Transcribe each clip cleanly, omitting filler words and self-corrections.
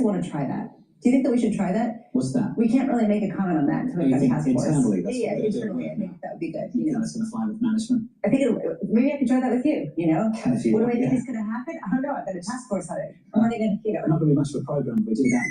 want to try that? Do you think that we should try that? What's that? We can't really make a comment on that until we have a task force. Internally, that's yeah, what internally, I think that would be good. You know, that's going to fly with management. I think maybe I could try that with you. You know, what do I think is going to happen? I don't know. I've got a task force on it. I'm running in, you know. Not going to be much of a program if we do that.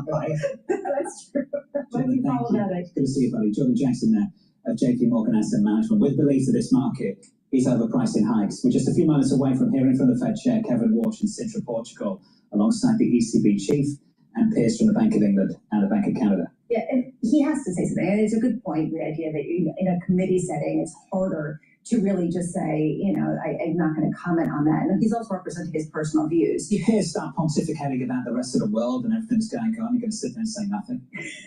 Right? That's true. Thank you. Good to see you, buddy. Jordan Jackson there of JP Morgan Asset Management. With belief that this market is overpriced in hikes. We're just a few moments away from hearing from the Fed Chair Kevin Walsh in Sintra, Portugal, alongside the ECB chief and peers from the Bank of England and the Bank of Canada. Yeah, and he has to say something. And it's a good point, the idea that in a committee setting, it's harder to really just say, you know, I'm not going to comment on that. And he's also representing his personal views. You hear start pontificating about the rest of the world and everything's going on, you're going to sit there and say nothing.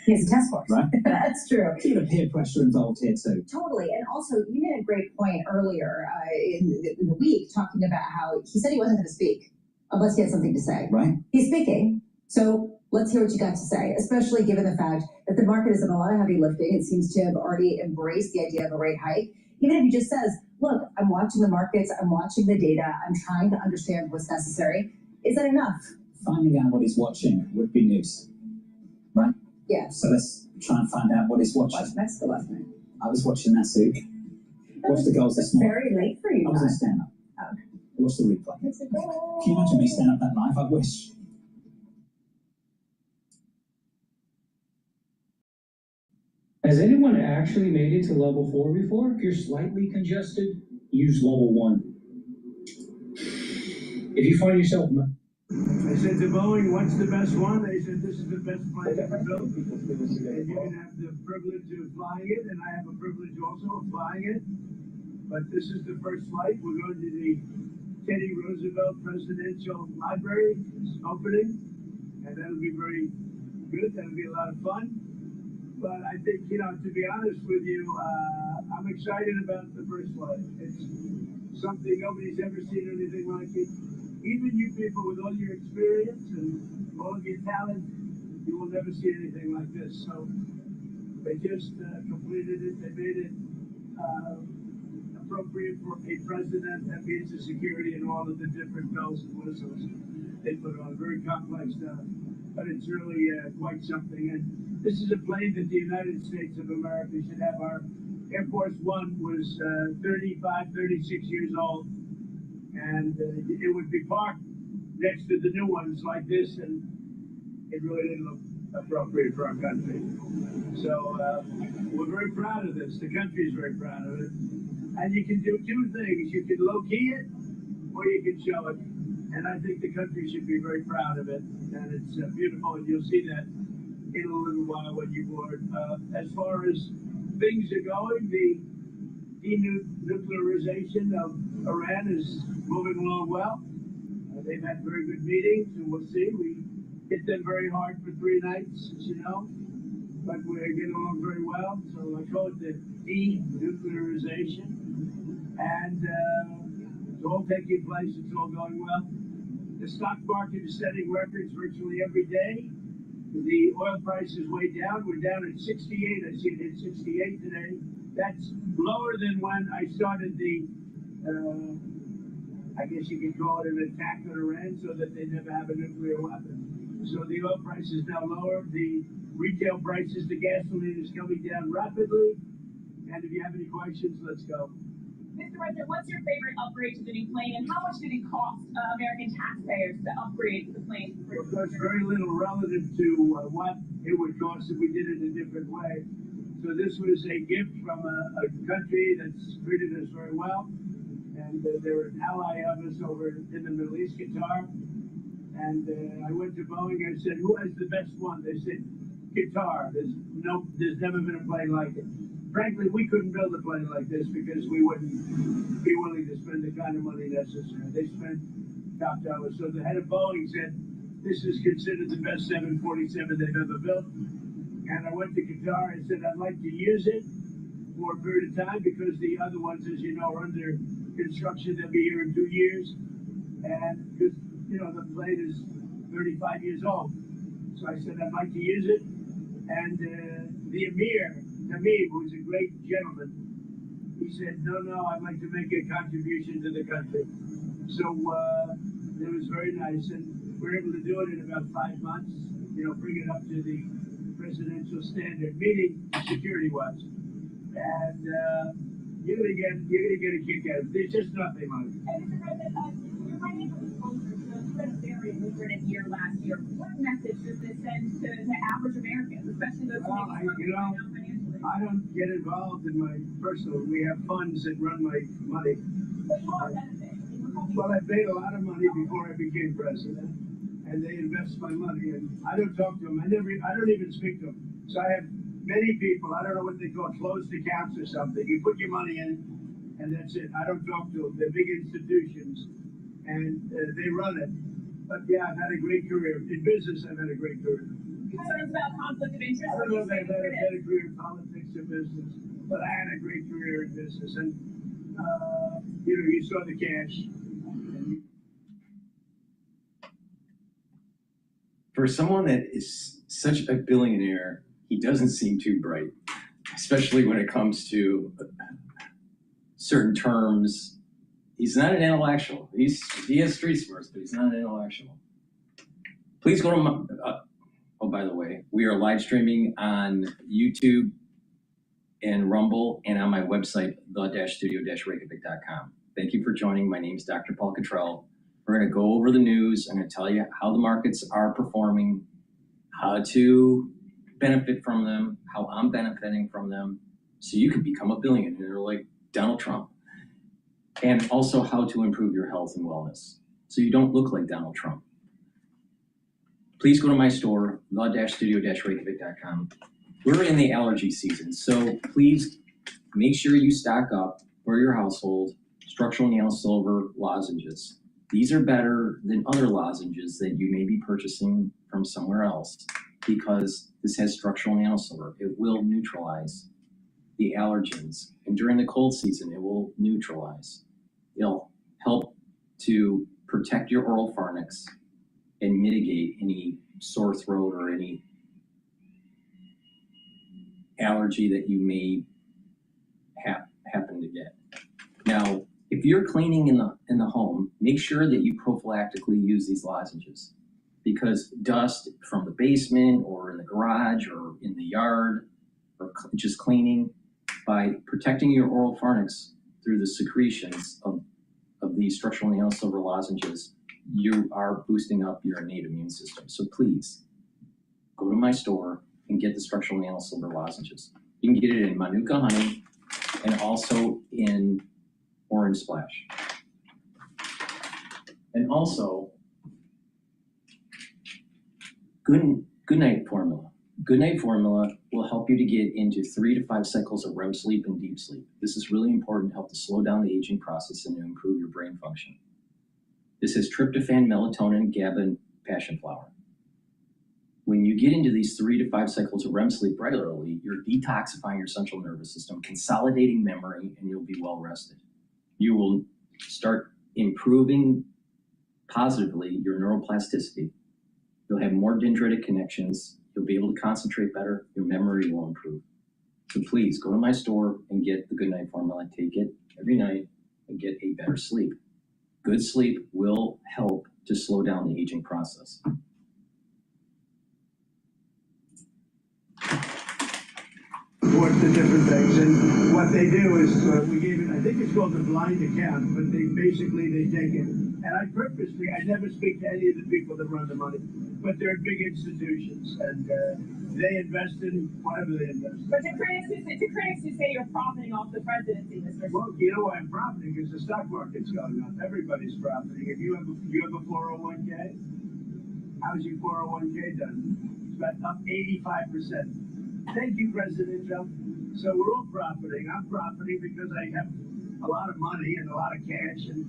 He has a task force. Right? That's true. There's a bit of peer pressure involved here too. Totally. And also, you made a great point earlier in the week talking about how he said he wasn't going to speak unless he had something to say. Right. He's speaking. So let's hear what you got to say, especially given the fact that the market has done a lot of heavy lifting. It seems to have already embraced the idea of a rate hike. Even if he just says, look, I'm watching the markets, I'm watching the data, I'm trying to understand what's necessary. Is that enough? Finding out what he's watching would be news, right? Yeah. So let's try and find out what he's watching. Watched Mexico last night. I was watching that too. Watched the goals this morning. Very late for you. I was in stand-up. Oh. Watched the replay. Can you imagine me stand up that live? I wish. Has anyone actually made it to level 4 before? If you're slightly congested, use level 1. If you find yourself... I said to Boeing, what's the best one? They said, this is the best plane ever built. And you can have the privilege of flying it, and I have a privilege also of flying it. But this is the first flight. We're going to the Teddy Roosevelt Presidential Library opening, and that'll be very good. That'll be a lot of fun. But I think, you know, to be honest with you, I'm excited about the first flight. It's something nobody's ever seen anything like it. Even you people with all your experience and all of your talent, you will never see anything like this. So they just completed it. They made it appropriate for a president that means the security and all of the different bells and whistles they put on. Very complex stuff, but it's really quite something. And this is a plane that the United States of America should have. Our Air Force One was 35, 36 years old, and it would be parked next to the new ones like this, and it really didn't look appropriate for our country. So we're very proud of this. The country is very proud of it. And you can do two things. You can low-key it, or you can show it. And I think the country should be very proud of it. And it's beautiful, and you'll see that in a little while when you board. As far as things are going, the denuclearization of Iran is moving along well. They've had very good meetings, and we'll see. We hit them very hard for 3 nights, as you know, but we're getting along very well. So I call it the denuclearization. And it's all taking place. It's all going well. The stock market is setting records virtually every day. The oil price is way down. We're down at 68. I see it hit 68 today. That's lower than when I started the, I guess you could call it an attack on Iran so that they never have a nuclear weapon. So the oil price is now lower. The retail prices, the gasoline is coming down rapidly. And if you have any questions, let's go. Mr. President, what's your favorite upgrade to the new plane, and how much did it cost American taxpayers to upgrade the plane? Well, it costs very little relative to what it would cost if we did it a different way. So this was a gift from a country that's treated us very well, and they're an ally of us over in the Middle East, GETTR. And I went to Boeing and I said, who has the best one? They said, GETTR. There's never been a plane like it. Frankly, we couldn't build a plane like this because we wouldn't be willing to spend the kind of money necessary. They spent top dollar. So the head of Boeing said, this is considered the best 747 they've ever built. And I went to GETTR and said, I'd like to use it for a period of time because the other ones, as you know, are under construction. They'll be here in 2 years. And because, you know, the plane is 35 years old. So I said, I'd like to use it. And the Emir, Tamim, who's a great gentleman, he said, no, I'd like to make a contribution to the country. So it was very nice. And we're able to do it in about 5 months. You know, bring it up to the presidential standard, meaning security-wise, and you're gonna get a kick out of it. There's just nothing on it. And Mr. President, your financial disclosures, you had a very lucrative year last year. What message does this send to average Americans, especially those who may be struggling right now financially? I don't get involved in my personal. We have funds that run my money. But you are benefiting. Well, I paid a lot of money before I became president, and they invest my money, and I don't talk to them. I don't even speak to them. So I have many people. I don't know what they call closed accounts or something. You put your money in, and that's it. I don't talk to them. They're big institutions, and they run it. But yeah, I've had a great career in business. I've had a great career. Concerns about conflict of interest? I don't know if I've had a better career in politics or business, but I had a great career in business, and you know, you saw the cash. For someone that is such a billionaire, he doesn't seem too bright, especially when it comes to certain terms. He's not an intellectual. He has street smarts, but he's not an intellectual. Please go to my, oh, by the way, we are live streaming on YouTube and Rumble and on my website, the-studio-reykjavik.com. Thank you for joining. My name is Dr. Paul Cottrell. We're going to go over the news. I'm going to tell you how the markets are performing, how to benefit from them, how I'm benefiting from them, so you can become a billionaire like Donald Trump. And also how to improve your health and wellness, so you don't look like Donald Trump. Please go to my store, the-studio-reykjavik.com. We're in the allergy season, so please make sure you stock up for your household structural nail silver lozenges. These are better than other lozenges that you may be purchasing from somewhere else because this has structural nail silver. It will neutralize the allergens, and during the cold season, it will neutralize. It'll help to protect your oral pharynx and mitigate any sore throat or any allergy that you may happen to get. Now, if you're cleaning in the home, make sure that you prophylactically use these lozenges, because dust from the basement or in the garage or in the yard or just cleaning, by protecting your oral pharynx through the secretions of these structural nail silver lozenges, you are boosting up your innate immune system. So please go to my store and get the structural nail silver lozenges. You can get it in Manuka honey and also in orange splash. And also, good night formula. Good night formula will help you to get into 3 to 5 cycles of REM sleep and deep sleep. This is really important to help to slow down the aging process and to improve your brain function. This is tryptophan, melatonin, GABA, and passion flower. When you get into these 3 to 5 cycles of REM sleep regularly, you're detoxifying your central nervous system, consolidating memory, and you'll be well rested. You will start improving positively your neuroplasticity. You'll have more dendritic connections. You'll be able to concentrate better. Your memory will improve. So please go to my store and get the Good Night Formula. Take it every night and get a better sleep. Good sleep will help to slow down the aging process. Report the different things, and what they do is we gave it. I think it's called the blind account, but they take it. And I never speak to any of the people that run the money, but they're big institutions, and they invest in whatever they invest in. But to critics who say you're profiting off the presidency, Mr. Well, you know why I'm profiting? Because the stock market's going up. Everybody's profiting. If you have a 401k, how's your 401k done? It's about up 85%. Thank you, President Trump. So we're all profiting. I'm profiting because I have a lot of money and a lot of cash, and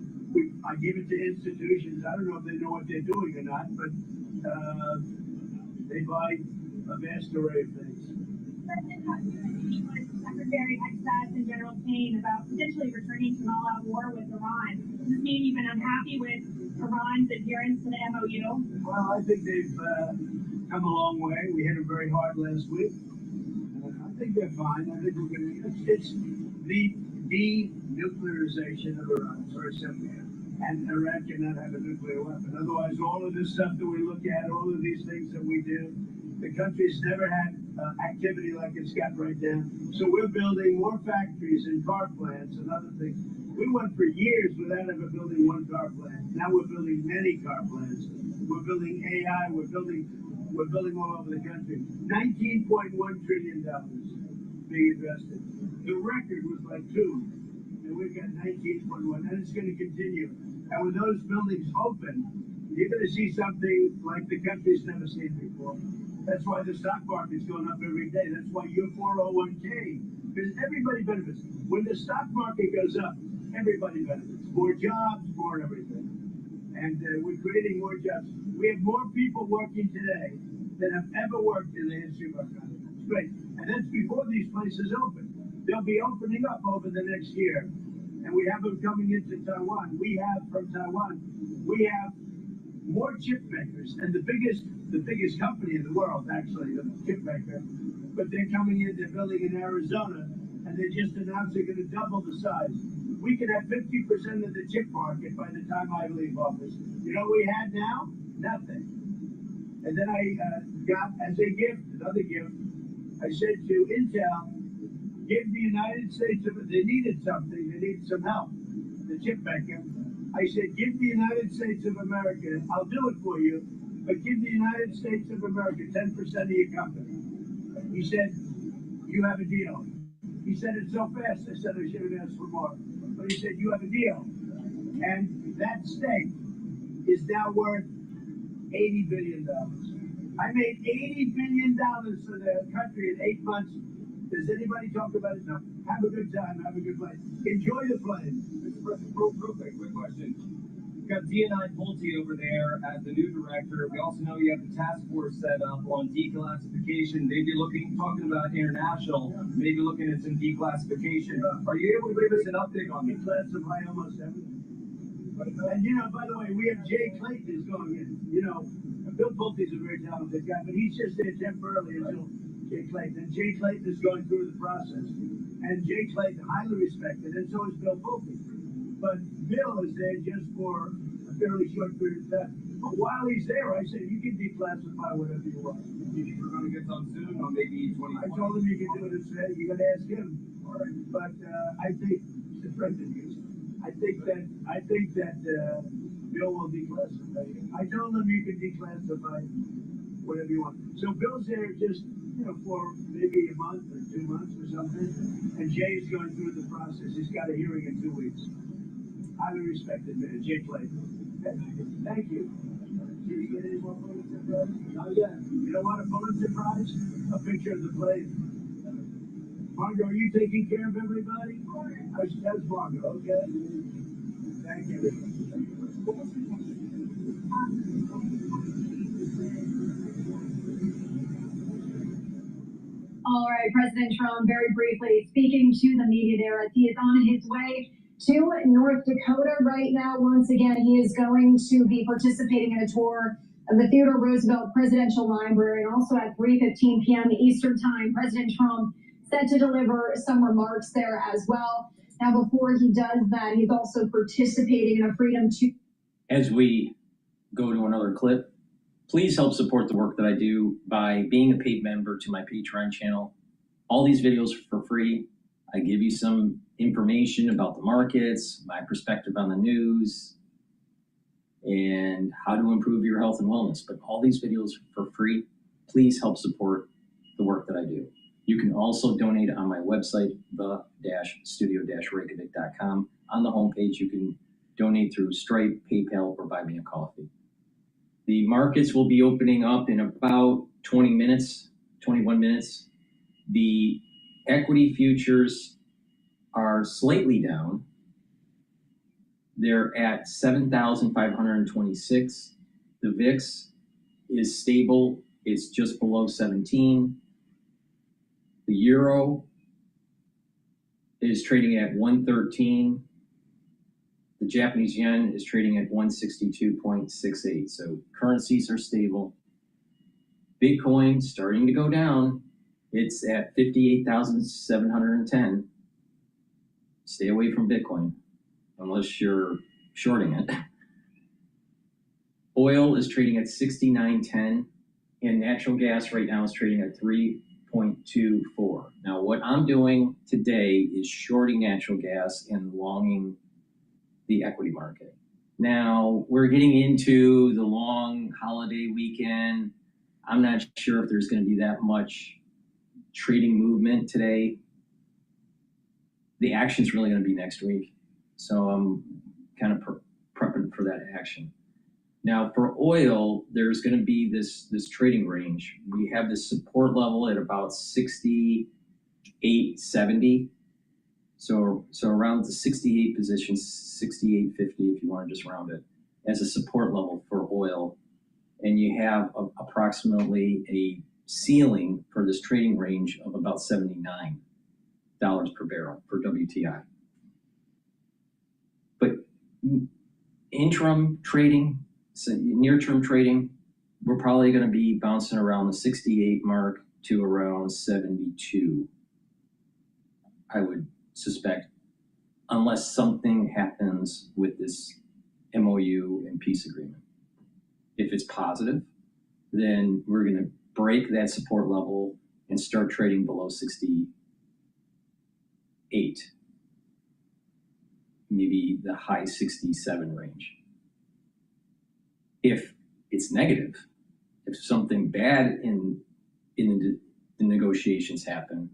I give it to institutions. I don't know if they know what they're doing or not, but they buy a vast array of things. President, how do you meet with Secretary Ex-Stats and General Payne about potentially returning to an all-out war with Iran? Does this mean you've been unhappy with Iran's adherence to the MOU? Well, I think they've come a long way. We hit them very hard last week. I think they're fine. I think we're going to. It's the denuclearization of Iran. It's very simple. and Iraq cannot have a nuclear weapon. Otherwise, all of this stuff that we look at, all of these things that we do, the country's never had activity like it's got right now. So we're building more factories and car plants and other things. We went for years without ever building one car plant. Now we're building many car plants. We're building AI. We're building all over the country. $19.1 trillion being invested. The record was like 2, and we've got 19.1, and it's going to continue. And when those buildings open, you're going to see something like the country's never seen before. That's why the stock market's going up every day. That's why your 401k, because everybody benefits. When the stock market goes up, everybody benefits. More jobs, more everything. And we're creating more jobs. We have more people working today than have ever worked in the history of our country. It's great. And that's before these places open. They'll be opening up over the next year. And we have them coming into Taiwan. From Taiwan, we have more chip makers, and the biggest company in the world, actually, the chip maker. But they're coming in, they're building in Arizona, and they just announced they're going to double the size. We could have 50% of the chip market by the time I leave office. You know what we had now? Nothing. And then I got, as a gift, another gift, I said to Intel, give the United States, they needed something, they needed some help, the chip maker. I said, give the United States of America, I'll do it for you, but give the United States of America 10% of your company. He said, you have a deal. He said it so fast, I said I should have asked for more. But he said, you have a deal. And that stake is now worth $80 billion. I made $80 billion for the country in 8 months. Does anybody talk about it? No. Have a good time. Have a good plane. Enjoy the plane. Real quick question. You've got D&I Pulte over there as the new director. We also know you have the task force set up on declassification. Maybe talking about international, maybe looking at some declassification. Are you able to give us an update on this? Declassify almost everything. And you know, by the way, we have Jay Clayton is going in. You know, Bill Pulte's a very talented guy, but he's just there temporarily until Jay Clayton. And Jay Clayton is going through the process. And Jay Clayton, highly respected, and so is Bill Pulte. But Bill is there just for a fairly short period of time. But while he's there, I said, you can declassify whatever you want. You think we're going to get some soon, or maybe 2020? I told him you can do it today. You got to ask him. All right. But I think he's a friend of his. I think that Bill will declassify. I told him you can declassify whatever you want. So Bill's there just, you know, for maybe a month or 2 months or something. And Jay's going through the process. He's got a hearing in 2 weeks. Highly respected man, Jay Clayton. Thank you. Did you get any more Pulitzer Prize? Not yet. You don't want a Pulitzer Prize? A picture of the plane. Margo, are you taking care of everybody? That's Margo, okay? Thank you. All right, President Trump, very briefly, speaking to the media there as he is on his way to North Dakota right now. Once again, he is going to be participating in a tour of the Theodore Roosevelt Presidential Library, and also at 3:15 p.m. Eastern Time, President Trump set to deliver some remarks there as well. Now, before he does that, he's also participating in a Freedom to... As we go to another clip, please help support the work that I do by being a paid member to my Patreon channel. All these videos are for free. I give you some information about the markets, my perspective on the news, and how to improve your health and wellness. But all these videos are for free. Please help support the work that I do. You can also donate on my website, the-studio-reykjavik.com. On the homepage, you can donate through Stripe, PayPal, or buy me a coffee. The markets will be opening up in about 21 minutes. The equity futures are slightly down. They're at 7,526. The VIX is stable. It's just below 17. The euro is trading at 113. The Japanese yen is trading at 162.68. So currencies are stable. Bitcoin starting to go down. It's at 58,710. Stay away from Bitcoin unless you're shorting it. Oil is trading at 69.10, and natural gas right now is trading at 3.24. Now, what I'm doing today is shorting natural gas and longing the equity market. Now, we're getting into the long holiday weekend. I'm not sure if there's going to be that much trading movement today. The action's really going to be next week. So I'm kind of prepping for that action. Now, for oil, there's going to be this trading range. We have this support level at about 68.70. So around the 68 position, 68.50 if you want to just round it, as a support level for oil. And you have approximately a ceiling for this trading range of about $79 per barrel for WTI. But interim trading, so near-term trading, we're probably going to be bouncing around the 68 mark to around 72, I would suspect, unless something happens with this MOU and peace agreement. If it's positive, then we're going to break that support level and start trading below 68, maybe the high 67 range. If it's negative, if something bad in the negotiations happen,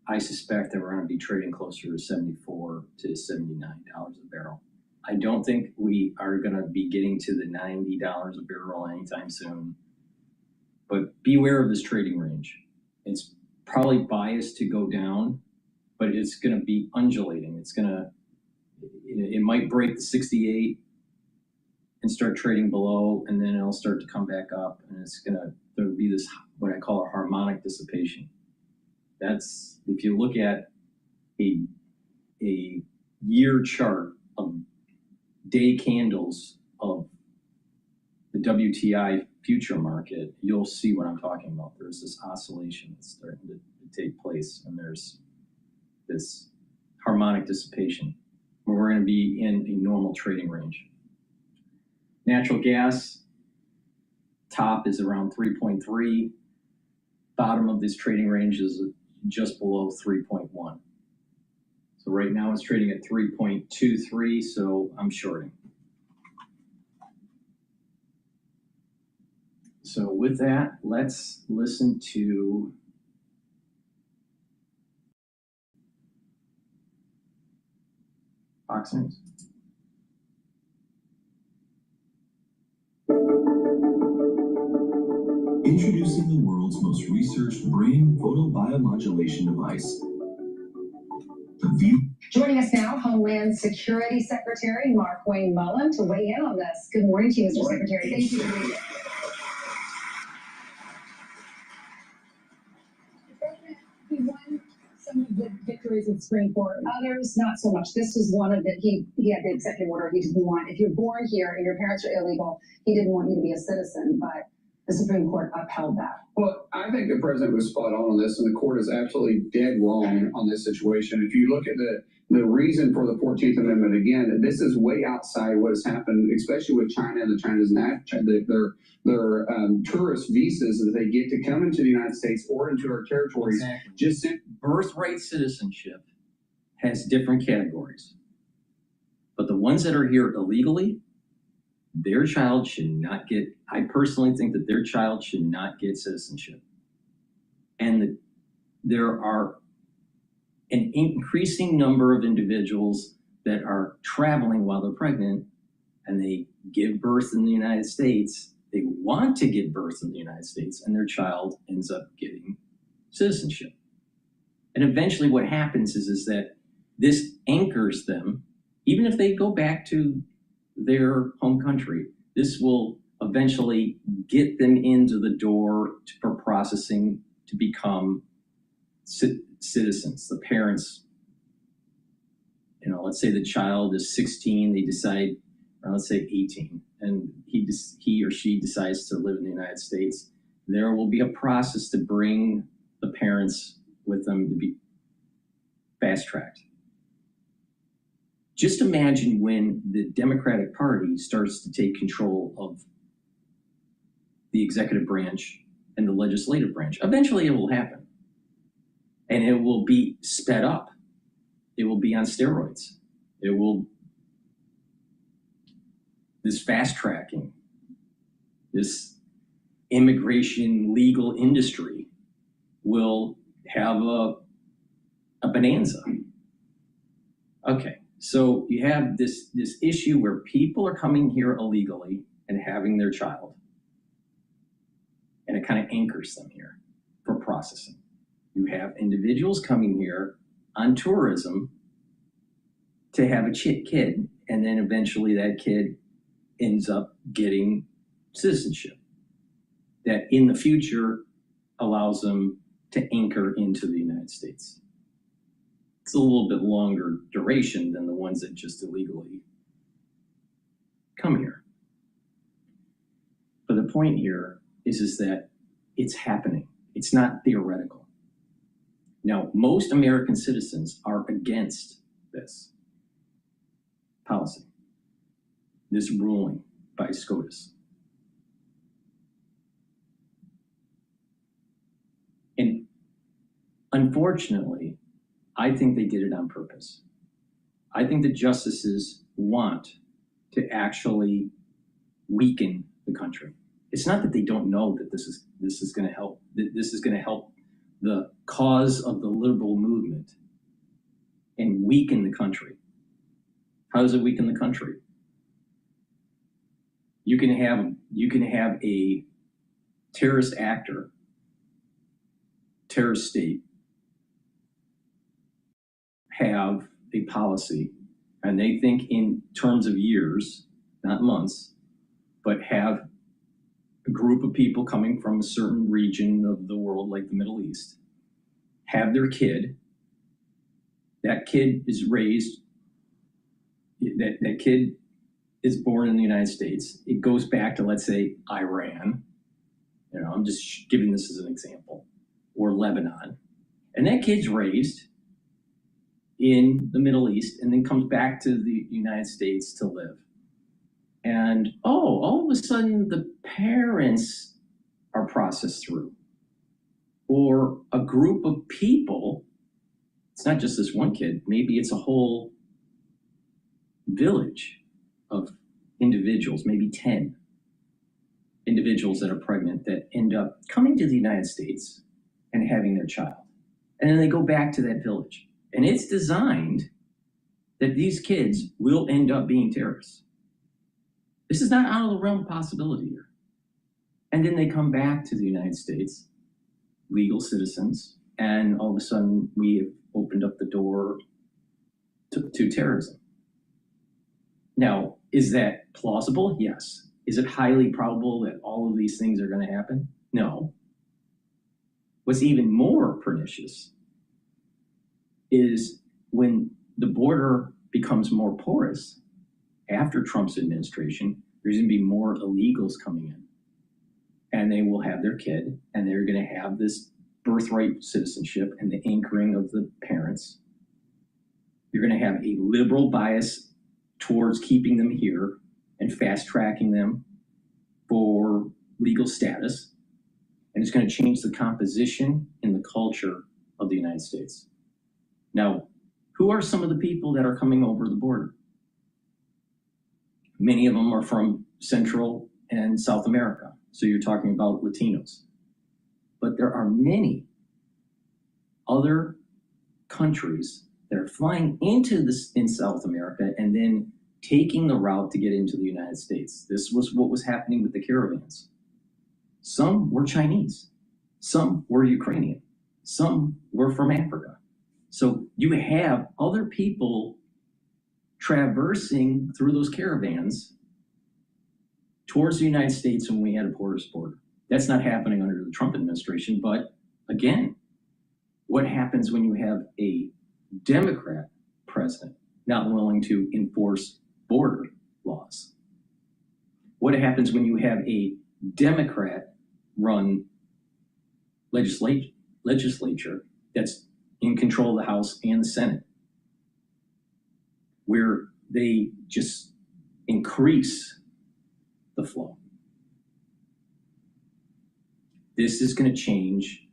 I suspect that we're going to be trading closer to $74 to $79 a barrel. I don't think we are going to be getting to the $90 a barrel anytime soon, but beware of this trading range. It's probably biased to go down, but it's going to be undulating. It might break the 68 and start trading below, and then it'll start to come back up, and there'll be this, what I call a harmonic dissipation. That's, if you look at a year chart of day candles of the WTI future market, you'll see what I'm talking about. There's this oscillation that's starting to take place, and there's this harmonic dissipation where we're going to be in a normal trading range. Natural gas, top is around 3.3. Bottom of this trading range is just below 3.1. So right now it's trading at 3.23, so I'm shorting. So with that, let's listen to Fox News. Introducing the world's most researched brain photobiomodulation device. Joining us now, Homeland Security Secretary Mark Wayne Mullen to weigh in on this. Good morning to you, Mr. Secretary. Thank you for being here. He won some of the victories with Supreme Court, others not so much. This was one of the, he had the executive order he didn't want. If you're born here and your parents are illegal, he didn't want you to be a citizen, but the Supreme Court upheld that. Well, I think the president was spot on this, and the court is absolutely dead wrong on this situation. If you look at the reason for the 14th Amendment, again, this is way outside what has happened, especially with China and their tourist visas that they get to come into the United States or into our territories. Exactly. Just Birthright citizenship has different categories, but the ones that are here illegally, their child should not get, I personally think that their child should not get citizenship. And there are an increasing number of individuals that are traveling while they're pregnant, and they give birth in the United States. They want to give birth in the United States, and their child ends up getting citizenship. And eventually what happens is that this anchors them, even if they go back to their home country, this will eventually get them into the door for processing to become citizens. The parents, let's say the child is 16, they decide, or let's say 18, and he or she decides to live in the United States. There will be a process to bring the parents with them to be fast-tracked Just imagine when the Democratic Party starts to take control of the executive branch and the legislative branch. Eventually it will happen. And it will be sped up. It will be on steroids. This fast tracking, this immigration legal industry will have a bonanza. Okay, so you have this issue where people are coming here illegally and having their child. And it kind of anchors them here for processing. You have individuals coming here on tourism to have a kid, and then eventually that kid ends up getting citizenship that in the future allows them to anchor into the United States. It's a little bit longer duration than the ones that just illegally come here. But the point here is that it's happening. It's not theoretical. Now, most American citizens are against this policy, this ruling by SCOTUS. And unfortunately, I think they did it on purpose. I think the justices want to actually weaken the country. It's not that they don't know that this is going to help. This is going to help the cause of the liberal movement and weaken the country. How does it weaken the country? You can have a terrorist actor, terrorist state, have a policy, and they think in terms of years, not months, but have a group of people coming from a certain region of the world, like the Middle East, have their kid. That kid is raised, that kid is born in the United States. It goes back to, let's say, Iran. You know, I'm just giving this as an example, or Lebanon. And that kid's raised in the Middle East and then comes back to the United States to live. And all of a sudden the parents are processed through, or a group of people. It's not just this one kid, maybe it's a whole village of individuals, maybe 10 individuals that are pregnant that end up coming to the United States and having their child. And then they go back to that village. And it's designed that these kids will end up being terrorists. This is not out of the realm of possibility here. And then they come back to the United States, legal citizens, and all of a sudden we have opened up the door to terrorism. Now, is that plausible? Yes. Is it highly probable that all of these things are going to happen? No. What's even more pernicious is when the border becomes more porous after Trump's administration, there's going to be more illegals coming in. And they will have their kid, and they're going to have this birthright citizenship and the anchoring of the parents. You're going to have a liberal bias towards keeping them here and fast tracking them for legal status. And it's going to change the composition and the culture of the United States. Now, who are some of the people that are coming over the border? Many of them are from Central and South America. So you're talking about Latinos. But there are many other countries that are flying into this in South America and then taking the route to get into the United States. This was what was happening with the caravans. Some were Chinese, some were Ukrainian, some were from Africa. So you have other people traversing through those caravans towards the United States when we had a porous border. That's not happening under the Trump administration, but again, what happens when you have a Democrat president not willing to enforce border laws? What happens when you have a Democrat-run legislature that's in control of the House and the Senate, where they just increase the flow. This is going to change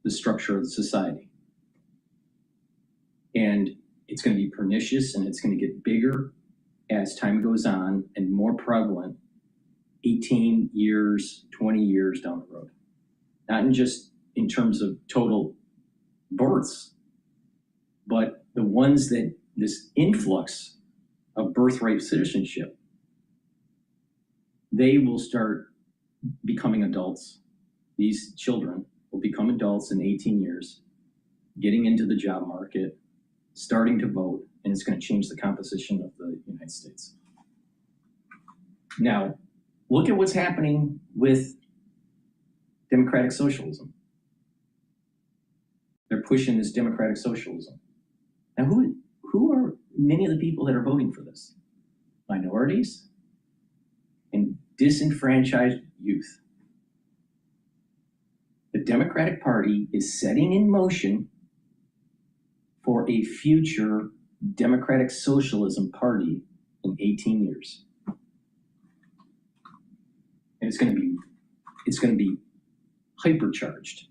the structure of the society. And it's going to be pernicious, and it's going to get bigger as time goes on and more prevalent 18 years, 20 years down the road. Not in just in terms of total births, but the ones that this influx of birthright citizenship, they will start becoming adults. These children will become adults in 18 years, getting into the job market, starting to vote, and it's going to change the composition of the United States. Now, look at what's happening with democratic socialism. They're pushing this democratic socialism. Now, who are many of the people that are voting for this? Minorities and disenfranchised youth. The Democratic Party is setting in motion for a future democratic socialism party in 18 years. And it's going to be hypercharged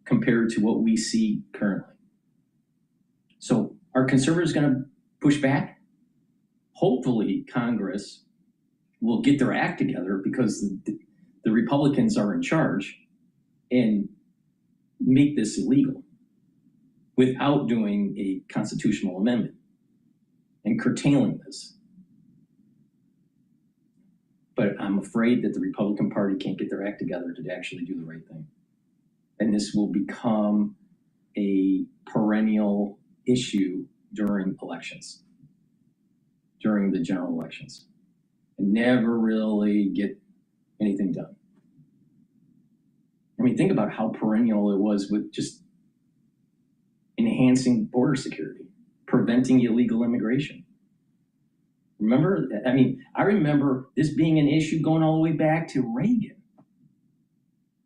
compared to what we see currently. So are conservatives going to push back? Hopefully Congress will get their act together, because the Republicans are in charge, and make this illegal without doing a constitutional amendment and curtailing this. But I'm afraid that the Republican Party can't get their act together to actually do the right thing. And this will become a perennial issue during elections, during the general elections, and never really get anything done. I mean, think about how perennial it was with just enhancing border security, preventing illegal immigration. Remember, I mean, I remember this being an issue going all the way back to Reagan.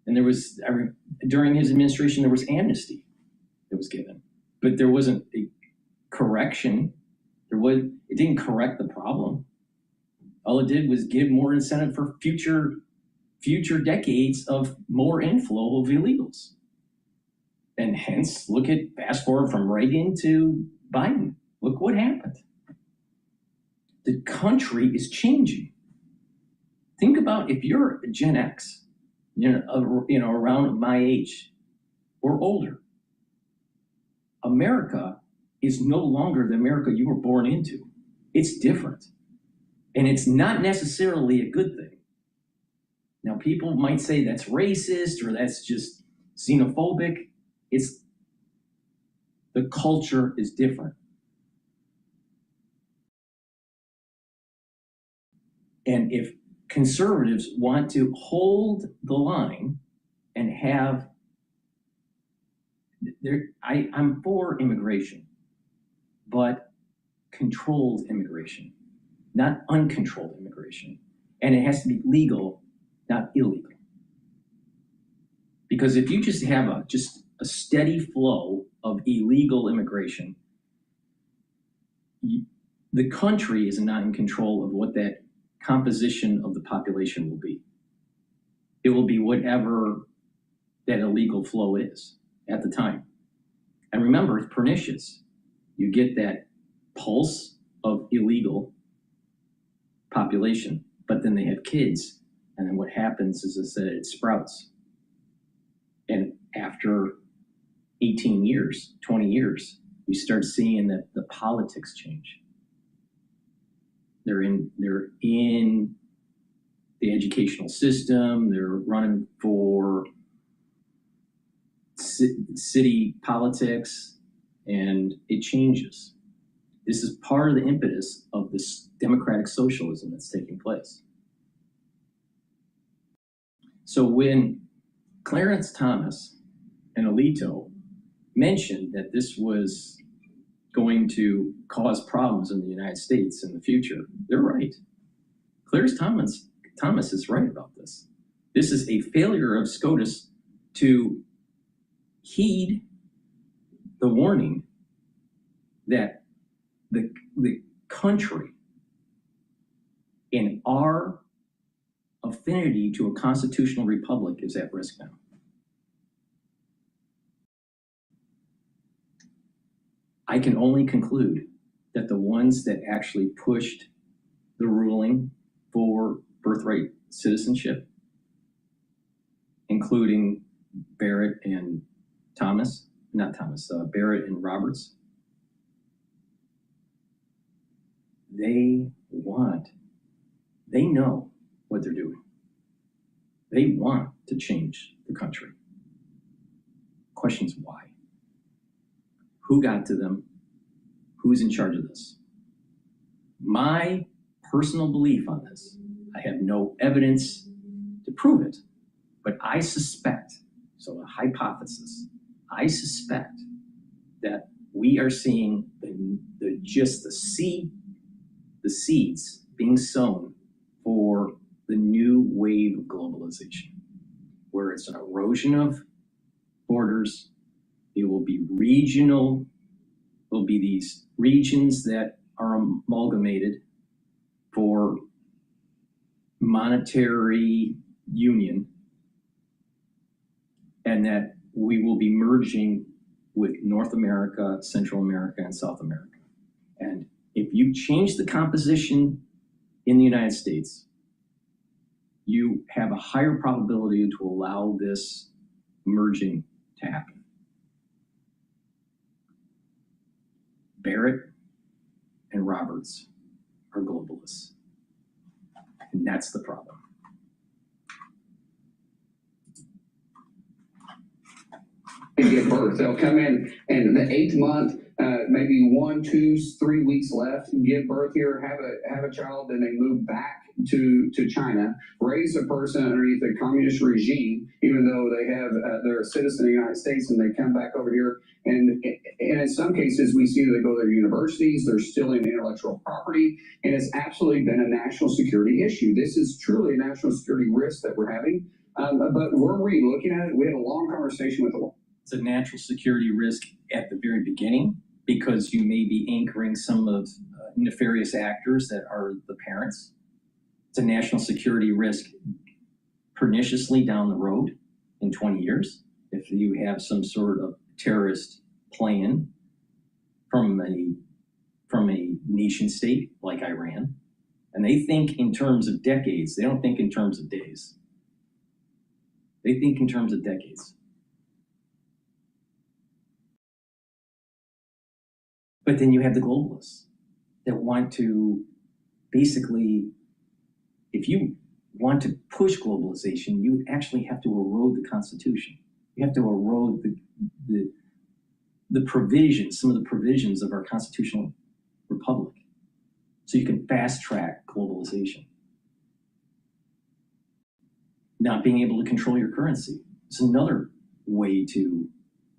And there was, during his administration, there was amnesty that was given, but there wasn't a correction. It didn't correct the problem. All it did was give more incentive for future decades of more inflow of illegals. And hence, fast forward from Reagan to Biden. Look what happened. The country is changing. Think about if you're Gen X, around my age or older. America is no longer the America you were born into. It's different. And it's not necessarily a good thing. Now, people might say that's racist or that's just xenophobic. The culture is different. And if conservatives want to hold the line and have, I'm for immigration, but controlled immigration, not uncontrolled immigration. And it has to be legal, not illegal. Because if you just have a steady flow of illegal immigration, the country is not in control of what that composition of the population will be. It will be whatever that illegal flow is at the time. And remember, it's pernicious. You get that pulse of illegal population, but then they have kids. And then what happens is that it sprouts. And after 18 years, 20 years, you start seeing that the politics change. They're in the educational system. They're running for city politics, and it changes. This is part of the impetus of this democratic socialism that's taking place. So when Clarence Thomas and Alito mentioned that this was going to cause problems in the United States in the future, they're right. Clarence Thomas is right about this. This is a failure of SCOTUS to heed the warning that the country and our affinity to a constitutional republic is at risk now. I can only conclude that the ones that actually pushed the ruling for birthright citizenship, including Barrett and Barrett and Roberts, they know what they're doing. They want to change the country. Question is why? Who got to them? Who's in charge of this? My personal belief on this, I have no evidence to prove it, but I suspect, so a hypothesis, I suspect that we are seeing the seeds being sown for the new wave of globalization, where it's an erosion of borders. It will be regional. There'll be these regions that are amalgamated for monetary union, and that we will be merging with North America, Central America, and South America. And if you change the composition in the United States, you have a higher probability to allow this merging to happen. Barrett and Roberts are globalists, and that's the problem. Give birth. They'll come in the 8th month, maybe 1, 2, 3 weeks left, give birth here, have a child, then they move back to China, raise a person underneath a communist regime, even though they're a citizen of the United States, and they come back over here. And in some cases, we see they go to their universities, they're stealing intellectual property, and it's absolutely been a national security issue. This is truly a national security risk that we're having. But were we looking at it? We had a long conversation with the. It's a national security risk at the very beginning, because you may be anchoring some of nefarious actors that are the parents. It's a national security risk perniciously down the road in 20 years. If you have some sort of terrorist plan from a nation state like Iran, and they think in terms of decades, they don't think in terms of days. They think in terms of decades. But then you have the globalists that want to basically, if you want to push globalization, you actually have to erode the Constitution. You have to erode the provisions, some of the provisions of our constitutional republic, so you can fast track globalization. Not being able to control your currency is another way to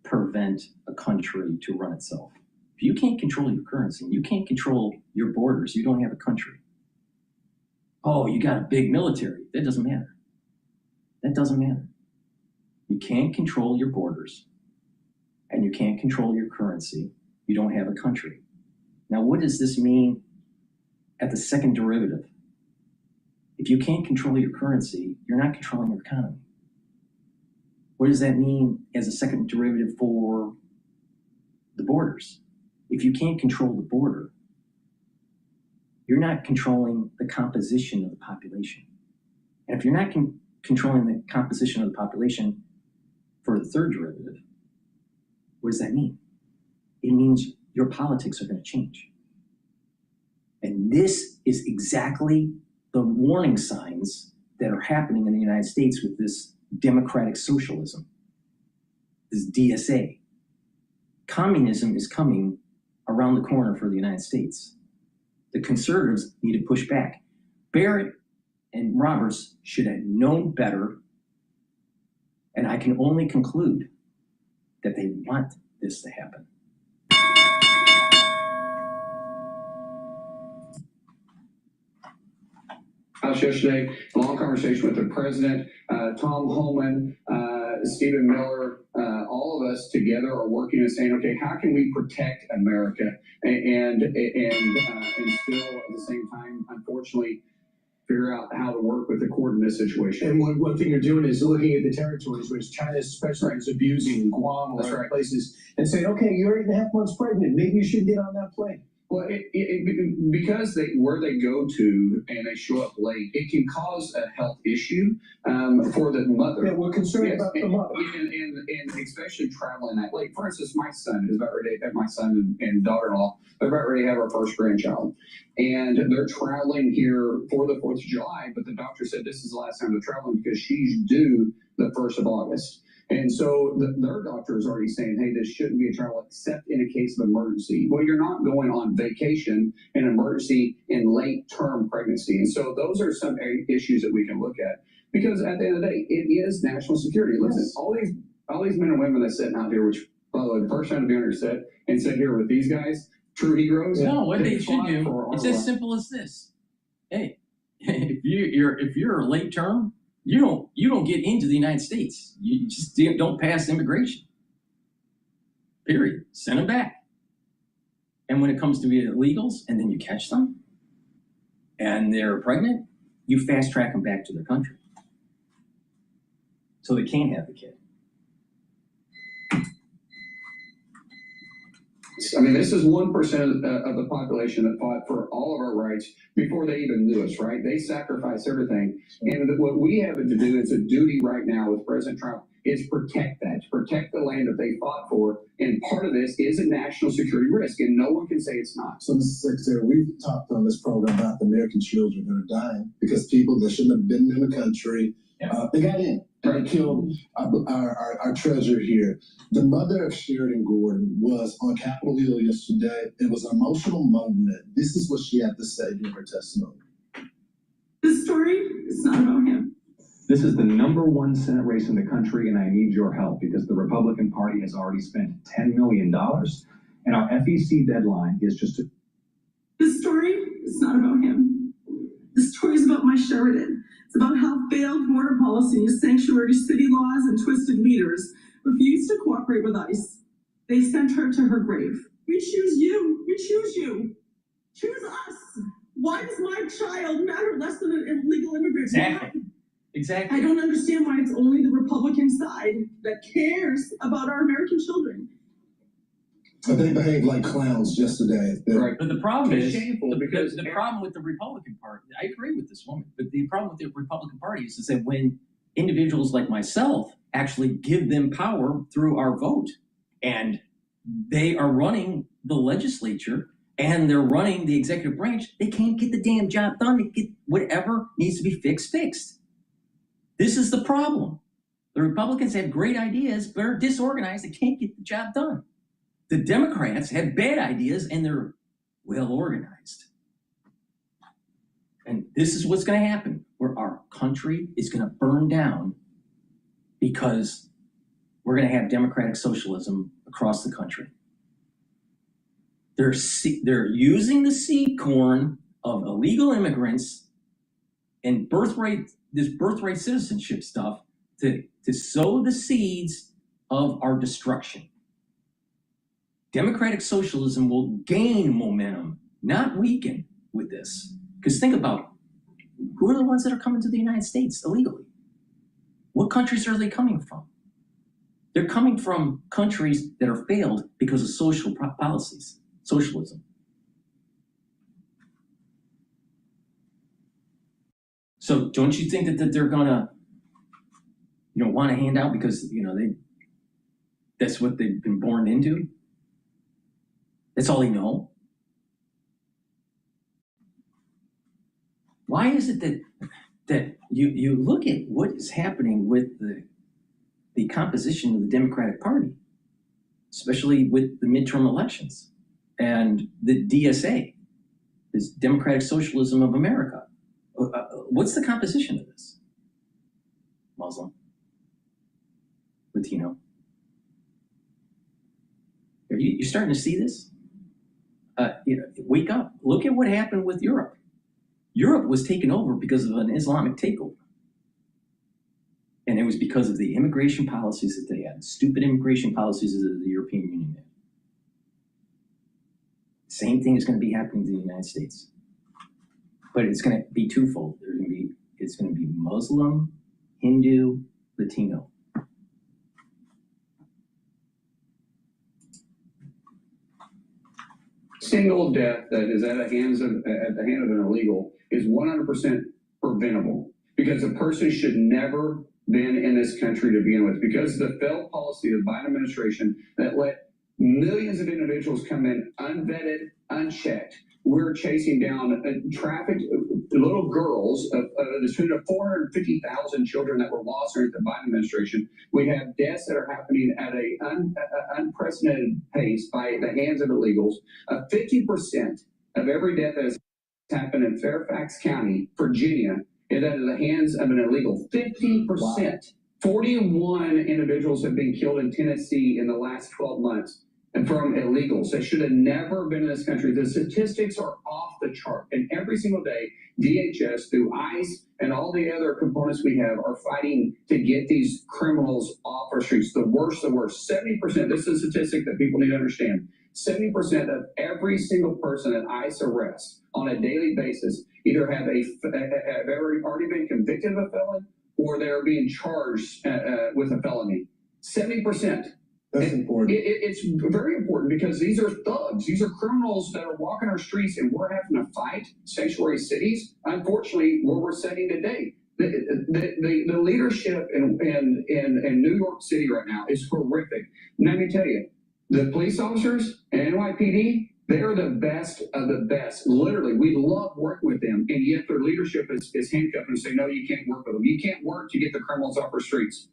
prevent a country to run itself. If you can't control your currency, you can't control your borders, you don't have a country. Oh, you got a big military. That doesn't matter. That doesn't matter. You can't control your borders, and you can't control your currency. You don't have a country. Now, what does this mean at the second derivative? If you can't control your currency, you're not controlling your economy. What does that mean as a second derivative for the borders? If you can't control the border, you're not controlling the composition of the population. And if you're not controlling the composition of the population for the third derivative, what does that mean? It means your politics are going to change. And this is exactly the warning signs that are happening in the United States with this democratic socialism, this DSA. Communism is coming around the corner for the United States. The conservatives need to push back. Barrett and Roberts should have known better, and I can only conclude that they want this to happen. House yesterday, a long conversation with the president, Tom Homan, Stephen Miller, all of us together are working and saying, okay, how can we protect America and still at the same time, unfortunately, figure out how to work with the court in this situation. And one thing you're doing is looking at the territories which China especially is abusing, Guam or other places, and saying, okay, you're 8.5 months pregnant, maybe you should get on that plane. Well, because where they go to and they show up late, it can cause a health issue for the mother. Yeah, we're concerned about the mother. And especially traveling that late. For instance, my son is about ready to have my son and daughter-in-law, they're about ready to have our first grandchild. And they're traveling here for the 4th of July, but the doctor said this is the last time they're traveling because she's due the 1st of August. And so their doctor is already saying, hey, this shouldn't be a travel except in a case of emergency. Well, you're not going on vacation in emergency in late-term pregnancy. And so those are some issues that we can look at. Because at the end of the day, it is national security. Listen, all these men and women that sitting out here, which, by the way, the first time to be on your set and sit here with these guys, true heroes. No, what they should do, it's as simple as this. Hey, if you're late term, you don't get into the United States. You just don't pass immigration. Period. Send them back. And when it comes to the illegals, and then you catch them, and they're pregnant, you fast track them back to their country, so they can't have the kid. I mean, this is 1% of the population that fought for all of our rights before they even knew us, right? They sacrificed everything. And what we have to do is a duty right now with President Trump is protect that, to protect the land that they fought for. And part of this is a national security risk, and no one can say it's not. So, Mr. Secretary, we've talked on this program about the American children that are dying because people that shouldn't have been in the country, they got in. And they killed our treasure here. The mother of Sheridan Gordon was on Capitol Hill yesterday. It was an emotional moment. This is what she had to say in her testimony. This story is not about him. This is the #1 Senate race in the country, and I need your help because the Republican Party has already spent $10 million, and our FEC deadline is just a... This story is not about him. This story is about my Sheridan. It's about how failed border policies, sanctuary city laws, and twisted leaders refused to cooperate with ICE. They sent her to her grave. We choose you. We choose you. Choose us. Why does my child matter less than an illegal immigrant? Exactly. I don't understand why it's only the Republican side that cares about our American children. But they behaved like clowns yesterday. Right. But the problem is, because the problem with the Republican Party, I agree with this woman, but the problem with the Republican Party is that when individuals like myself actually give them power through our vote, and they are running the legislature and they're running the executive branch, they can't get the damn job done to get whatever needs to be fixed. This is the problem. The Republicans have great ideas, but are disorganized. They can't get the job done. The Democrats have bad ideas and they're well organized. And this is what's going to happen, where our country is going to burn down because we're going to have democratic socialism across the country. They're using the seed corn of illegal immigrants and this birthright citizenship stuff to sow the seeds of our destruction. Democratic socialism will gain momentum, not weaken with this. Because think about who are the ones that are coming to the United States illegally? What countries are they coming from? They're coming from countries that are failed because of social policies, socialism. So don't you think that they're gonna, want to hand out because that's what they've been born into? That's all they know. Why is it that you look at what is happening with the composition of the Democratic Party, especially with the midterm elections and the DSA, this Democratic Socialism of America? What's the composition of this? Muslim, Latino. You're starting to see this? Wake up. Look at what happened with Europe. Europe was taken over because of an Islamic takeover. And it was because of the immigration policies that they had, stupid immigration policies that the European Union had. Same thing is going to be happening to the United States. But it's going to be twofold. It's going to be Muslim, Hindu, Latino. Single death that is at the hand of an illegal is 100% preventable, because a person should never been in this country to begin with, because of the failed policy of the Biden administration that let millions of individuals come in unvetted, unchecked. We're chasing down trafficked little girls, the tune of 450,000 children that were lost during the Biden administration. We have deaths that are happening at an unprecedented pace by the hands of illegals. 50% of every death that has happened in Fairfax County, Virginia, is at the hands of an illegal. 50%. Wow. 41 individuals have been killed in Tennessee in the last 12 months. And from illegals that should have never been in this country. The statistics are off the chart. And every single day, DHS, through ICE and all the other components we have, are fighting to get these criminals off our streets. The worst, 70%, this is a statistic that people need to understand. 70% of every single person that ICE arrests on a daily basis either have already been convicted of a felon, or they're being charged with a felony. 70%. That's important. It's very important, because these are thugs. These are criminals that are walking our streets, and we're having to fight sanctuary cities. Unfortunately, where we're sitting today, the leadership in New York City right now is horrific. And let me tell you, the police officers and NYPD, they are the best of the best. Literally, we love working with them, and yet their leadership is handcuffed and say, no, you can't work with them. You can't work to get the criminals off our streets.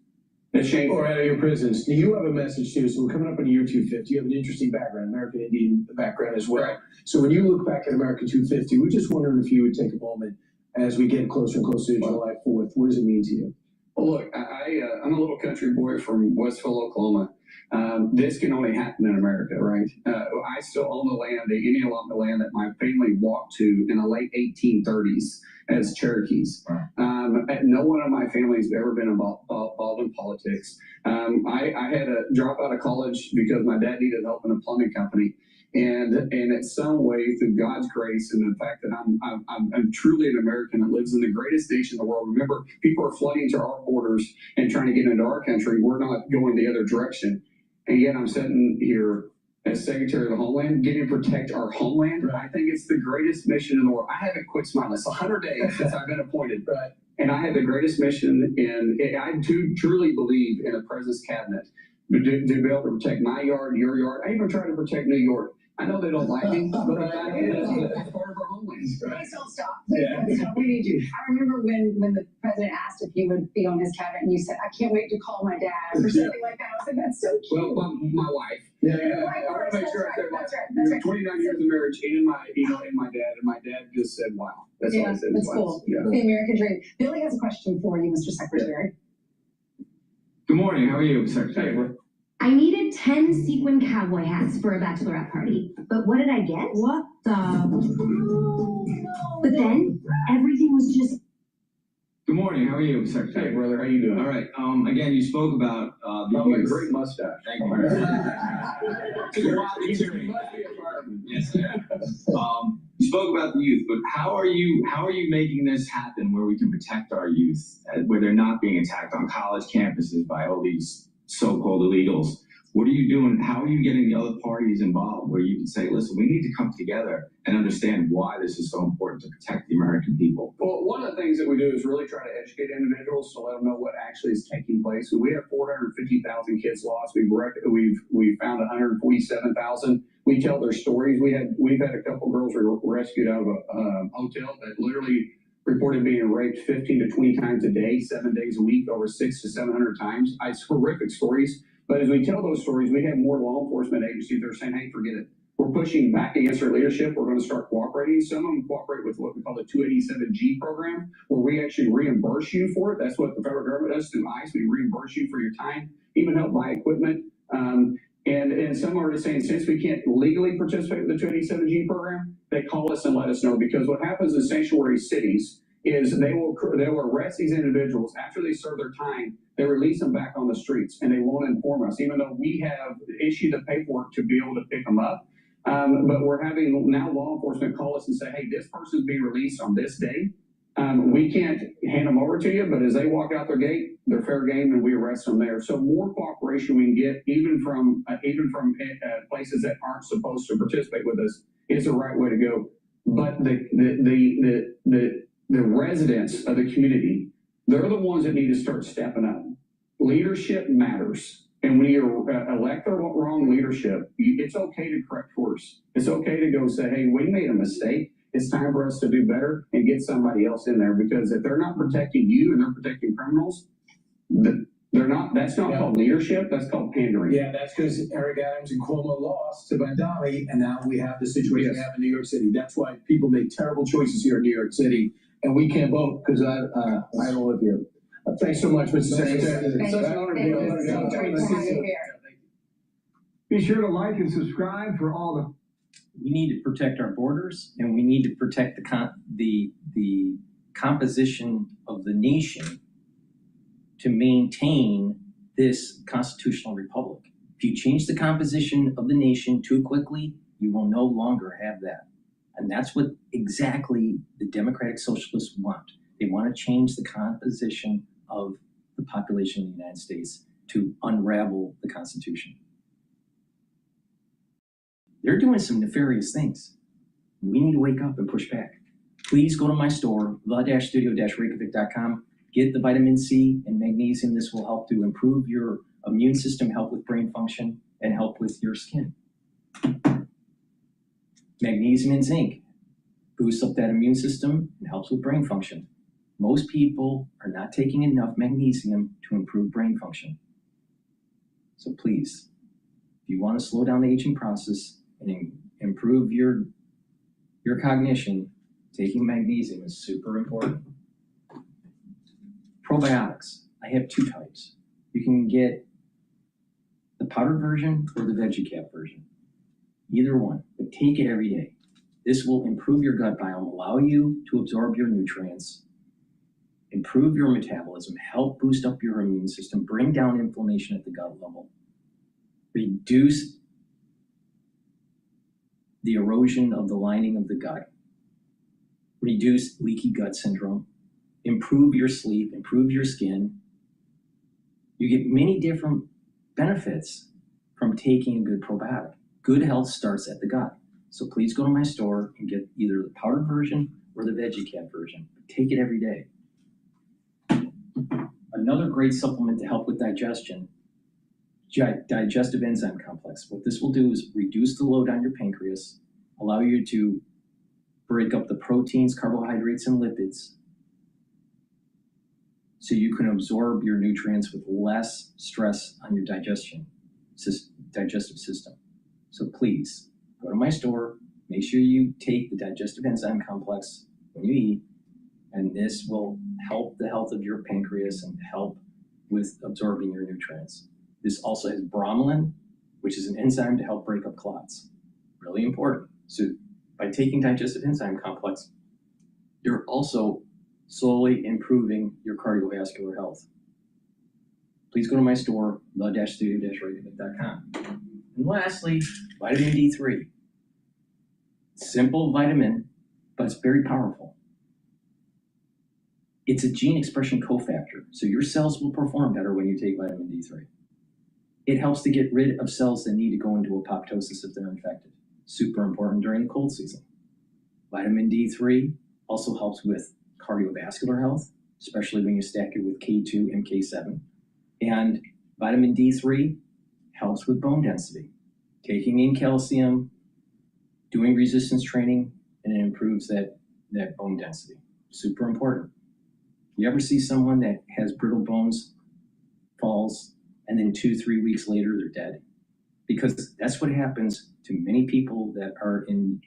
Or out of your prisons. Now, you have a message too. So we're coming up on year 250. You have an interesting background, American Indian background as well. Right. So when you look back at American 250, we're just wondering if you would take a moment as we get closer and closer to July 4th. What does it mean to you? Well, look, I'm a little country boy from Westville, Oklahoma. This can only happen in America, right? I still own the land, the Indian allotment of land that my family walked to in the late 1830s as Cherokees. No one of my family has ever been involved in politics. I had to drop out of college because my dad needed help in a plumbing company. And in some way, through God's grace and the fact that I'm truly an American that lives in the greatest nation in the world. Remember, people are flooding to our borders and trying to get into our country. We're not going the other direction. And yet I'm sitting here as Secretary of the Homeland, getting to protect our homeland. Right. I think it's the greatest mission in the world. I haven't quit smiling. It's 100 days since I've been appointed. Right. And I have the greatest mission, and I do truly believe in a president's cabinet to be able to protect my yard, your yard. I even try to protect New York. I know they don't like me, but it's part of our homeland. Please don't stop. Please don't stop. We need you. I remember when the president asked if you would be on his cabinet, and you said, I can't wait to call my dad, or something like that. I was like, that's so cute. Well, my wife. Yeah. I want to make sure I said that's right. 29 years of marriage and my dad, and my dad just said, wow. That's all I said. That's cool. Yeah. The American dream. Billy has a question for you, Mr. Secretary. Good morning. How are you, Secretary? I needed 10 sequin cowboy hats for a bachelorette party, but what did I get? What the? But then everything was just. Good morning. How are you, Secretary? Hey, brother. How you doing? All right. Again, you spoke about a great mustache. Thank you very much. Took a while to get here. Yes. You spoke about the youth, but how are you making this happen where we can protect our youth, where they're not being attacked on college campuses by all these so-called illegals? What are you doing? How are you getting the other parties involved where you can say, listen, we need to come together and understand why this is so important to protect the American people? Well, one of the things that we do is really try to educate individuals to let them know what actually is taking place. So we have 450,000 kids lost. We've found 147,000. We tell their stories. We've had a couple girls rescued out of a hotel that literally reported being raped 15 to 20 times a day, 7 days a week, over 600 to 700 times. It's horrific stories. But as we tell those stories, we have more law enforcement agencies that are saying, hey, forget it. We're pushing back against our leadership. We're going to start cooperating. Some of them cooperate with what we call the 287G program, where we actually reimburse you for it. That's what the federal government does through ICE. We reimburse you for your time, even help buy equipment. And some are just saying, since we can't legally participate in the 287G program, they call us and let us know. Because what happens in sanctuary cities is they will arrest these individuals after they serve their time. They release them back on the streets, and they won't inform us, even though we have issued the paperwork to be able to pick them up. But we're having now law enforcement call us and say, hey, this person's being released on this day. We can't hand them over to you, but as they walk out their gate, they're fair game, and we arrest them there. So more cooperation we can get, even from places that aren't supposed to participate with us, is the right way to go. But the residents of the community, they're the ones that need to start stepping up. Leadership matters. And when you elect the wrong leadership, it's okay to correct course. It's okay to go say, hey, we made a mistake. It's time for us to do better and get somebody else in there, because if they're not protecting you and they're protecting criminals, they're not. That's not called leadership. That's called pandering. Yeah, that's because Eric Adams and Cuomo lost to Bandami, and now we have the situation we have in New York City. That's why people make terrible choices here in New York City, and we can't vote because I don't live here. Thanks so much, Mr. Secretary. Such an honor to be here. Be sure to like and subscribe for all the. We need to protect our borders, and we need to protect the composition of the nation to maintain this constitutional republic. If you change the composition of the nation too quickly, you will no longer have that. And that's what exactly the Democratic Socialists want. They want to change the composition of the population of the United States to unravel the Constitution. They're doing some nefarious things. We need to wake up and push back. Please go to my store, the-studio-reykjavik.com. Get the vitamin C and magnesium. This will help to improve your immune system, help with brain function, and help with your skin. Magnesium and zinc boosts up that immune system and helps with brain function. Most people are not taking enough magnesium to improve brain function. So please, if you want to slow down the aging process and improve your cognition, taking magnesium is super important. Probiotics, I have two types. You can get the powdered version or the veggie cap version. Either one, but take it every day. This will improve your gut biome, allow you to absorb your nutrients, improve your metabolism, help boost up your immune system, bring down inflammation at the gut level, reduce the erosion of the lining of the gut, reduce leaky gut syndrome, improve your sleep, improve your skin. You get many different benefits from taking a good probiotic. Good health starts at the gut. So please go to my store and get either the powdered version or the veggie cap version. Take it every day. Another great supplement to help with digestion, digestive enzyme complex. What this will do is reduce the load on your pancreas, allow you to break up the proteins, carbohydrates, and lipids, so you can absorb your nutrients with less stress on your digestive system. So please, go to my store, make sure you take the digestive enzyme complex when you eat, and this will help the health of your pancreas and help with absorbing your nutrients. This also has bromelain, which is an enzyme to help break up clots. Really important. So by taking digestive enzyme complex, you're also slowly improving your cardiovascular health. Please go to my store, the-studio-reykjavik.com. And lastly, vitamin D3. Simple vitamin, but it's very powerful. It's a gene expression cofactor, so your cells will perform better when you take vitamin D3. It helps to get rid of cells that need to go into apoptosis if they're infected. Super important during the cold season. Vitamin D3 also helps with cardiovascular health, especially when you stack it with K2 and K7. And vitamin D3 helps with bone density. Taking in calcium, doing resistance training, and it improves that bone density. Super important. You ever see someone that has brittle bones, falls, and then 2-3 weeks later they're dead? Because that's what happens to many people that are in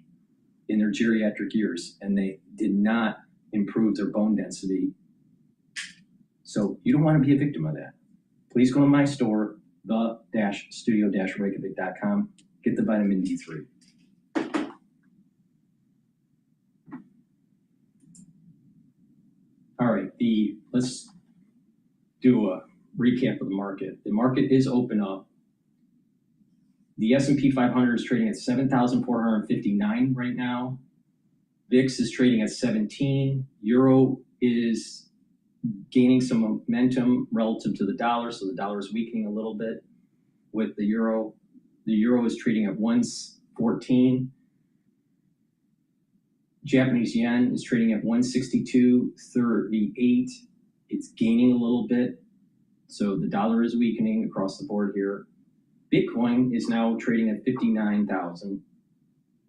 their geriatric years and they did not improve their bone density. So you don't want to be a victim of that. Please go to my store, the-studio-reykjavik.com. Get the vitamin D3. let's do a recap of the market. The market is open up. The S&P 500 is trading at 7,459 right now. VIX is trading at 17. Euro is gaining some momentum relative to the dollar, so the dollar is weakening a little bit with the euro. The euro is trading at 114. Japanese yen is trading at 162.38. It's gaining a little bit, so the dollar is weakening across the board here. Bitcoin is now trading at 59,000.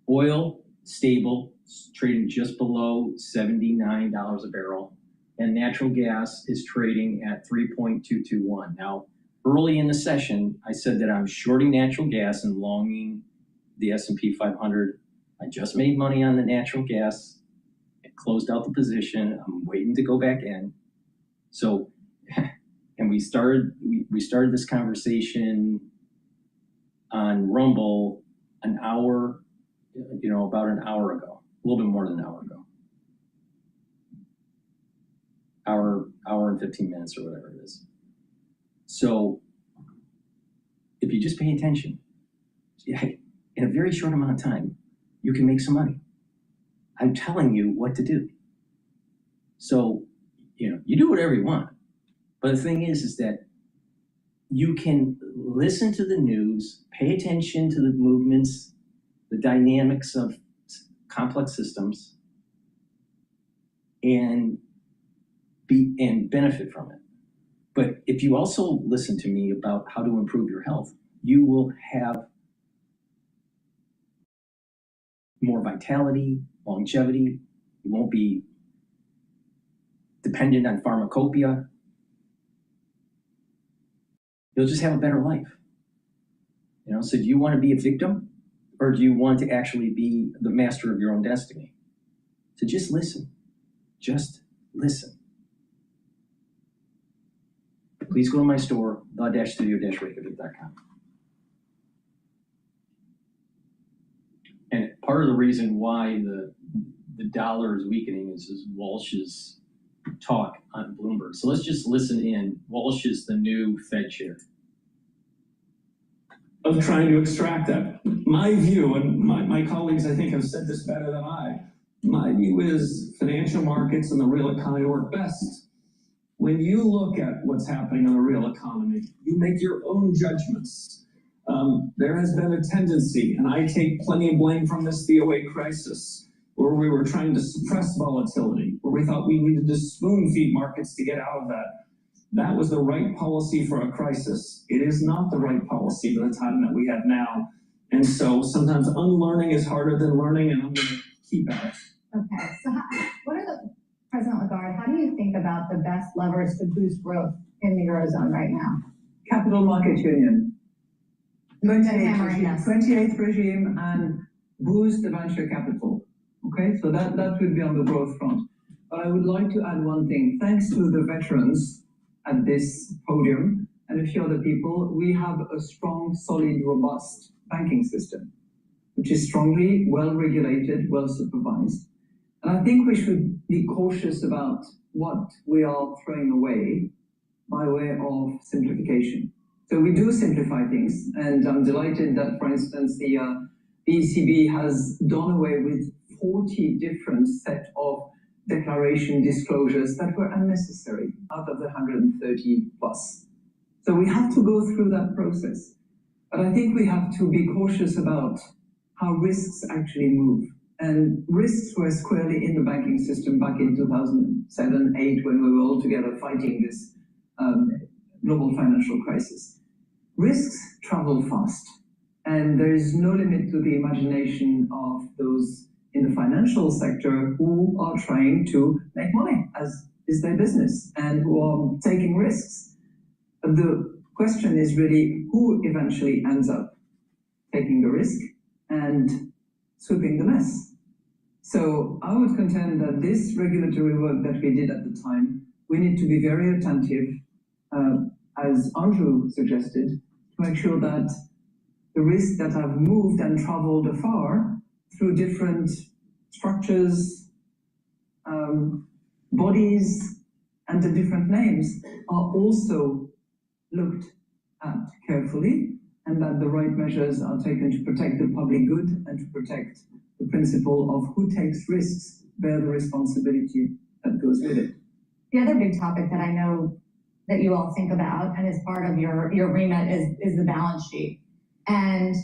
Oil, stable, trading just below $79 a barrel. And natural gas is trading at 3.221. Now, early in the session, I said that I'm shorting natural gas and longing the S&P 500. I just made money on the natural gas. I closed out the position. I'm waiting to go back in. So, and we started this conversation on Rumble an hour, about an hour ago, a little bit more than an hour ago. Hour and 15 minutes or whatever it is. So if you just pay attention, in a very short amount of time, you can make some money. I'm telling you what to do. So, you do whatever you want. But the thing is that you can listen to the news, pay attention to the movements, the dynamics of complex systems, and benefit from it. But if you also listen to me about how to improve your health, you will have more vitality, longevity. You won't be dependent on pharmacopoeia. You'll just have a better life. So do you want to be a victim, or do you want to actually be the master of your own destiny? So just listen. Just listen. Please go to my store, the-studio-reykjavik.com. And part of the reason why the dollar is weakening is Walsh's talk on Bloomberg. So let's just listen in. Walsh is the new Fed chair. Of trying to extract that. My view, and my colleagues I think have said this better than I, my view is financial markets and the real economy work best. When you look at what's happening in the real economy, you make your own judgments. There has been a tendency, and I take plenty of blame from this, the 08 crisis, where we were trying to suppress volatility, where we thought we needed to spoon feed markets to get out of that. That was the right policy for a crisis. It is not the right policy for the time that we have now. And so sometimes unlearning is harder than learning, and I'm going to keep at it. Okay, so President Lagarde, how do you think about the best levers to boost growth in the Eurozone right now? Capital Market Union, 28th regime, and boost the venture capital. Okay, so that would be on the growth front. But I would like to add one thing. Thanks to the veterans at this podium and a few other people, we have a strong, solid, robust banking system, which is strongly, well-regulated, well-supervised. And I think we should be cautious about what we are throwing away by way of simplification. So we do simplify things, and I'm delighted that, for instance, the ECB has done away with 40 different set of declaration disclosures that were unnecessary out of the 130 plus. So we have to go through that process. But I think we have to be cautious about how risks actually move. And risks were squarely in the banking system back in 2007-8 when we were all together fighting this global financial crisis. Risks travel fast, and there is no limit to the imagination of those in the financial sector who are trying to make money, as is their business, and who are taking risks. The question is really who eventually ends up taking the risk and sweeping the mess. So I would contend that this regulatory work that we did at the time, we need to be very attentive, as Andrew suggested, to make sure that the risks that have moved and traveled afar through different structures, bodies, and the different names are also looked at carefully, and that the right measures are taken to protect the public good and to protect the principle of who takes risks bear the responsibility that goes with it. The other big topic that I know that you all think about and is part of your remit is the balance sheet. And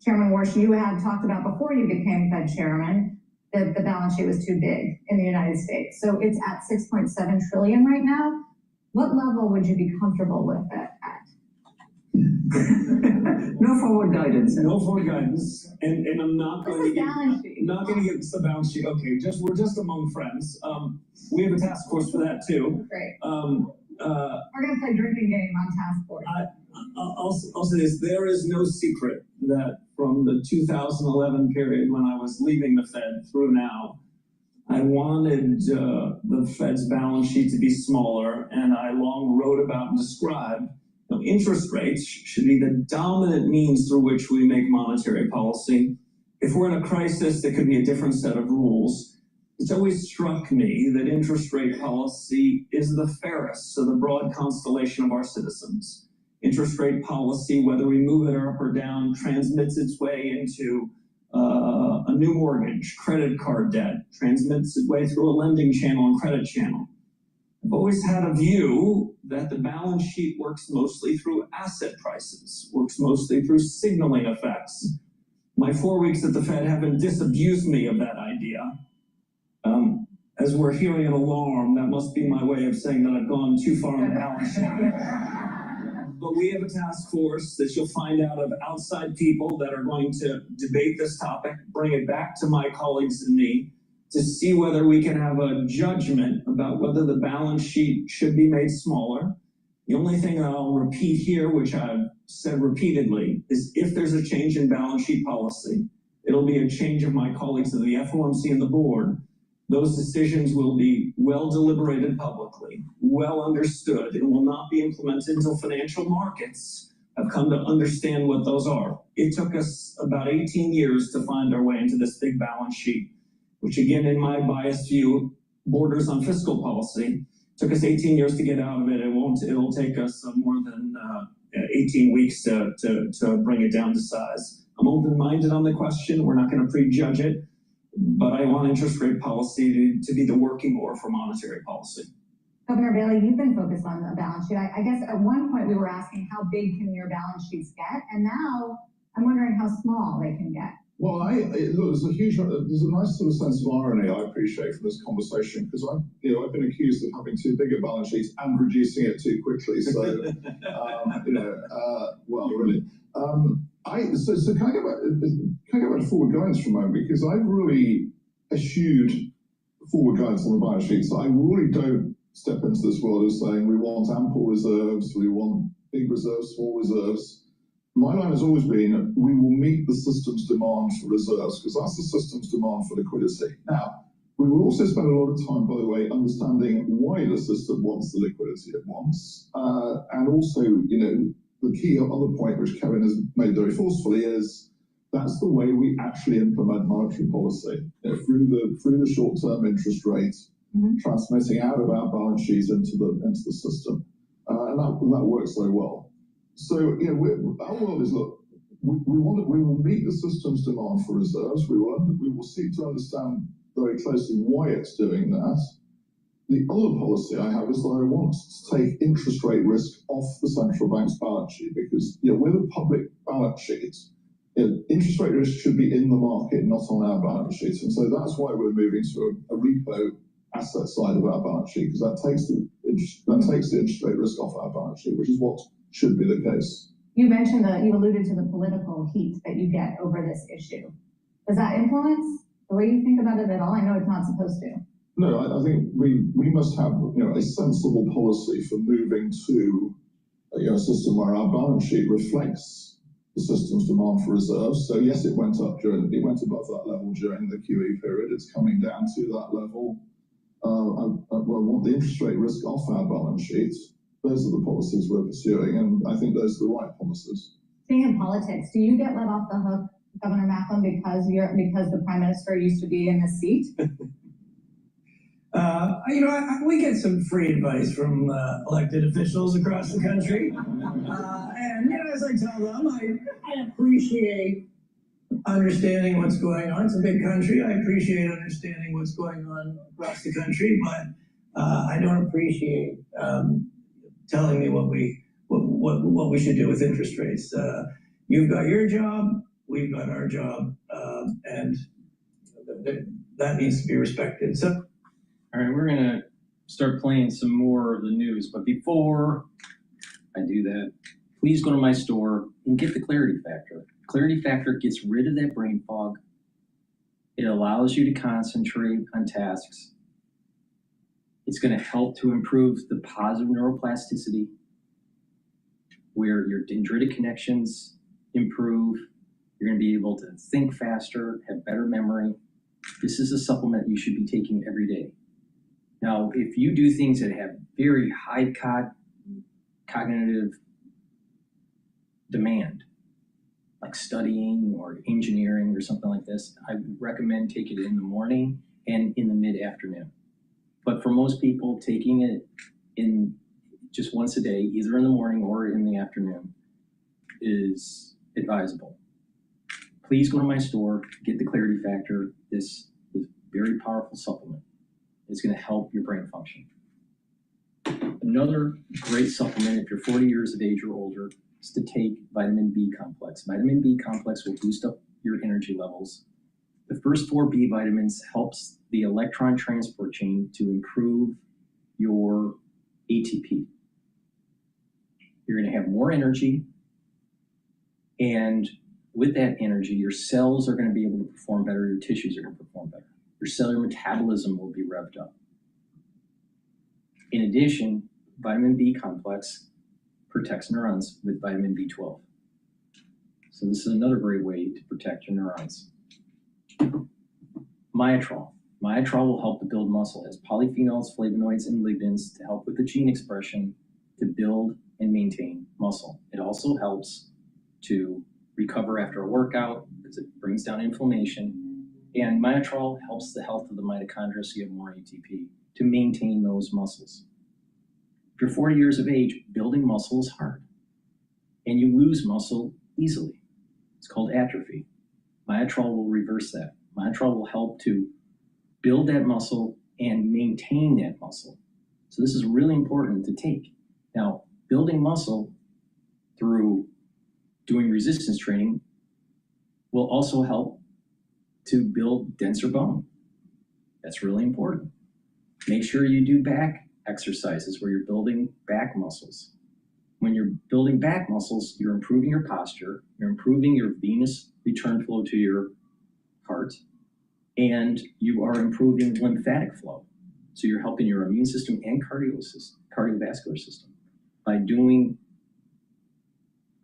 Chairman Warsh, you had talked about before you became Fed chairman that the balance sheet was too big in the United States. So it's at 6.7 trillion right now. What level would you be comfortable with it at? No forward guidance. No forward guidance, and I'm not going to get the balance sheet. Okay, we're just among friends. We have a task force for that too. Great. We're going to play drinking game on task force. I'll say this: there is no secret that from the 2011 period when I was leaving the Fed through now, I wanted the Fed's balance sheet to be smaller, and I long wrote about and described. Interest rates should be the dominant means through which we make monetary policy. If we're in a crisis, there could be a different set of rules. It's always struck me that interest rate policy is the fairest to the broad constellation of our citizens. Interest rate policy, whether we move it up or down, transmits its way into a new mortgage, credit card debt, transmits its way through a lending channel and credit channel. I've always had a view that the balance sheet works mostly through asset prices, works mostly through signaling effects. My 4 weeks at the Fed haven't disabused me of that idea. As we're hearing an alarm, that must be my way of saying that I've gone too far on the balance sheet. But we have a task force that you'll find out of outside people that are going to debate this topic, bring it back to my colleagues and me, to see whether we can have a judgment about whether the balance sheet should be made smaller. The only thing that I'll repeat here, which I've said repeatedly, is if there's a change in balance sheet policy, it'll be a change of my colleagues in the FOMC and the board. Those decisions will be well deliberated publicly, well understood, and will not be implemented until financial markets have come to understand what those are. It took us about 18 years to find our way into this big balance sheet, which again, in my biased view, borders on fiscal policy. It took us 18 years to get out of it. It'll take us more than 18 weeks to bring it down to size. I'm open-minded on the question. We're not going to prejudge it, but I want interest rate policy to be the working oar for monetary policy. Governor Bailey, you've been focused on the balance sheet. I guess at one point we were asking how big can your balance sheets get, and now I'm wondering how small they can get. Well, look, there's a nice sort of sense of irony I appreciate from this conversation, because I've been accused of having too big a balance sheet and reducing it too quickly. So, well, really. So can I go back to forward guidance for a moment, because I've really eschewed forward guidance on the balance sheet. So I really don't step into this world of saying we want ample reserves, we want big reserves, small reserves. My line has always been, we will meet the system's demand for reserves, because that's the system's demand for liquidity. Now, we will also spend a lot of time, by the way, understanding why the system wants the liquidity it wants. And also, the key other point, which Kevin has made very forcefully, is that's the way we actually implement monetary policy, through the short-term interest rate, transmitting out of our balance sheet into the system. And that works very well. So, our world is, look, we will meet the system's demand for reserves. We will seek to understand very closely why it's doing that. The other policy I have is that I want to take interest rate risk off the central bank's balance sheet, because with a public balance sheet, interest rate risk should be in the market, not on our balance sheet. And so that's why we're moving to a repo asset side of our balance sheet, because that takes the interest rate risk off our balance sheet, which is what should be the case. You mentioned you alluded to the political heat that you get over this issue. Does that influence the way you think about it at all? I know it's not supposed to. No, I think we must have a sensible policy for moving to a system where our balance sheet reflects the system's demand for reserves. So yes, it went above that level during the QE period. It's coming down to that level. I want the interest rate risk off our balance sheet. Those are the policies we're pursuing, and I think those are the right policies. Staying in politics, do you get let off the hook, Governor Macklem, because the Prime Minister used to be in this seat? We get some free advice from elected officials across the country. And as I tell them, I appreciate understanding what's going on. It's a big country. I appreciate understanding what's going on across the country, but I don't appreciate telling me what we should do with interest rates. You've got your job, we've got our job, and that needs to be respected. So, all right, we're gonna start playing some more of the news, but before I do that, please go to my store and get the Clarity Factor. Clarity Factor gets rid of that brain fog. It allows you to concentrate on tasks. It's going to help to improve the positive neuroplasticity, where your dendritic connections improve. You're going to be able to think faster, have better memory. This is a supplement you should be taking every day. Now, if you do things that have very high cognitive demand, like studying or engineering or something like this, I would recommend taking it in the morning and in the mid-afternoon. But for most people, taking it in just once a day, either in the morning or in the afternoon, is advisable. Please go to my store, get the Clarity Factor. This is a very powerful supplement. It's going to help your brain function. Another great supplement, if you're 40 years of age or older, is to take vitamin B complex. Vitamin B complex will boost up your energy levels. The first 4 B vitamins helps the electron transport chain to improve your ATP. You're going to have more energy, and with that energy, your cells are going to be able to perform better, your tissues are going to perform better. Your cellular metabolism will be revved up. In addition, vitamin B complex protects neurons with vitamin B12. So this is another great way to protect your neurons. Myotrol. Myotrol will help to build muscle. It has polyphenols, flavonoids, and lignans to help with the gene expression to build and maintain muscle. It also helps to recover after a workout because it brings down inflammation. And myotrol helps the health of the mitochondria so you have more ATP to maintain those muscles. If you're 40 years of age, building muscle is hard, and you lose muscle easily. It's called atrophy. Myotrol will reverse that. Myotrol will help to build that muscle and maintain that muscle. So this is really important to take. Now, building muscle through doing resistance training will also help to build denser bone. That's really important. Make sure you do back exercises where you're building back muscles. When you're building back muscles, you're improving your posture, you're improving your venous return flow to your heart, and you are improving lymphatic flow. So you're helping your immune system and cardiovascular system. By doing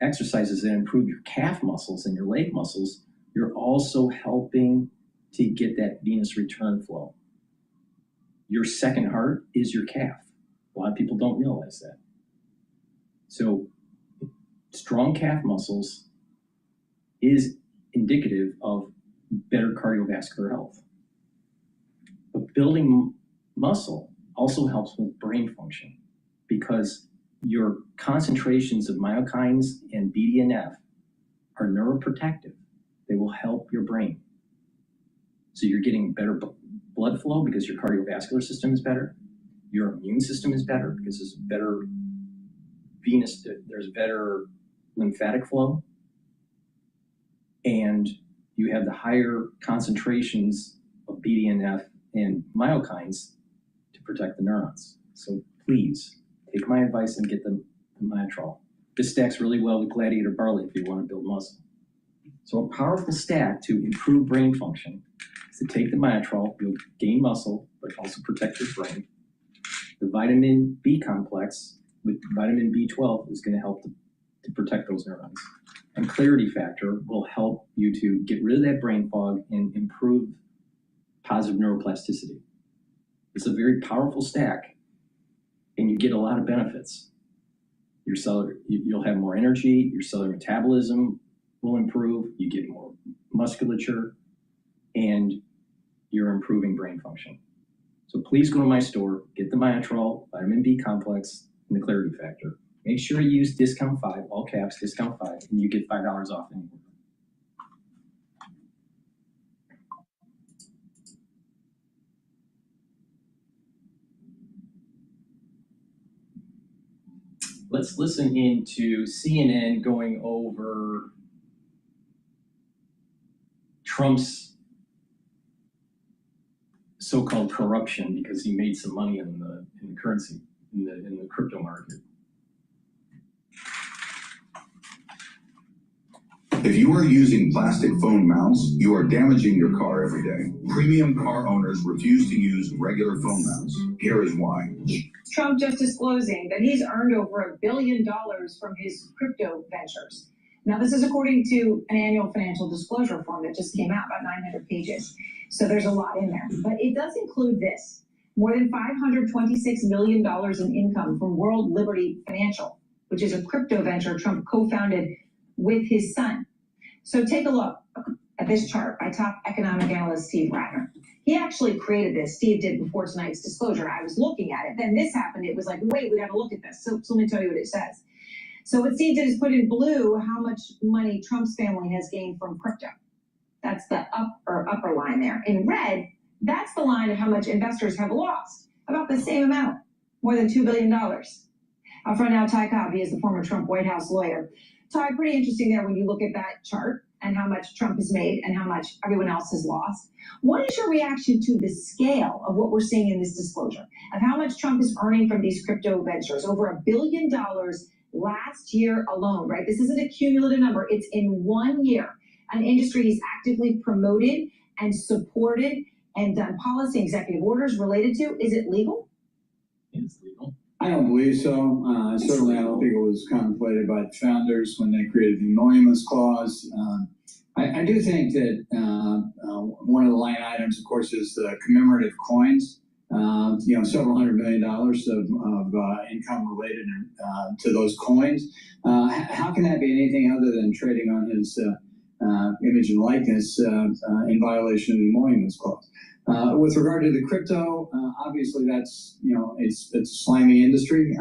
exercises that improve your calf muscles and your leg muscles, you're also helping to get that venous return flow. Your second heart is your calf. A lot of people don't realize that. So strong calf muscles is indicative of better cardiovascular health. But building muscle also helps with brain function because your concentrations of myokines and BDNF are neuroprotective. They will help your brain. So you're getting better blood flow because your cardiovascular system is better. Your immune system is better because there's better venous, there's better lymphatic flow. And you have the higher concentrations of BDNF and myokines to protect the neurons. So please take my advice and get the Myotrol. This stacks really well with Gladiator Barley if you want to build muscle. So a powerful stack to improve brain function is to take the Myotrol, you'll gain muscle, but also protect your brain. The vitamin B complex with vitamin B12 is going to help to protect those neurons. And Clarity Factor will help you to get rid of that brain fog and improve positive neuroplasticity. It's a very powerful stack, and you get a lot of benefits. You'll have more energy, your cellular metabolism will improve, you get more musculature, and you're improving brain function. So please go to my store, get the Myotrol, vitamin B complex, and the Clarity Factor. Make sure you use discount 5, all caps, discount 5, and you get $5 off anywhere. Let's listen into CNN going over Trump's so-called corruption because he made some money in the currency, in the crypto market. If you are using plastic phone mounts, you are damaging your car every day. Premium car owners refuse to use regular phone mounts. Here is why. Trump just disclosing that he's earned over $1 billion from his crypto ventures. Now, this is according to an annual financial disclosure form that just came out, about 900 pages. So there's a lot in there. But it does include this: more than $526 million in income from World Liberty Financial, which is a crypto venture Trump co-founded with his son. So take a look at this chart by top economic analyst Steve Ratner. He actually created this. Steve did before tonight's disclosure. I was looking at it. Then this happened. It was like, wait, we got to look at this. So let me tell you what it says. So what Steve did is put in blue how much money Trump's family has gained from crypto. That's the upper line there. In red, that's the line of how much investors have lost. About the same amount, more than $2 billion. Up front now, Ty Cobb, he is the former Trump White House lawyer. Ty, pretty interesting there when you look at that chart and how much Trump has made and how much everyone else has lost. What is your reaction to the scale of what we're seeing in this disclosure, of how much Trump is earning from these crypto ventures? Over $1 billion last year alone, right? This isn't a cumulative number. It's in 1 year. An industry he's actively promoted and supported and done policy executive orders related to. Is it legal? It's legal. I don't believe so. Certainly, I don't think it was contemplated by the founders when they created the emoluments clause. I do think that one of the line items, of course, is the commemorative coins. Several $100 million of income related to those coins. How can that be anything other than trading on his image and likeness in violation of the emoluments clause? With regard to the crypto, obviously that's, it's a slimy industry.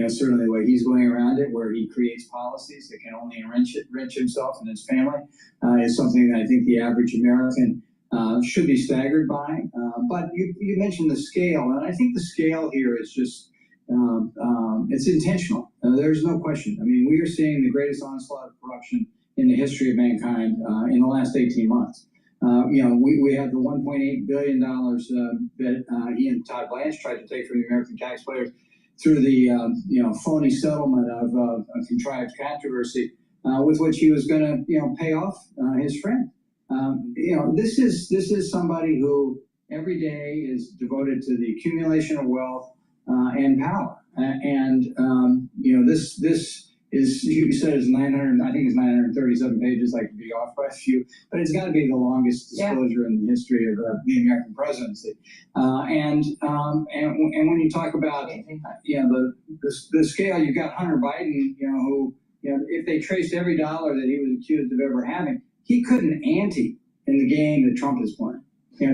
Certainly the way he's going around it, where he creates policies that can only enrich himself and his family, is something that I think the average American should be staggered by. But you mentioned the scale, and I think the scale here is just, it's intentional. There's no question. I mean, we are seeing the greatest onslaught of corruption in the history of mankind in the last 18 months. We have the $1.8 billion that he and Todd Blanche tried to take from the American taxpayers through the phony settlement of a contrived controversy with which he was going to pay off his friend. This is somebody who every day is devoted to the accumulation of wealth and power. This is, you said it's 900, I think it's 937 pages. I could be off by a few, but it's got to be the longest disclosure in the history of the American presidency. And when you talk about the scale, you've got Hunter Biden, who if they traced every dollar that he was accused of ever having, he couldn't ante in the game that Trump is playing.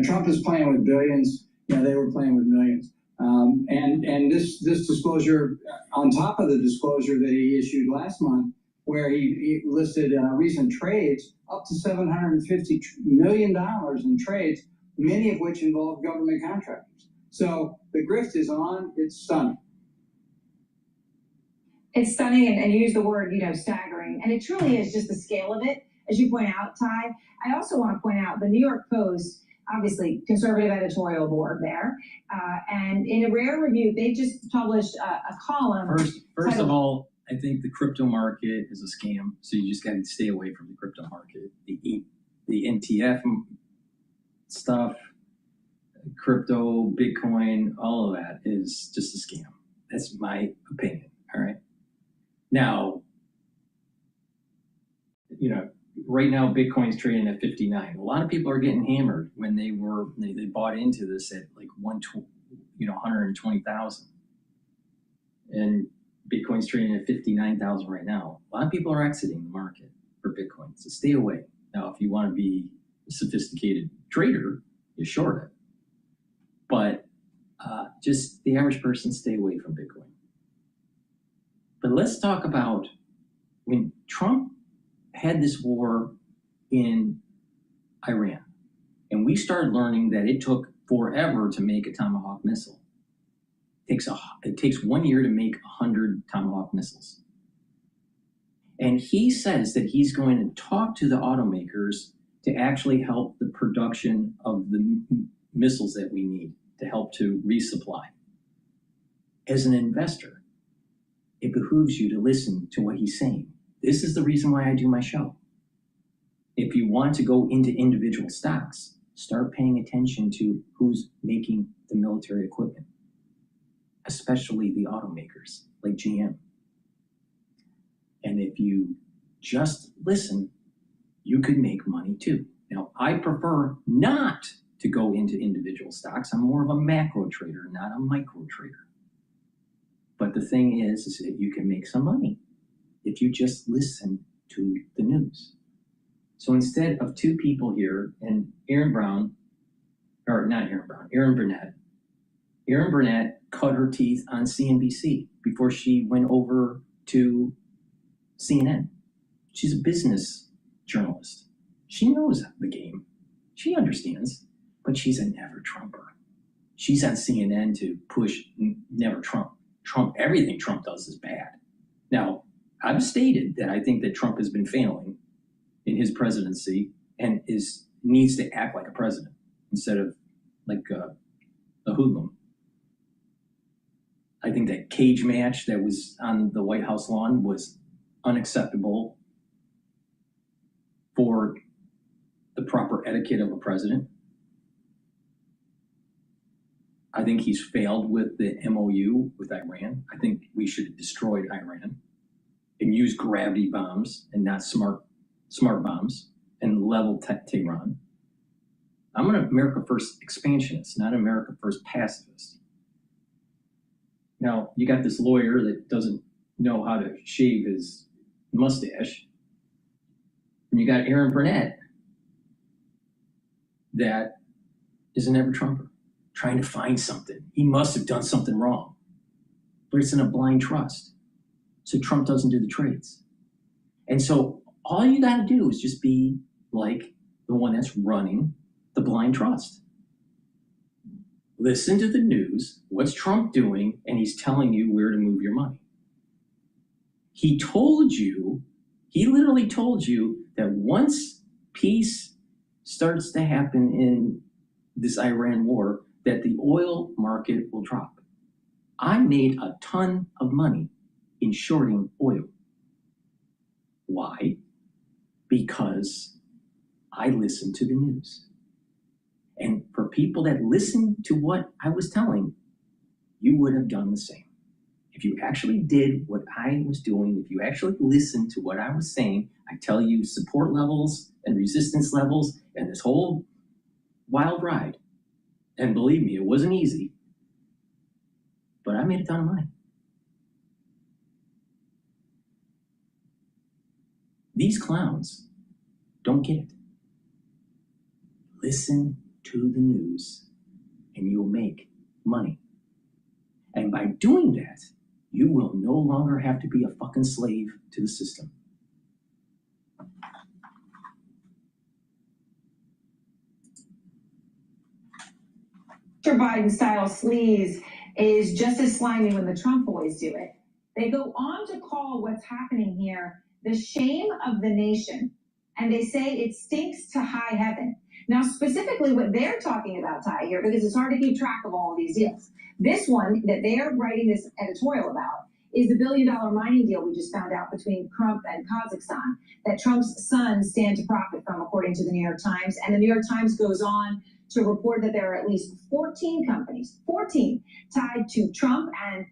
Trump is playing with billions. They were playing with millions. And this disclosure, on top of the disclosure that he issued last month, where he listed recent trades, up to $750 million in trades, many of which involve government contractors. So the grift is on. It's stunning. It's stunning, and you use the word, staggering. And it truly is just the scale of it, as you point out, Ty. I also want to point out the New York Post, obviously conservative editorial board there. And in a rare review, they just published a column. First of all, I think the crypto market is a scam. So you just got to stay away from the crypto market. The NTF stuff, crypto, Bitcoin, all of that is just a scam. That's my opinion. All right. Now, right now, Bitcoin's trading at 59. A lot of people are getting hammered when they bought into this at like 120,000, and Bitcoin's trading at 59,000 right now. A lot of people are exiting the market for Bitcoin, so stay away. Now, if you want to be a sophisticated trader, you short it. But just the average person stay away from Bitcoin. But let's talk about when Trump had this war in Iran, and we started learning that it took forever to make a Tomahawk missile. It takes 1 year to make 100 Tomahawk missiles. And he says that he's going to talk to the automakers to actually help the production of the missiles that we need to help to resupply. As an investor, it behooves you to listen to what he's saying. This is the reason why I do my show. If you want to go into individual stocks, start paying attention to who's making the military equipment, especially the automakers like GM. And if you just listen, you could make money too. Now, I prefer not to go into individual stocks. I'm more of a macro trader, not a micro trader. But the thing is that you can make some money if you just listen to the news. So instead of two people here, and Aaron Burnett cut her teeth on CNBC before she went over to CNN. She's a business journalist. She knows the game. She understands, but she's a never Trumper. She's on CNN to push never Trump. Everything Trump does is bad. Now, I've stated that I think that Trump has been failing in his presidency and needs to act like a president instead of like a hoodlum. I think that cage match that was on the White House lawn was unacceptable for the proper etiquette of a president. I think he's failed with the MOU with Iran. I think we should have destroyed Iran and used gravity bombs and not smart bombs and leveled Tehran. I'm an America First expansionist, not America First pacifist. Now, you got this lawyer that doesn't know how to shave his mustache. And you got Aaron Burnett that is an ever-Trumper, trying to find something. He must have done something wrong. But it's in a blind trust. So Trump doesn't do the trades. And so all you got to do is just be like the one that's running the blind trust. Listen to the news, what's Trump doing, and he's telling you where to move your money. He literally told you that once peace starts to happen in this Iran war, that the oil market will drop. I made a ton of money in shorting oil. Why? Because I listened to the news. And for people that listened to what I was telling, you would have done the same. If you actually did what I was doing, if you actually listened to what I was saying, I tell you support levels and resistance levels and this whole wild ride. And believe me, it wasn't easy, but I made a ton of money. These clowns don't get it. Listen to the news and you'll make money. And by doing that, you will no longer have to be a fucking slave to the system. Mr. Biden-style sleaze is just as slimy when the Trump boys do it. They go on to call what's happening here the shame of the nation, and they say it stinks to high heaven. Now, specifically what they're talking about, Ty, here, because it's hard to keep track of all of these deals. This one that they're writing this editorial about is the billion-dollar mining deal we just found out between Trump and Kazakhstan that Trump's sons stand to profit from, according to the New York Times. And the New York Times goes on to report that there are at least 14 companies, 14, tied to Trump and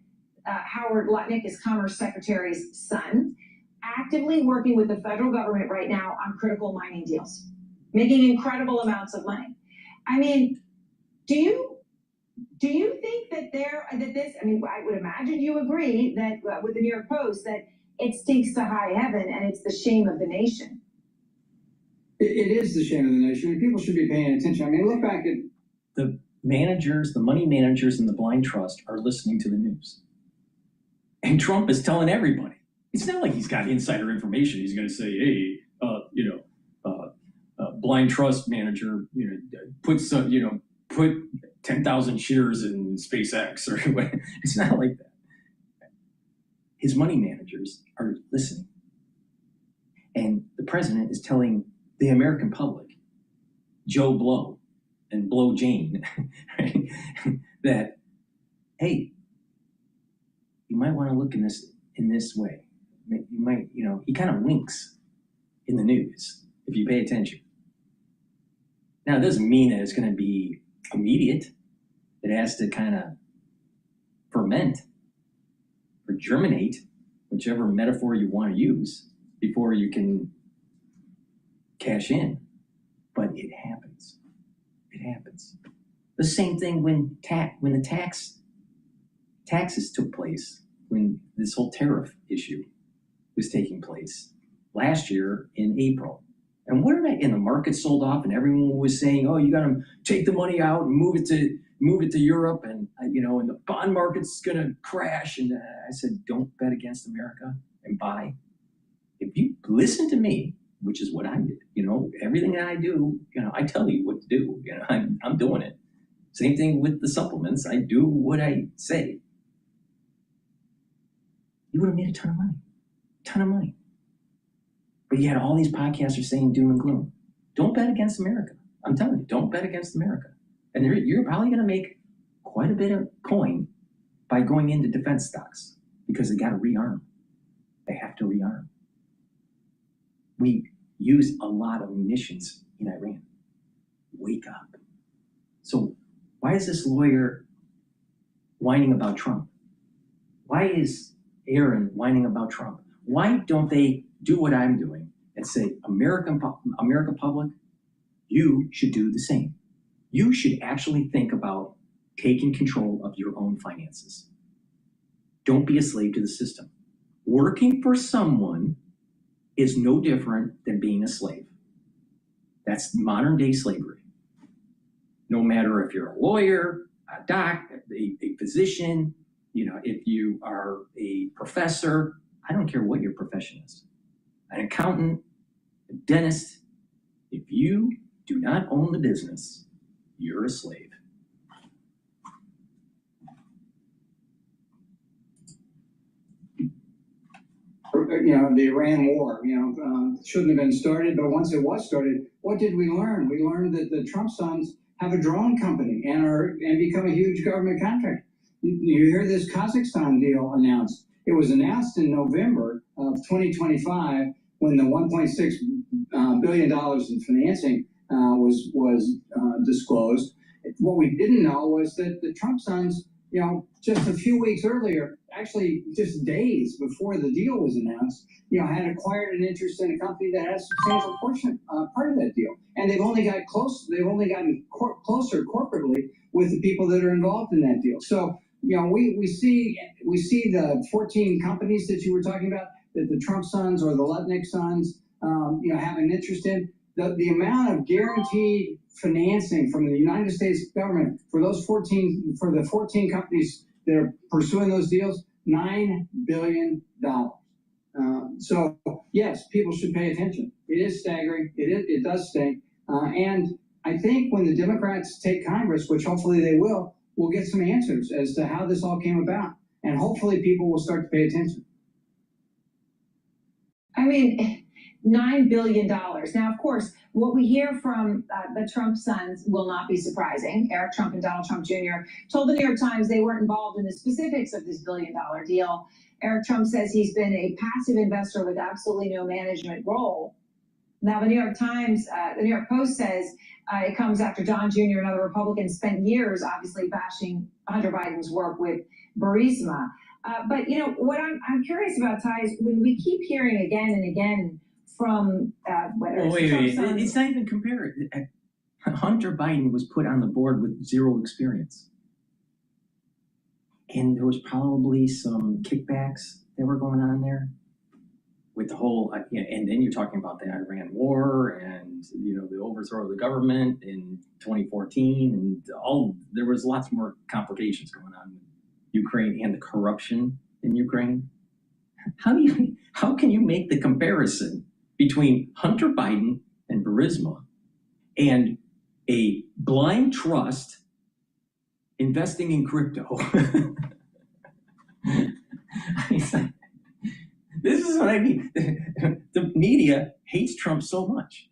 Howard Lutnick, his Commerce Secretary's son, actively working with the federal government right now on critical mining deals, making incredible amounts of money. I mean, do you think that I would imagine you agree that with the New York Post that it stinks to high heaven and it's the shame of the nation? It is the shame of the nation. People should be paying attention. I mean, look back at managers, the money managers in the blind trust are listening to the news. And Trump is telling everybody. It's not like he's got insider information. He's going to say, hey, blind trust manager, put 10,000 shares in SpaceX or whatever. It's not like that. His money managers are listening. And the president is telling the American public, Joe Blow and Blow Jane, right, that, hey, you might want to look in this way. You might, he kind of winks in the news if you pay attention. Now, it doesn't mean that it's going to be immediate. It has to kind of ferment or germinate, whichever metaphor you want to use, before you can cash in. But it happens. It happens. The same thing when the taxes took place, when this whole tariff issue was taking place last year in April. And and the market sold off, and everyone was saying, "Oh, you got to take the money out and move it to Europe, and and the bond market's going to crash." And I said, "Don't bet against America and buy. If you listen to me, which is what I did, everything that I do, I tell you what to do. I'm doing it. Same thing with the supplements. I do what I say. You would have made a ton of money. But yet all these podcasts are saying doom and gloom. Don't bet against America. I'm telling you, don't bet against America. And you're probably going to make quite a bit of coin by going into defense stocks because they got to rearm. They have to rearm. We use a lot of munitions in Iran. Wake up. So why is this lawyer whining about Trump? Why is Aaron whining about Trump? Why don't they do what I'm doing and say, America public, you should do the same. You should actually think about taking control of your own finances. Don't be a slave to the system. Working for someone is no different than being a slave. That's modern day slavery. No matter if you're a lawyer, a doctor, a physician, if you are a professor, I don't care what your profession is. An accountant, a dentist, if you do not own the business, you're a slave. The Iran war, shouldn't have been started, but once it was started, what did we learn? We learned that the Trump sons have a drone company and become a huge government contractor. You hear this Kazakhstan deal announced. It was announced in November of 2025 when the $1.6 billion in financing was disclosed. What we didn't know was that the Trump sons, just a few weeks earlier, actually just days before the deal was announced, had acquired an interest in a company that had a substantial part of that deal. And they've only gotten closer corporately with the people that are involved in that deal. So, we see the 14 companies that you were talking about, that the Trump sons or the Lutnick sons, have an interest in. The amount of guaranteed financing from the United States government for the 14 companies that are pursuing those deals, $9 billion. So yes, people should pay attention. It is staggering. It does stink. And I think when the Democrats take Congress, which hopefully they will, we'll get some answers as to how this all came about. And hopefully people will start to pay attention. I mean, $9 billion. Now, of course, what we hear from the Trump sons will not be surprising. Eric Trump and Donald Trump Jr. told the New York Times they weren't involved in the specifics of this $1 billion deal. Eric Trump says he's been a passive investor with absolutely no management role. Now, the New York Post says it comes after Don Jr. and other Republicans spent years, obviously, bashing Hunter Biden's work with Burisma. But, what I'm curious about, Ty, is when we keep hearing again and again from whether it's Trump, it's not even compared. Hunter Biden was put on the board with zero experience. And there was probably some kickbacks that were going on there with the whole, and then you're talking about the Iran war and, the overthrow of the government in 2014 and there was lots more complications going on with Ukraine and the corruption in Ukraine. How can you make the comparison between Hunter Biden and Burisma and a blind trust investing in crypto? This is what I mean. The media hates Trump so much.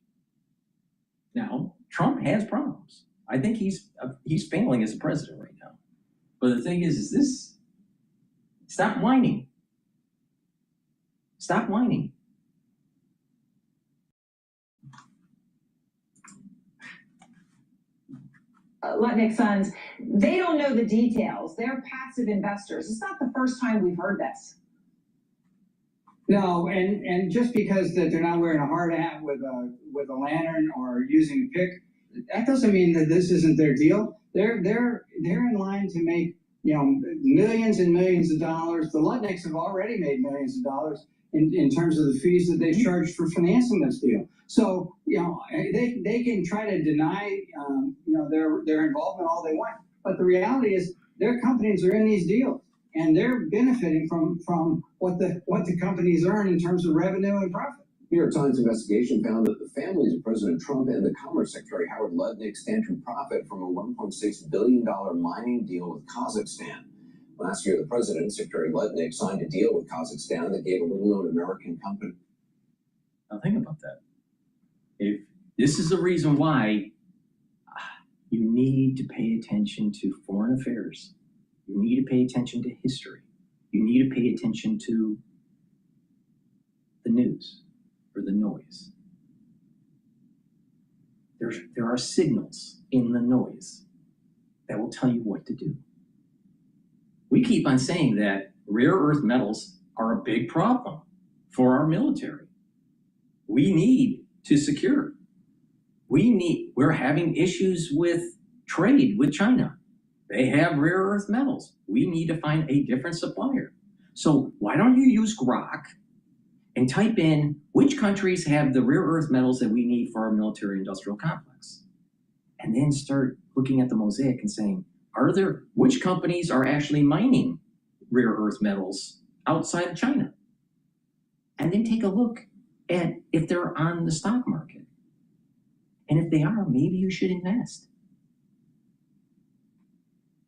Now, Trump has problems. I think he's failing as a president right now. But the thing is this: stop whining. Stop whining. Lutnick Sons, they don't know the details. They're passive investors. It's not the first time we've heard this. No, and just because that they're not wearing a hard hat with a lantern or using a pick, that doesn't mean that this isn't their deal. They're in line to make millions and millions of dollars. The Lutnicks have already made millions of dollars in terms of the fees that they've charged for financing this deal. So they can try to deny their involvement all they want, but the reality is their companies are in these deals. And they're benefiting from what the companies earn in terms of revenue and profit. New York Times investigation found that the families of President Trump and the Commerce Secretary Howard Lutnick stand to profit from a $1.6 billion mining deal with Kazakhstan. Last year, the president and Secretary Lutnick signed a deal with Kazakhstan that gave a little-known American company. Now think about that. If this is the reason why you need to pay attention to foreign affairs. You need to pay attention to history. You need to pay attention to the news or the noise. There are signals in the noise that will tell you what to do. We keep on saying that rare earth metals are a big problem for our military. We need to secure. We're having issues with trade with China. They have rare earth metals. We need to find a different supplier. So why don't you use Grok and type in which countries have the rare earth metals that we need for our military industrial complex? And then start looking at the mosaic and saying, which companies are actually mining rare earth metals outside of China? And then take a look at if they're on the stock market. And if they are, maybe you should invest.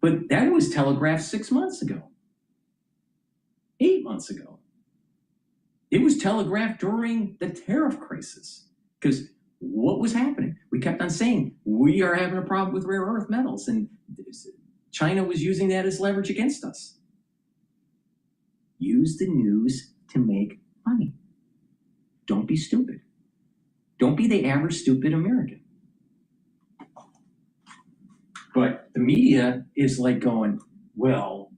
But that was telegraphed 6 months ago, 8 months ago. It was telegraphed during the tariff crisis. Because what was happening? We kept on saying, we are having a problem with rare earth metals. And China was using that as leverage against us. Use the news to make money. Don't be stupid. Don't be the average stupid American. But the media is like going, well,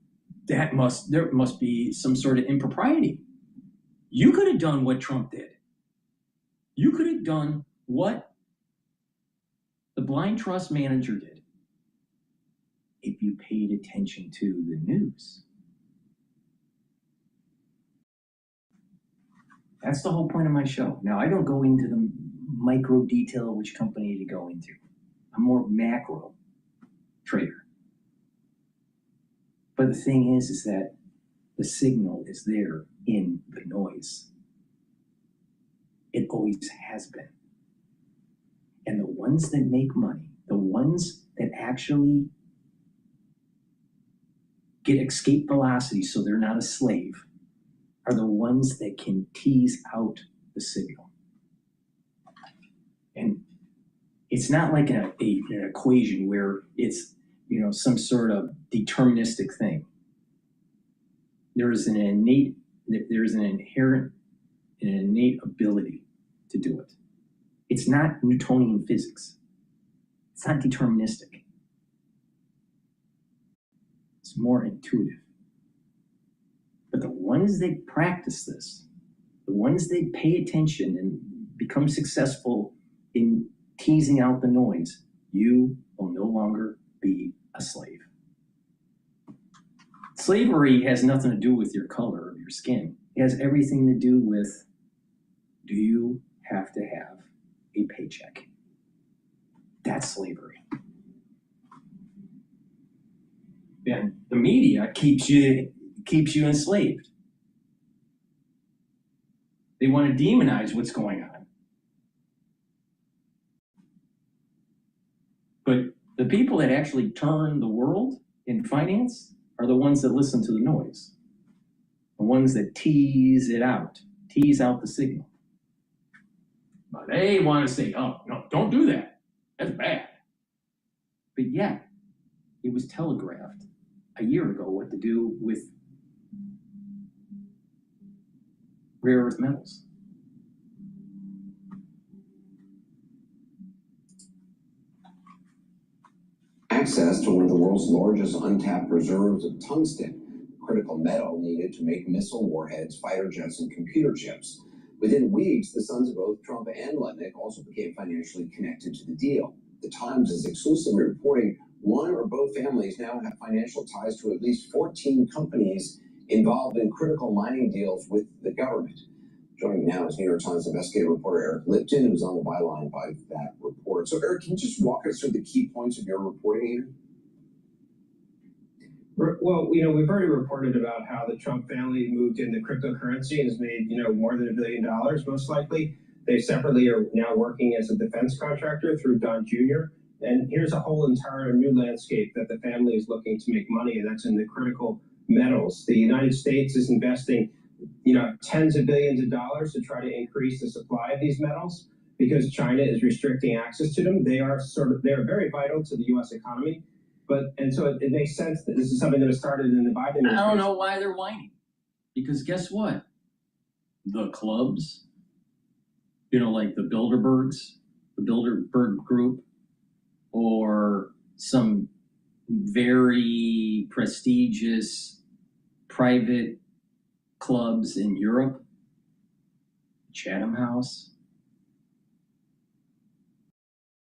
there must be some sort of impropriety. You could have done what Trump did. You could have done what the blind trust manager did if you paid attention to the news. That's the whole point of my show. Now, I don't go into the micro detail of which company to go into. I'm more macro trader. But the thing is that the signal is there in the noise. It always has been. And the ones that make money, the ones that actually get escape velocity so they're not a slave, are the ones that can tease out the signal. And it's not like an equation where it's some sort of deterministic thing. There is an innate ability to do it. It's not Newtonian physics. It's not deterministic. It's more intuitive. But the ones that practice this, the ones that pay attention and become successful in teasing out the noise, you will no longer be a slave. Slavery has nothing to do with your color of your skin. It has everything to do with do you have to have a paycheck? That's slavery. And the media keeps you enslaved. They want to demonize what's going on. But the people that actually turn the world in finance are the ones that listen to the noise. The ones that tease out the signal. But they want to say, oh, no, don't do that. That's bad. But yet, it was telegraphed a year ago what to do with rare earth metals. Access to one of the world's largest untapped reserves of tungsten, critical metal needed to make missile warheads, fighter jets, and computer chips. Within weeks, the sons of both Trump and Lednick also became financially connected to the deal. The Times is exclusively reporting one or both families now have financial ties to at least 14 companies involved in critical mining deals with the government. Joining me now is New York Times investigative reporter Eric Lipton, who's on the byline by that report. So, Eric, can you just walk us through the key points of your reporting here? Well, we've already reported about how the Trump family moved into cryptocurrency and has made, more than $1 billion, most likely. They separately are now working as a defense contractor through Don Jr. And here's a whole entire new landscape that the family is looking to make money, and that's in the critical metals. The United States is investing tens of billions of dollars to try to increase the supply of these metals because China is restricting access to them. They are very vital to the U.S. economy. So it makes sense that this is something that was started in the Biden administration. I don't know why they're whining. Because guess what? The clubs, like the Bilderbergs, the Bilderberg Group, or some very prestigious private clubs in Europe, Chatham House,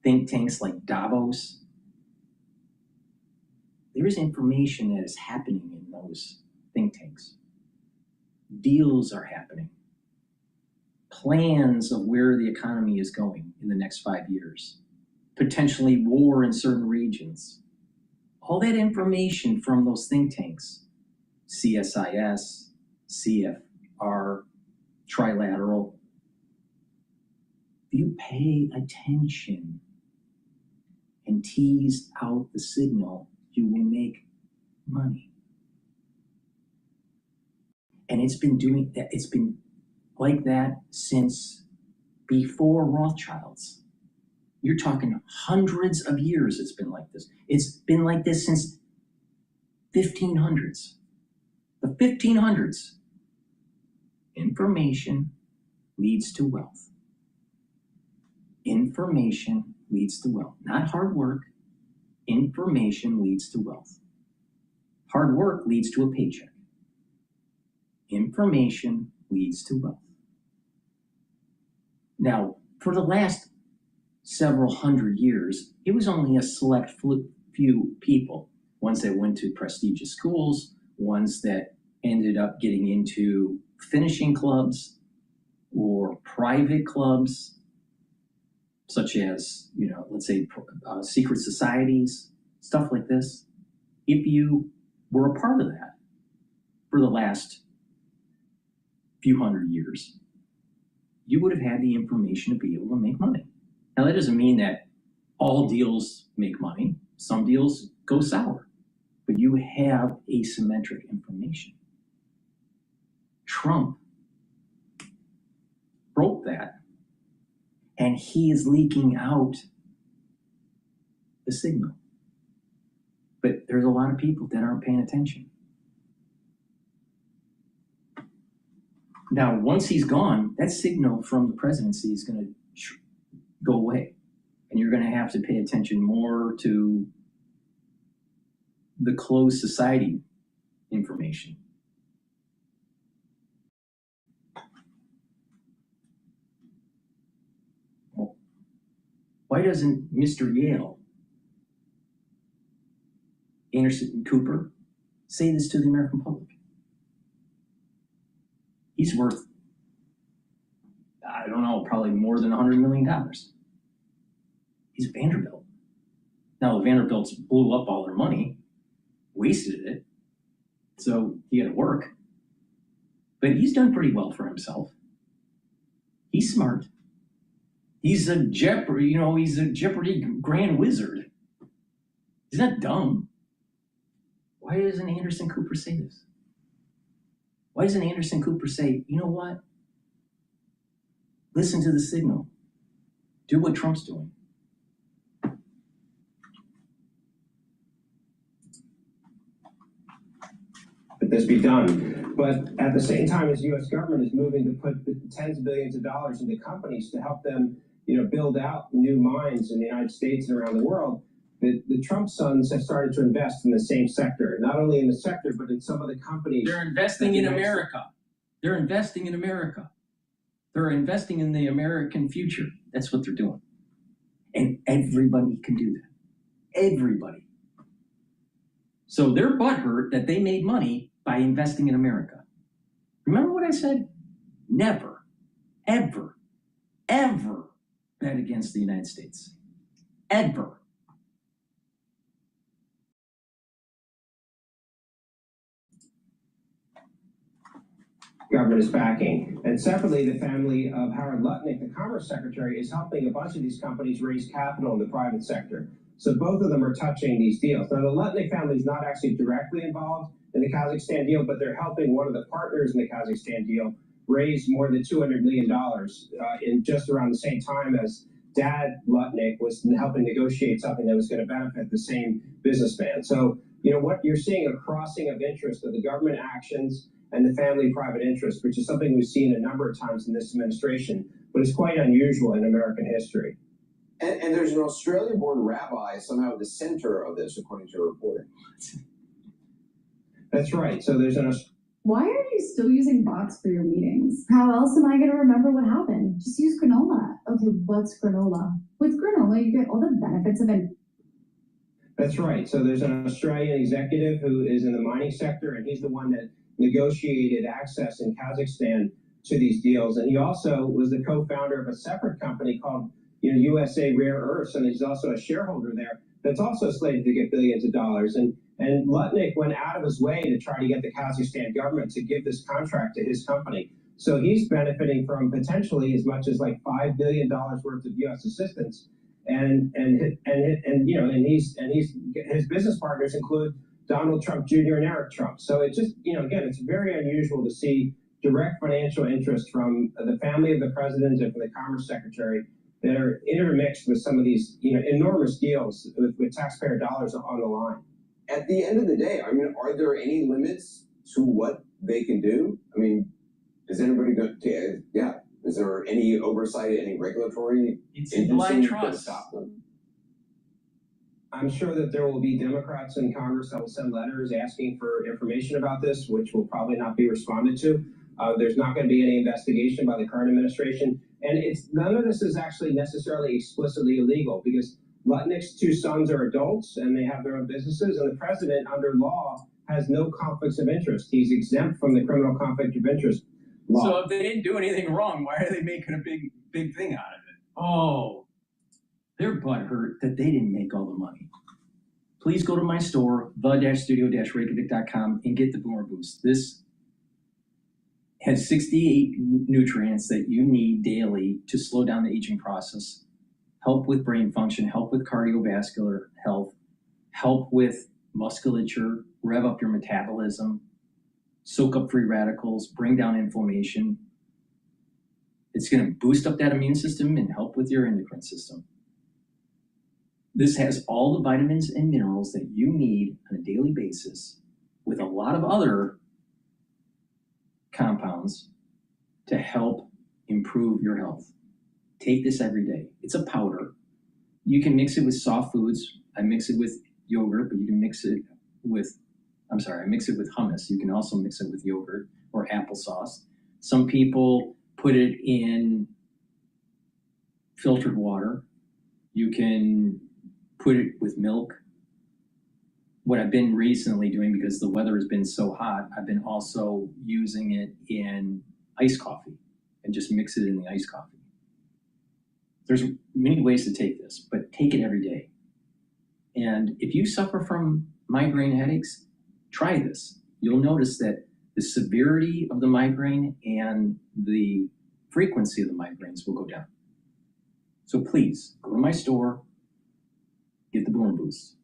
think tanks like Davos. There is information that is happening in those think tanks. Deals are happening. Plans of where the economy is going in the next 5 years. Potentially war in certain regions. All that information from those think tanks, CSIS, CFR, Trilateral, if you pay attention and tease out the signal, you will make money. And it's been doing that. It's been like that since before Rothschilds. You're talking hundreds of years it's been like this. It's been like this since 1500s. The 1500s. Information leads to wealth. Information leads to wealth. Not hard work. Information leads to wealth. Hard work leads to a paycheck. Information leads to wealth. Now, for the last several hundred years, it was only a select few people, ones that went to prestigious schools, ones that ended up getting into finishing clubs or private clubs, such as, let's say secret societies, stuff like this. If you were a part of that for the last few hundred years, you would have had the information to be able to make money. Now, that doesn't mean that all deals make money. Some deals go sour, but you have asymmetric information. Trump broke that, and he is leaking out the signal. But there's a lot of people that aren't paying attention. Now, once he's gone, that signal from the presidency is going to go away. And you're going to have to pay attention more to the closed society information. Well, why doesn't Mr. Yale, Anderson Cooper, say this to the American public? He's worth, I don't know, probably more than $100 million. He's Vanderbilt. Now the Vanderbilts blew up all their money, wasted it, so he had to work. But he's done pretty well for himself. He's smart. He's a Jeopardy, he's a Jeopardy grand wizard. He's not dumb. Why doesn't Anderson Cooper say this? Why doesn't Anderson Cooper say, you know what? Listen to the signal. Do what Trump's doing. That this be done. But at the same time, as the U.S. government is moving to put tens of billions of dollars into companies to help them, build out new mines in the United States and around the world, the Trump sons have started to invest in the same sector, not only in the sector, but in some of the companies. They're investing in America. They're investing in America. They're investing in the American future. That's what they're doing. And everybody can do that. Everybody. So they're butthurt that they made money by investing in America. Remember what I said? Never, ever, ever bet against the United States. Ever. Government is backing. And separately, the family of Howard Lutnick, the Commerce Secretary, is helping a bunch of these companies raise capital in the private sector. So both of them are touching these deals. Now, the Lutnick family is not actually directly involved in the Kazakhstan deal, but they're helping one of the partners in the Kazakhstan deal raise more than $200 million in just around the same time as Dad Lutnick was helping negotiate something that was going to benefit the same businessman. So, what you're seeing, a crossing of interest of the government actions and the family private interest, which is something we've seen a number of times in this administration, but it's quite unusual in American history. And there's an Australian-born rabbi somehow at the center of this, according to your reporting. That's right. So there's an... Why are you still using bots for your meetings? How else am I going to remember what happened? Just use granola. Okay, what's granola? With granola, you get all the benefits of it. That's right. So there's an Australian executive who is in the mining sector, and he's the one that negotiated access in Kazakhstan to these deals. And he also was the co-founder of a separate company called USA Rare Earths, and he's also a shareholder there that's also slated to get billions of dollars. And Lutnick went out of his way to try to get the Kazakhstan government to give this contract to his company. So he's benefiting from potentially as much as like $5 billion worth of U.S. assistance. And his business partners include Donald Trump Jr. and Eric Trump. So it just, again, it's very unusual to see direct financial interest from the family of the president and from the Commerce Secretary that are intermixed with some of these, enormous deals with taxpayer dollars on the line. At the end of the day, are there any limits to what they can do? Is anybody going to, is there any oversight, any regulatory agency to stop them? I'm sure that there will be Democrats in Congress that will send letters asking for information about this, which will probably not be responded to. There's not going to be any investigation by the current administration. And none of this is actually necessarily explicitly illegal, because Lutnick's two sons are adults and they have their own businesses, and the president, under law, has no conflicts of interest. He's exempt from the criminal conflict of interest law. So if they didn't do anything wrong, why are they making a big thing out of it? Oh, they're butthurt that they didn't make all the money. Please go to my store, the-studio-reykjavik.com, and get the Boomer Boost. This has 68 nutrients that you need daily to slow down the aging process, help with brain function, help with cardiovascular health, help with musculature, rev up your metabolism, soak up free radicals, bring down inflammation. It's going to boost up that immune system and help with your endocrine system. This has all the vitamins and minerals that you need on a daily basis, with a lot of other compounds to help improve your health. Take this every day. It's a powder. You can mix it with soft foods. I mix it with yogurt, but you can mix it with, I mix it with hummus. You can also mix it with yogurt or applesauce. Some people put it in filtered water. You can put it with milk. What I've been recently doing, because the weather has been so hot, I've been also using it in iced coffee and just mix it in the iced coffee. There's many ways to take this, but take it every day. And if you suffer from migraine headaches, try this. You'll notice that the severity of the migraine and the frequency of the migraines will go down. So please, go to my store, get the Bloom Boost.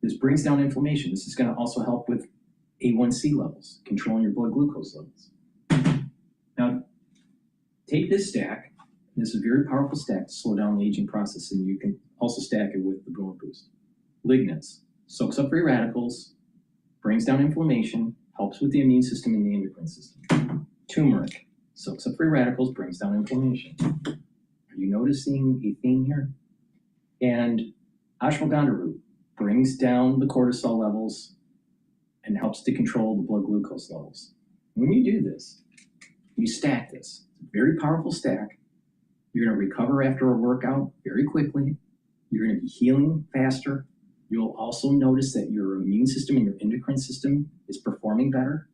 This brings down inflammation. This is going to also help with A1C levels, controlling your blood glucose levels. Now, take this stack. This is a very powerful stack to slow down the aging process, and you can also stack it with the Bloom Boost. Lignans, soaks up free radicals, brings down inflammation, helps with the immune system and the endocrine system. Turmeric, soaks up free radicals, brings down inflammation. Are you noticing a theme here? And ashwagandha root brings down the cortisol levels and helps to control the blood glucose levels. When you do this, you stack this. It's a very powerful stack. You're going to recover after a workout very quickly. You're going to be healing faster. You'll also notice that your immune system and your endocrine system is performing better.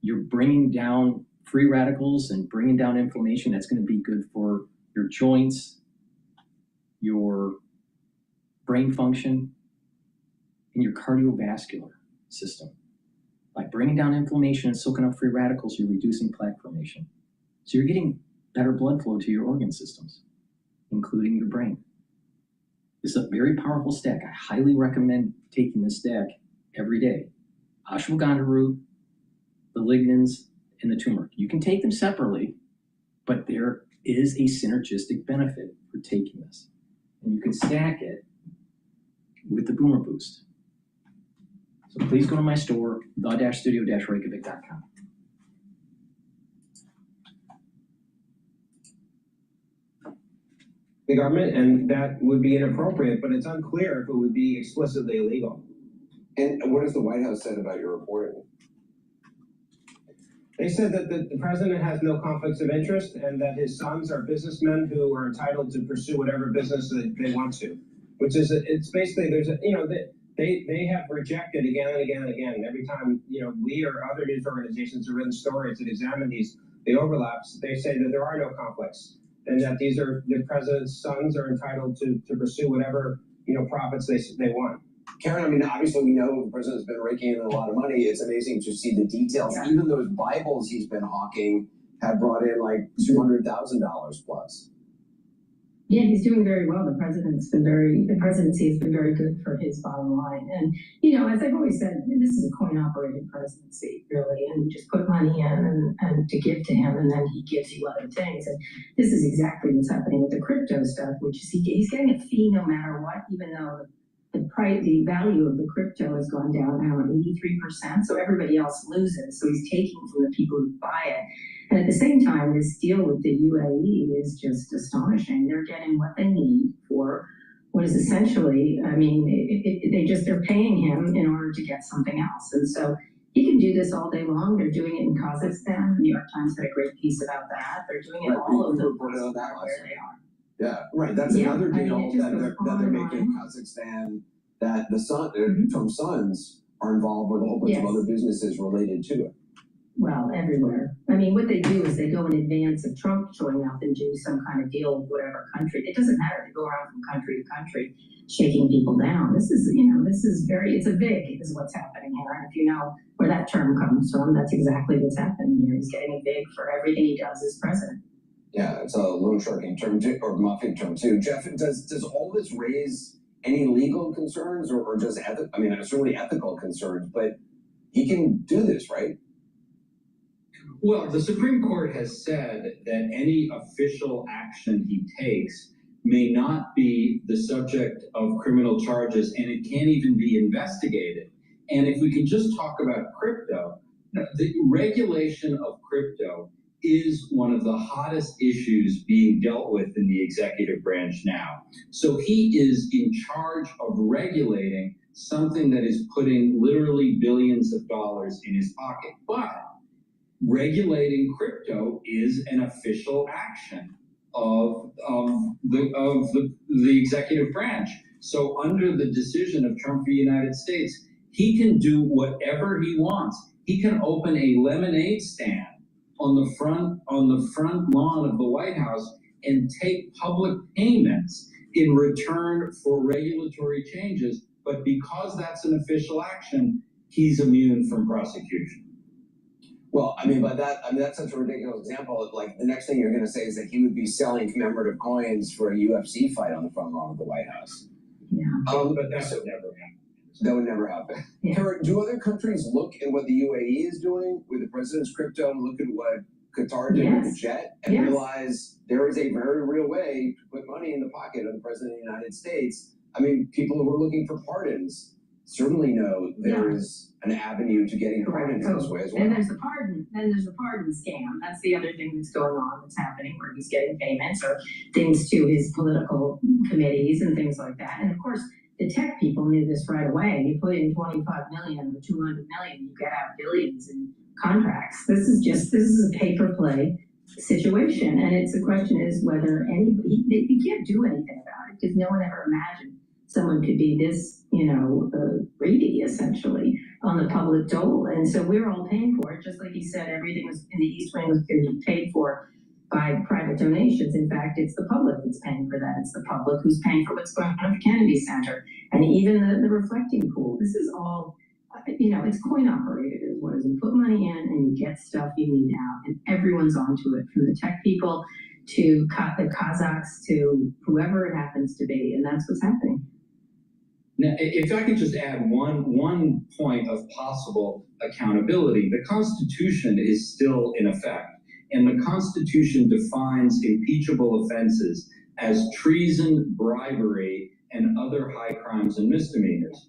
You're bringing down free radicals and bringing down inflammation. That's going to be good for your joints, your brain function, and your cardiovascular system. By bringing down inflammation and soaking up free radicals, you're reducing plaque formation. So you're getting better blood flow to your organ systems, including your brain. It's a very powerful stack. I highly recommend taking this stack every day. Ashwagandha root, the lignans, and the turmeric. You can take them separately, but there is a synergistic benefit for taking this. And you can stack it with the Boomer Boost. So please go to my store, the-studio-reykjavik.com. The government, and that would be inappropriate, but it's unclear if it would be explicitly illegal. And what has the White House said about your reporting? They said that the president has no conflicts of interest and that his sons are businessmen who are entitled to pursue whatever business they want to, which is, it's basically, there's a, they have rejected again and again and again. Every time, we or other news organizations have written stories that examine the overlaps, they say that there are no conflicts and that these are the president's sons are entitled to pursue whatever, profits they want. Karen, I mean, obviously we know the president's been raking in a lot of money. It's amazing to see the details. Yeah. Even those Bibles he's been hawking have brought in like $200,000 plus. Yeah, he's doing very well. The presidency has been very good for his bottom line. And, as I've always said, this is a coin-operated presidency, really. And you just put money in and to give to him, and then he gives you other things. And this is exactly what's happening with the crypto stuff, which is he's getting a fee no matter what, even though the value of the crypto has gone down now 83%, so everybody else loses. So he's taking from the people who buy it. And at the same time, this deal with the UAE is just astonishing. They're getting what they need for what is essentially, they're paying him in order to get something else. And so he can do this all day long. They're doing it in Kazakhstan. The New York Times had a great piece about that. They're doing it all over the place where they are. Yeah, right. That's another deal that they're making in Kazakhstan, that the Trump's sons are involved with a whole bunch of other businesses related to it. Well, everywhere. What they do is they go in advance of Trump showing up and do some kind of deal with whatever country. It doesn't matter. They go around from country to country, shaking people down. This is, it's a VIG is what's happening here. And if you know where that term comes from, that's exactly what's happening here. He's getting a VIG for everything he does as president. Yeah, it's a loan sharking term too, or mafia term too. Jeff, does all this raise any legal concerns or just certainly ethical concerns, but he can do this, right? Well, the Supreme Court has said that any official action he takes may not be the subject of criminal charges, and it can't even be investigated. And if we can just talk about crypto, the regulation of crypto is one of the hottest issues being dealt with in the executive branch now. So he is in charge of regulating something that is putting literally billions of dollars in his pocket. But regulating crypto is an official action of the executive branch. So under the decision of Trump v. United States, he can do whatever he wants. He can open a lemonade stand on the front lawn of the White House and take public payments in return for regulatory changes. But because that's an official action, he's immune from prosecution. Well, that's such a ridiculous example. Like, the next thing you're going to say is that he would be selling commemorative coins for a UFC fight on the front lawn of the White House. Yeah. But that would never happen. That would never happen. Yeah. Karen, do other countries look at what the UAE is doing with the president's crypto and look at what Qatar did with the jet and realize there is a very real way to put money in the pocket of the president of the United States? I mean, people who are looking for pardons certainly know there is an avenue to getting pardons this way as well. And there's the pardon scam. That's the other thing that's going on, that's happening, where he's getting payments or things to his political committees and things like that. And of course, the tech people knew this right away. You put in 25 million or 200 million, you get out billions in contracts. This is a paper play situation. And the question is whether you can't do anything about it, because no one ever imagined someone could be this, greedy, essentially, on the public dole. And so we're all paying for it. Just like he said, everything was in the East Wing was going to be paid for by private donations. In fact, it's the public that's paying for that. It's the public who's paying for what's going on at the Kennedy Center. And even the reflecting pool. This is all, it's coin operated is what it is. You put money in and you get stuff you need out. And everyone's onto it, from the tech people to the Kazakhs to whoever it happens to be. And that's what's happening. Now, if I could just add one point of possible accountability, the Constitution is still in effect, and the Constitution defines impeachable offenses as treason, bribery, and other high crimes and misdemeanors.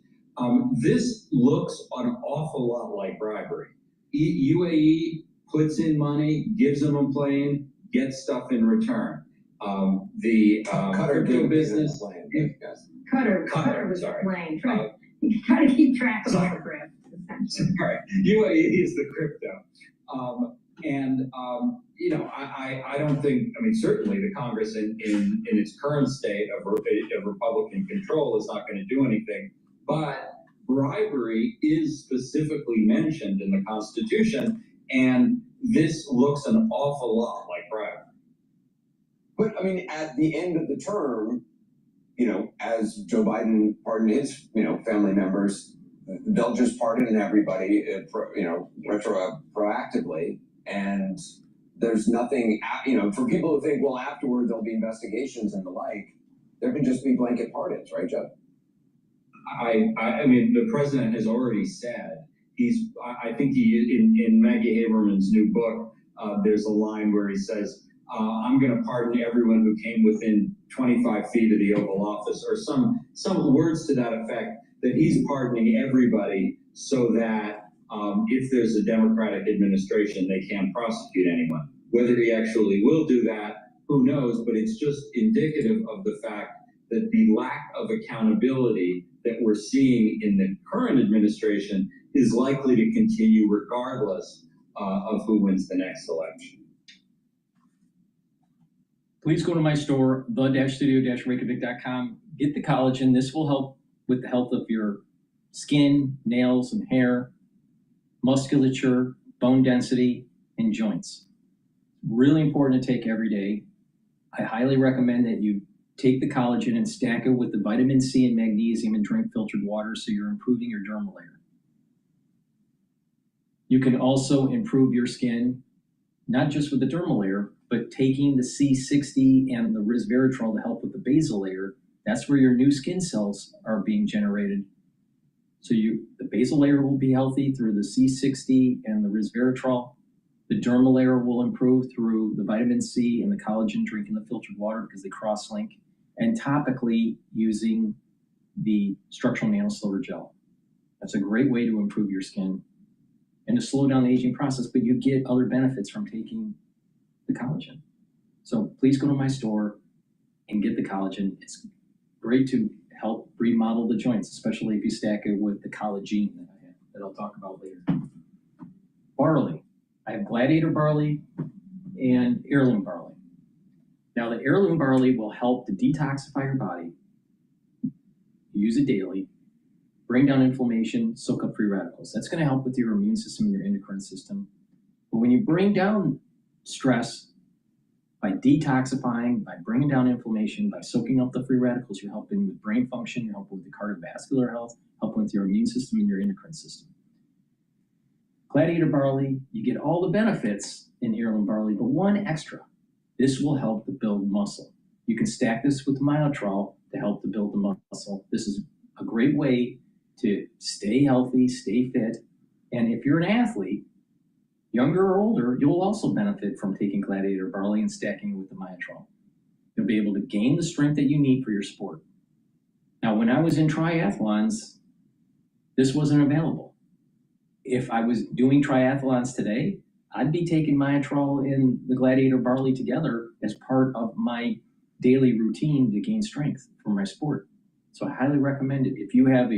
This looks an awful lot like bribery. UAE puts in money, gives them a plane, gets stuff in return. Crypto business. Qatar was playing. You gotta keep track of all the grift. Sorry, UAE is the crypto. I don't think, certainly the Congress in its current state of Republican control is not going to do anything, but bribery is specifically mentioned in the Constitution, and this looks an awful lot like bribery. But at the end of the term, as Joe Biden pardoned his, family members, they'll just pardon everybody, proactively. And there's nothing, for people who think, well, afterward there'll be investigations and the like, there can just be blanket pardons, right, Joe? The president has already said, I think in Maggie Haberman's new book, there's a line where he says, I'm going to pardon everyone who came within 25 feet of the Oval Office, or some words to that effect, that he's pardoning everybody so that if there's a Democratic administration, they can't prosecute anyone. Whether he actually will do that, who knows, but it's just indicative of the fact that the lack of accountability that we're seeing in the current administration is likely to continue regardless of who wins the next election. Please go to my store, the-studio-reykjavik.com. Get the collagen. This will help with the health of your skin, nails, and hair, musculature, bone density, and joints. Really important to take every day. I highly recommend that you take the collagen and stack it with the vitamin C and magnesium and drink filtered water so you're improving your dermal layer. You can also improve your skin, not just with the dermal layer, but taking the C60 and the resveratrol to help with the basal layer. That's where your new skin cells are being generated. So the basal layer will be healthy through the C60 and the resveratrol. The dermal layer will improve through the vitamin C and the collagen, drinking the filtered water because they cross-link, and topically using the structural nanosilver gel. That's a great way to improve your skin and to slow down the aging process, but you get other benefits from taking the collagen. So please go to my store and get the collagen. It's great to help remodel the joints, especially if you stack it with the collagen that I have, that I'll talk about later. Barley. I have Gladiator barley and heirloom barley. Now the heirloom barley will help to detoxify your body, use it daily, bring down inflammation, soak up free radicals. That's going to help with your immune system and your endocrine system. But when you bring down stress by detoxifying, by bringing down inflammation, by soaking up the free radicals, you're helping with brain function, you're helping with the cardiovascular health, helping with your immune system and your endocrine system. Gladiator barley, you get all the benefits in heirloom barley, but one extra. This will help to build muscle. You can stack this with myotrol to help to build the muscle. This is a great way to stay healthy, stay fit. And if you're an athlete, younger or older, you'll also benefit from taking Gladiator barley and stacking it with the myotrol. You'll be able to gain the strength that you need for your sport. Now, when I was in triathlons, this wasn't available. If I was doing triathlons today, I'd be taking myotrol and the Gladiator barley together as part of my daily routine to gain strength for my sport. So I highly recommend it. If you have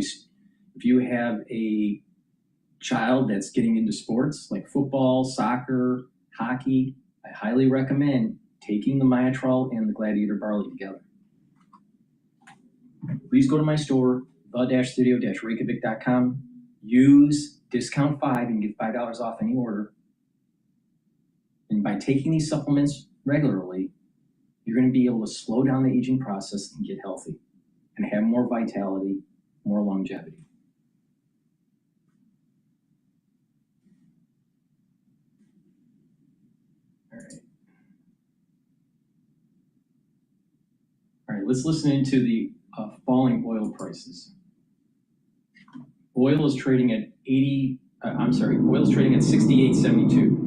a child that's getting into sports like football, soccer, hockey, I highly recommend taking the myotrol and the Gladiator barley together. Please go to my store, the-studio-reykjavik.com. Use discount 5 and get $5 off any order. And by taking these supplements regularly, you're going to be able to slow down the aging process and get healthy and have more vitality, more longevity. All right, let's listen into the falling oil prices. Oil is trading at oil is trading at 68.72.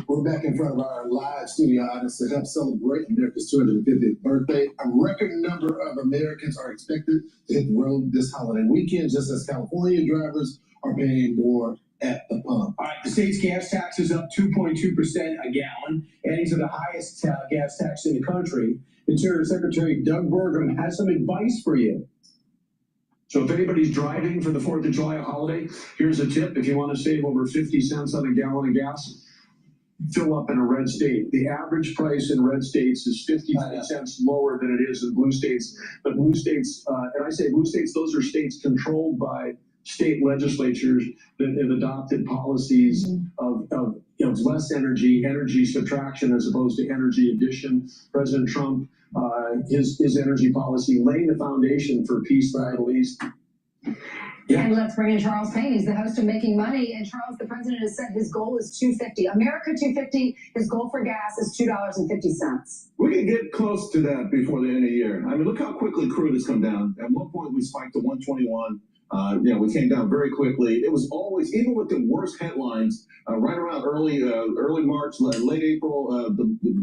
We're back in front of our live studio audience to help celebrate America's 250th birthday. A record number of Americans are expected to hit the road this holiday weekend, just as California drivers are paying more at the pump. All right, the state's gas tax is up 2.2% a gallon, adding to the highest gas tax in the country. Interior Secretary Doug Burgum has some advice for you. So if anybody's driving for the 4th of July holiday, here's a tip. If you want to save over 50 cents on a gallon of gas, fill up in a red state. The average price in red states is 50 cents lower than it is in blue states. But blue states, and I say blue states, those are states controlled by state legislatures that have adopted policies of less energy subtraction as opposed to energy addition. President Trump, his energy policy laying the foundation for peace in the Middle East. Yeah. And let's bring in Charles Payne. He's the host of Making Money. And Charles, the president has said his goal is $2.50. America $2.50. His goal for gas is $2.50. We can get close to that before the end of the year. I mean, look how quickly crude has come down. At one point, we spiked to 121. We came down very quickly. It was always, even with the worst headlines, right around early March, late April,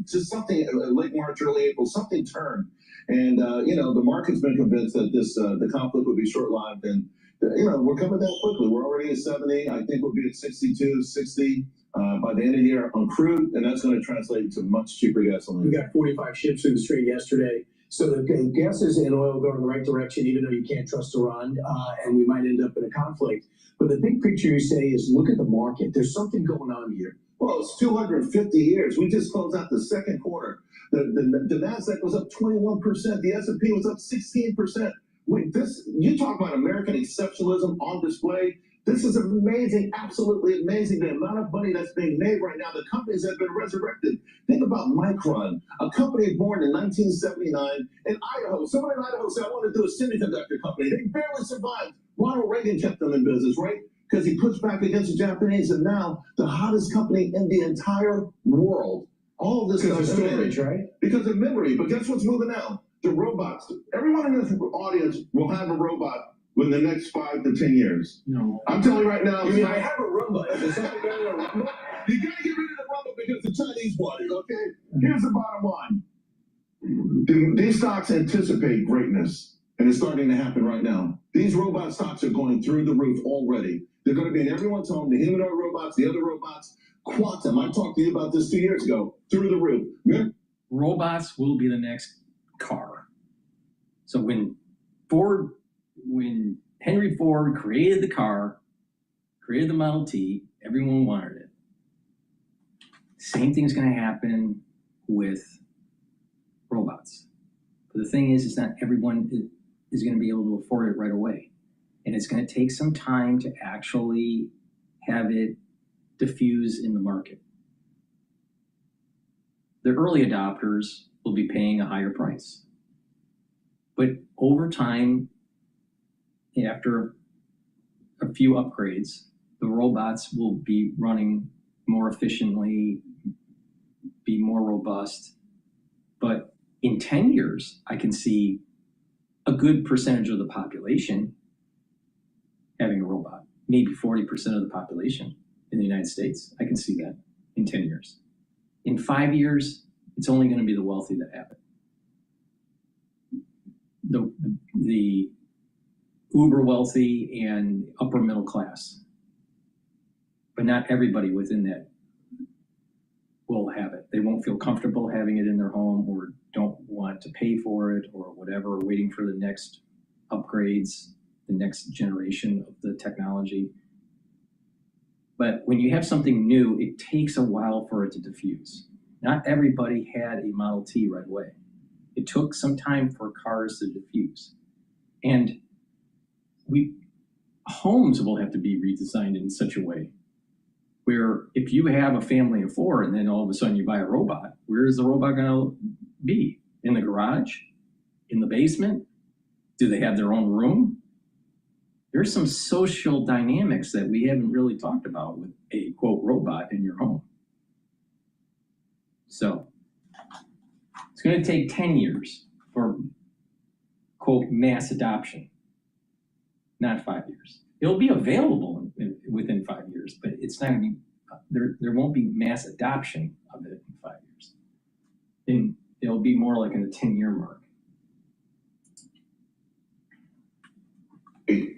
just something, late March, early April, something turned. And, the market's been convinced that the conflict would be short-lived. And, we're coming down quickly. We're already at 70. I think we'll be at 62, 60 by the end of the year on crude. And that's going to translate to much cheaper gasoline. We got 45 ships through the strait yesterday. So the gases and oil go in the right direction, even though you can't trust Iran, and we might end up in a conflict. But the big picture you say is look at the market. There's something going on here. Well, it's 250 years. We just closed out the second quarter. The NASDAQ was up 21%. The S&P was up 16%. You talk about American exceptionalism on display. This is amazing, absolutely amazing, the amount of money that's being made right now. The companies that have been resurrected. Think about Micron, a company born in 1979 in Idaho. Someone in Idaho said, I want to do a semiconductor company. They barely survived. Ronald Reagan kept them in business, right? Because he pushed back against the Japanese, and now the hottest company in the entire world. All of this because of storage, right? Because of memory. But guess what's moving now? The robots. Everyone in this audience will have a robot within the next 5 to 10 years. No. I'm telling you right now. You mean I have a Roomba? Is something better than a Roomba? You got to get rid of the Roomba because the Chinese want it, okay? Here's the bottom line. These stocks anticipate greatness, and it's starting to happen right now. These robot stocks are going through the roof already. They're going to be in everyone's home, the humanoid robots, the other robots. Quantum, I talked to you about this 2 years ago, through the roof. Yeah. Robots will be the next car. So when Henry Ford created the car, created the Model T, everyone wanted it. Same thing's going to happen with robots. But the thing is not everyone is going to be able to afford it right away. And it's going to take some time to actually have it diffuse in the market. The early adopters will be paying a higher price. But over time, after a few upgrades, the robots will be running more efficiently, be more robust. But in 10 years, I can see a good percentage of the population having a robot, maybe 40% of the population in the United States. I can see that in 10 years. In 5 years, it's only going to be the wealthy that have it. The uber wealthy and upper middle class, but not everybody within that will have it. They won't feel comfortable having it in their home, or don't want to pay for it, or whatever, waiting for the next upgrades, the next generation of the technology. But when you have something new, it takes a while for it to diffuse. Not everybody had a Model T right away. It took some time for cars to diffuse. And homes will have to be redesigned in such a way where if you have a family of 4 and then all of a sudden you buy a robot, where is the robot going to be? In the garage? In the basement? Do they have their own room? There's some social dynamics that we haven't really talked about with a, quote, robot in your home. So it's going to take 10 years for, quote, mass adoption, not 5 years. It'll be available within 5 years, but it's not going to be, there won't be mass adoption of it in 5 years. And it'll be more like in the 10-year mark.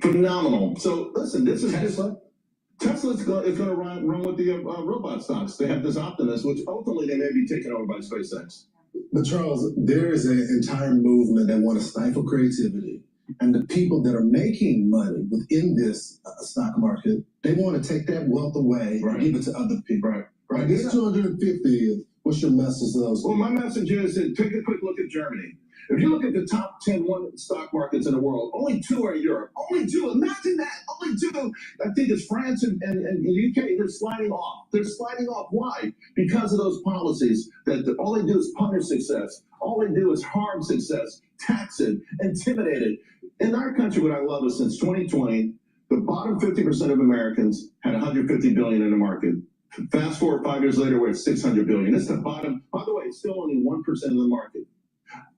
Phenomenal. So listen, this is Tesla. Tesla's going to run with the robot stocks. They have this Optimus, which ultimately they may be taken over by SpaceX. But Charles, there is an entire movement that want to stifle creativity. And the people that are making money within this stock market, they want to take that wealth away and give it to other people. Right. This 250, what's your message to those? Well, my message is that take a quick look at Germany. If you look at the top 10 stock markets in the world, only 2 are in Europe. Only 2. Imagine that. Only 2. I think it's France and the UK. They're sliding off. They're sliding off. Why? Because of those policies that all they do is punish success. All they do is harm success, tax it, intimidate it. In our country, what I love is since 2020, the bottom 50% of Americans had $150 billion in the market. Fast forward 5 years later, we're at $600 billion. It's the bottom. By the way, it's still only 1% of the market.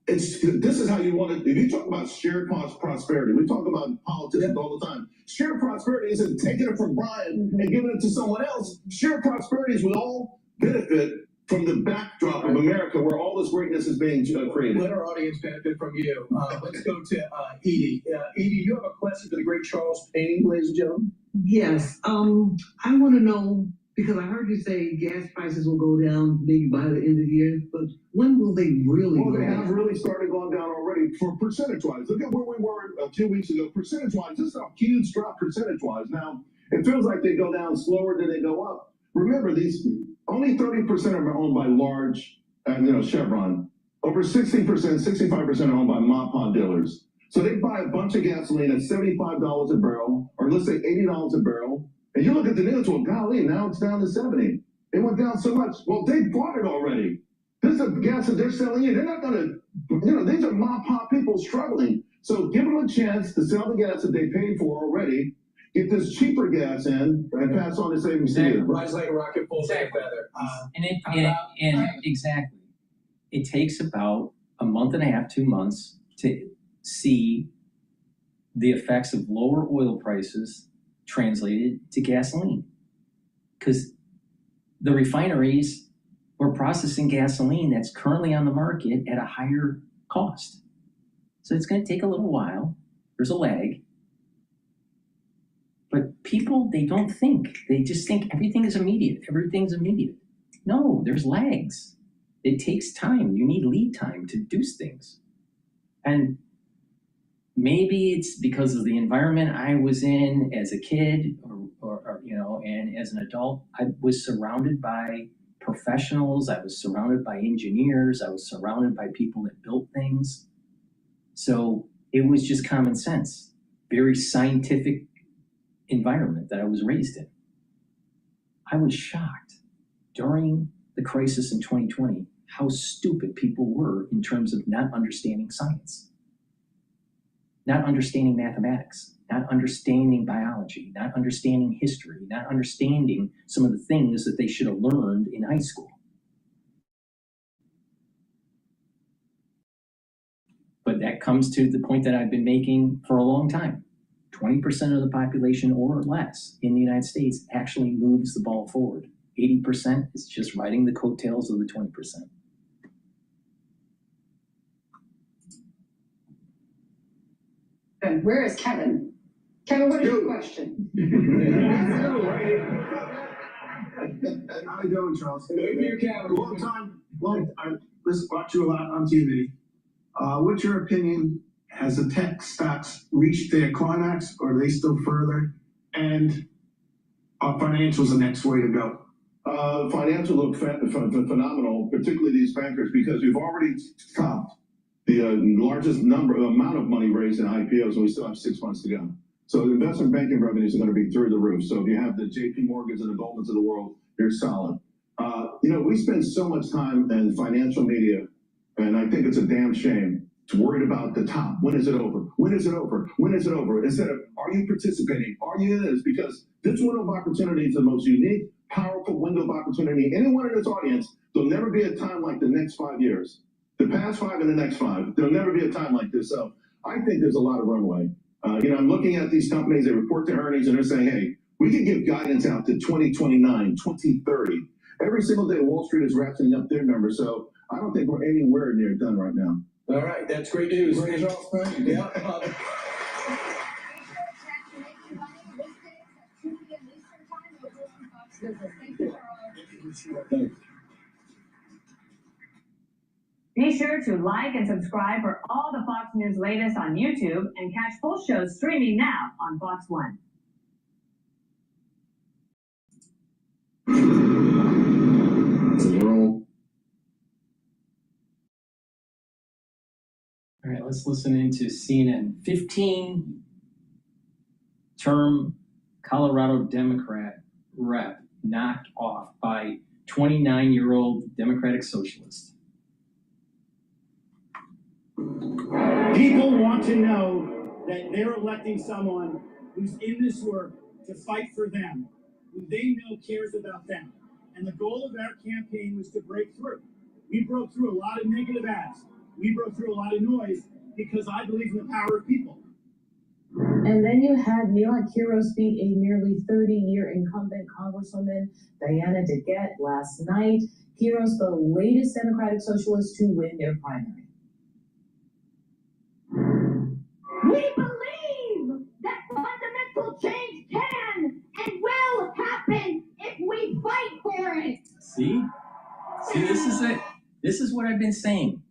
This is how you want it. If you talk about shared prosperity, we talk about politicians all the time. Shared prosperity isn't taking it from Brian and giving it to someone else. Shared prosperity is we all benefit from the backdrop of America where all this greatness is being created. Let our audience benefit from you. Let's go to Edie. Edie, you have a question for the great Charles Payne, ladies and gentlemen? Yes. I want to know, because I heard you say gas prices will go down maybe by the end of the year, but when will they really go down? Well, they have really started going down already for percentage-wise. Look at where we were a few weeks ago. Percentage-wise, this is a huge drop percentage-wise. Now, it feels like they go down slower than they go up. Remember, these only 30% of them are owned by large, Chevron. Over 60%, 65% are owned by mom-and-pop dealers. So they buy a bunch of gasoline at $75 a barrel, or let's say $80 a barrel. And you look at the news, well, golly, now it's down to 70. It went down so much. Well, they bought it already. This is the gas that they're selling you. They're not going to, these are mom-and-pop people struggling. So give them a chance to sell the gas that they paid for already, get this cheaper gas in, and pass on the savings to you. Rise like a rocket, falls like a feather. Exactly. It takes about a month and a half, 2 months to see the effects of lower oil prices translated to gasoline. Because the refineries were processing gasoline that's currently on the market at a higher cost. So it's going to take a little while. There's a lag. But people, they don't think. They just think everything is immediate. Everything's immediate. No, there's lags. It takes time. You need lead time to do things. And maybe it's because of the environment I was in as a kid or and as an adult. I was surrounded by professionals. I was surrounded by engineers. I was surrounded by people that built things. So It was just common sense, very scientific environment that I was raised in. I was shocked during the crisis in 2020 how stupid people were in terms of not understanding science, not understanding mathematics, not understanding biology, not understanding history, not understanding some of the things that they should have learned in high school. But that comes to the point that I've been making for a long time. 20% of the population or less in the United States actually moves the ball forward. 80% is just riding the coattails of the 20%. And where is Kevin? Kevin, what is your question? How you doing, Charles? Maybe you can. Long time. Watch you a lot on TV. What's your opinion? Has the tech stocks reached their climax, or are they still further? And are financials the next way to go? Financial look phenomenal, particularly these bankers, because we've already topped the largest amount of money raised in IPOs, and we still have 6 months to go. So the investment banking revenues are going to be through the roof. So if you have the JP Morgans and the Goldmans of the world, they're solid. We spend so much time in financial media, and I think it's a damn shame to worry about the top. When is it over? When is it over? When is it over? Instead of, are you participating? Are you in this? Because this window of opportunity is the most unique, powerful window of opportunity. Anyone in this audience, there'll never be a time like the next 5 years. The past 5 and the next 5, there'll never be a time like this. So I think there's a lot of runway. I'm looking at these companies, they report their earnings, and they're saying, hey, we can give guidance out to 2029, 2030. Every single day, Wall Street is ratcheting up their numbers. So I don't think we're anywhere near done right now. All right, that's great news. Yeah. Be sure to like and subscribe for all the Fox News latest on YouTube and catch full shows streaming now on Fox One. All right, let's listen into CNN. 15-term Colorado Democrat rep knocked off by 29-year-old Democratic Socialist. People want to know that they're electing someone who's in this work to fight for them, who they know cares about them. And the goal of our campaign was to break through. We broke through a lot of negative ads. We broke through a lot of noise because I believe in the power of people. And then you had Mila Quiros beat a nearly 30-year incumbent Congresswoman, Diana DeGette, last night. Quiros, the latest Democratic Socialist to win their primary. We believe that fundamental change can and will happen if we fight for it. See, this is it. This is what I've been saying.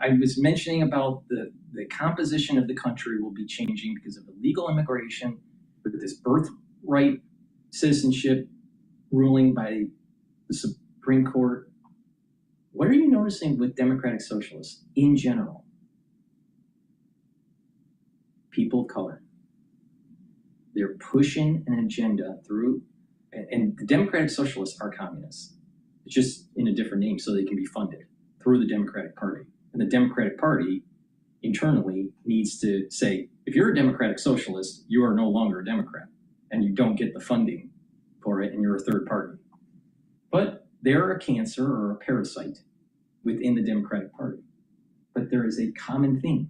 I was mentioning about the composition of the country will be changing because of illegal immigration, with this birthright citizenship ruling by the Supreme Court. What are you noticing with Democratic Socialists in general? People of color. They're pushing an agenda through, and the Democratic Socialists are communists. It's just in a different name so they can be funded through the Democratic Party. And the Democratic Party internally needs to say, if you're a Democratic Socialist, you are no longer a Democrat and you don't get the funding for it and you're a third party. But they're a cancer or a parasite within the Democratic Party. But there is a common thing.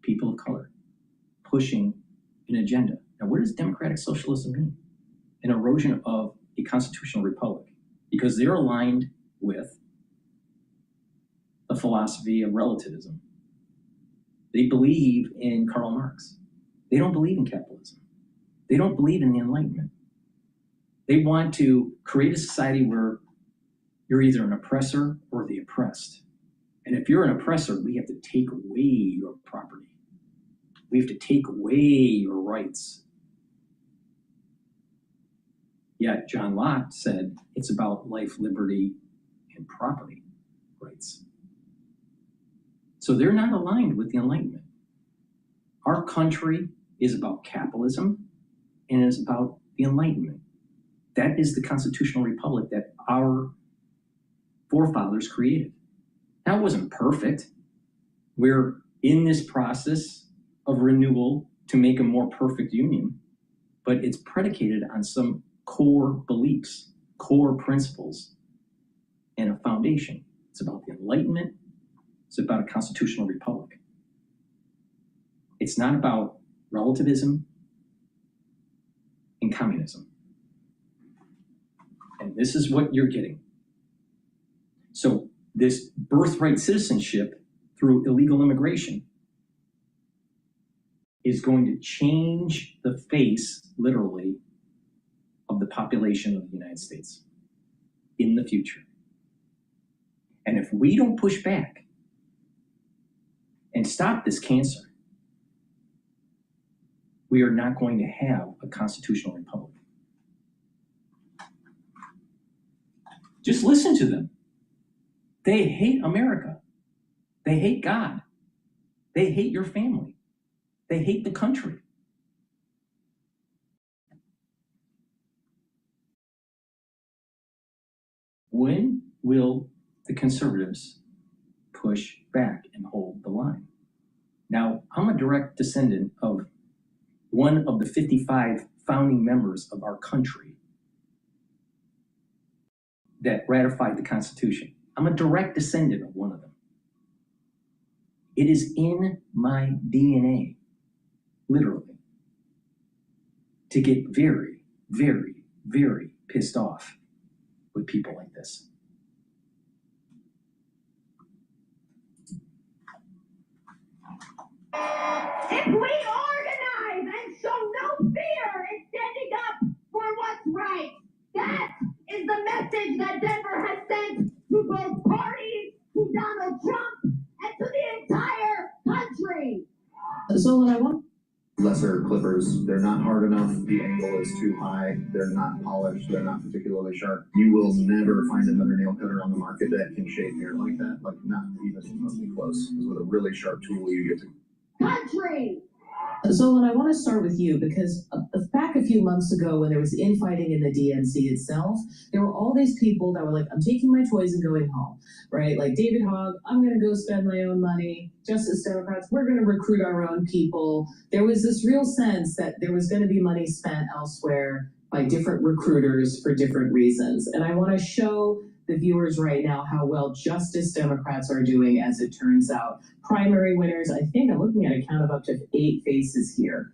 People of color pushing an agenda. Now, what does democratic socialism mean? An erosion of a constitutional republic, because they're aligned with the philosophy of relativism. They believe in Karl Marx. They don't believe in capitalism. They don't believe in the Enlightenment. They want to create a society where you're either an oppressor or the oppressed. And if you're an oppressor, we have to take away your property. We have to take away your rights. Yet John Locke said it's about life, liberty, and property rights. So they're not aligned with the Enlightenment. Our country is about capitalism and is about the Enlightenment. That is the constitutional republic that our forefathers created. Now, it wasn't perfect. We're in this process of renewal to make a more perfect union, but it's predicated on some core beliefs, core principles, and a foundation. It's about the Enlightenment. It's about a constitutional republic. It's not about relativism and communism. And this is what you're getting. So this birthright citizenship through illegal immigration is going to change the face, literally, of the population of the United States in the future. And if we don't push back and stop this cancer, we are not going to have a constitutional republic. Just listen to them. They hate America. They hate God. They hate your family. They hate the country. When will the conservatives push back and hold the line? Now, I'm a direct descendant of one of the 55 founding members of our country that ratified the Constitution. I'm a direct descendant of one of them. It is in my DNA, literally, to get very, very, very pissed off with people like this. If we organize and show no fear in standing up for what's right, that is the message that Denver has sent to both parties, to Donald Trump, and to the entire country. So what I want. Lesser clippers, they're not hard enough, the angle is too high, they're not polished, they're not particularly sharp. You will never find another nail cutter on the market that can shape hair like that, like not even remotely close. Because with a really sharp tool, you get to Country! So I want to start with you because back a few months ago when there was infighting in the DNC itself, there were all these people that were like, I'm taking my toys and going home, right? Like David Hogg, I'm going to go spend my own money. Justice Democrats, we're going to recruit our own people. There was this real sense that there was going to be money spent elsewhere by different recruiters for different reasons. And I want to show the viewers right now how well Justice Democrats are doing, as it turns out. Primary winners, I think I'm looking at a count of up to 8 faces here.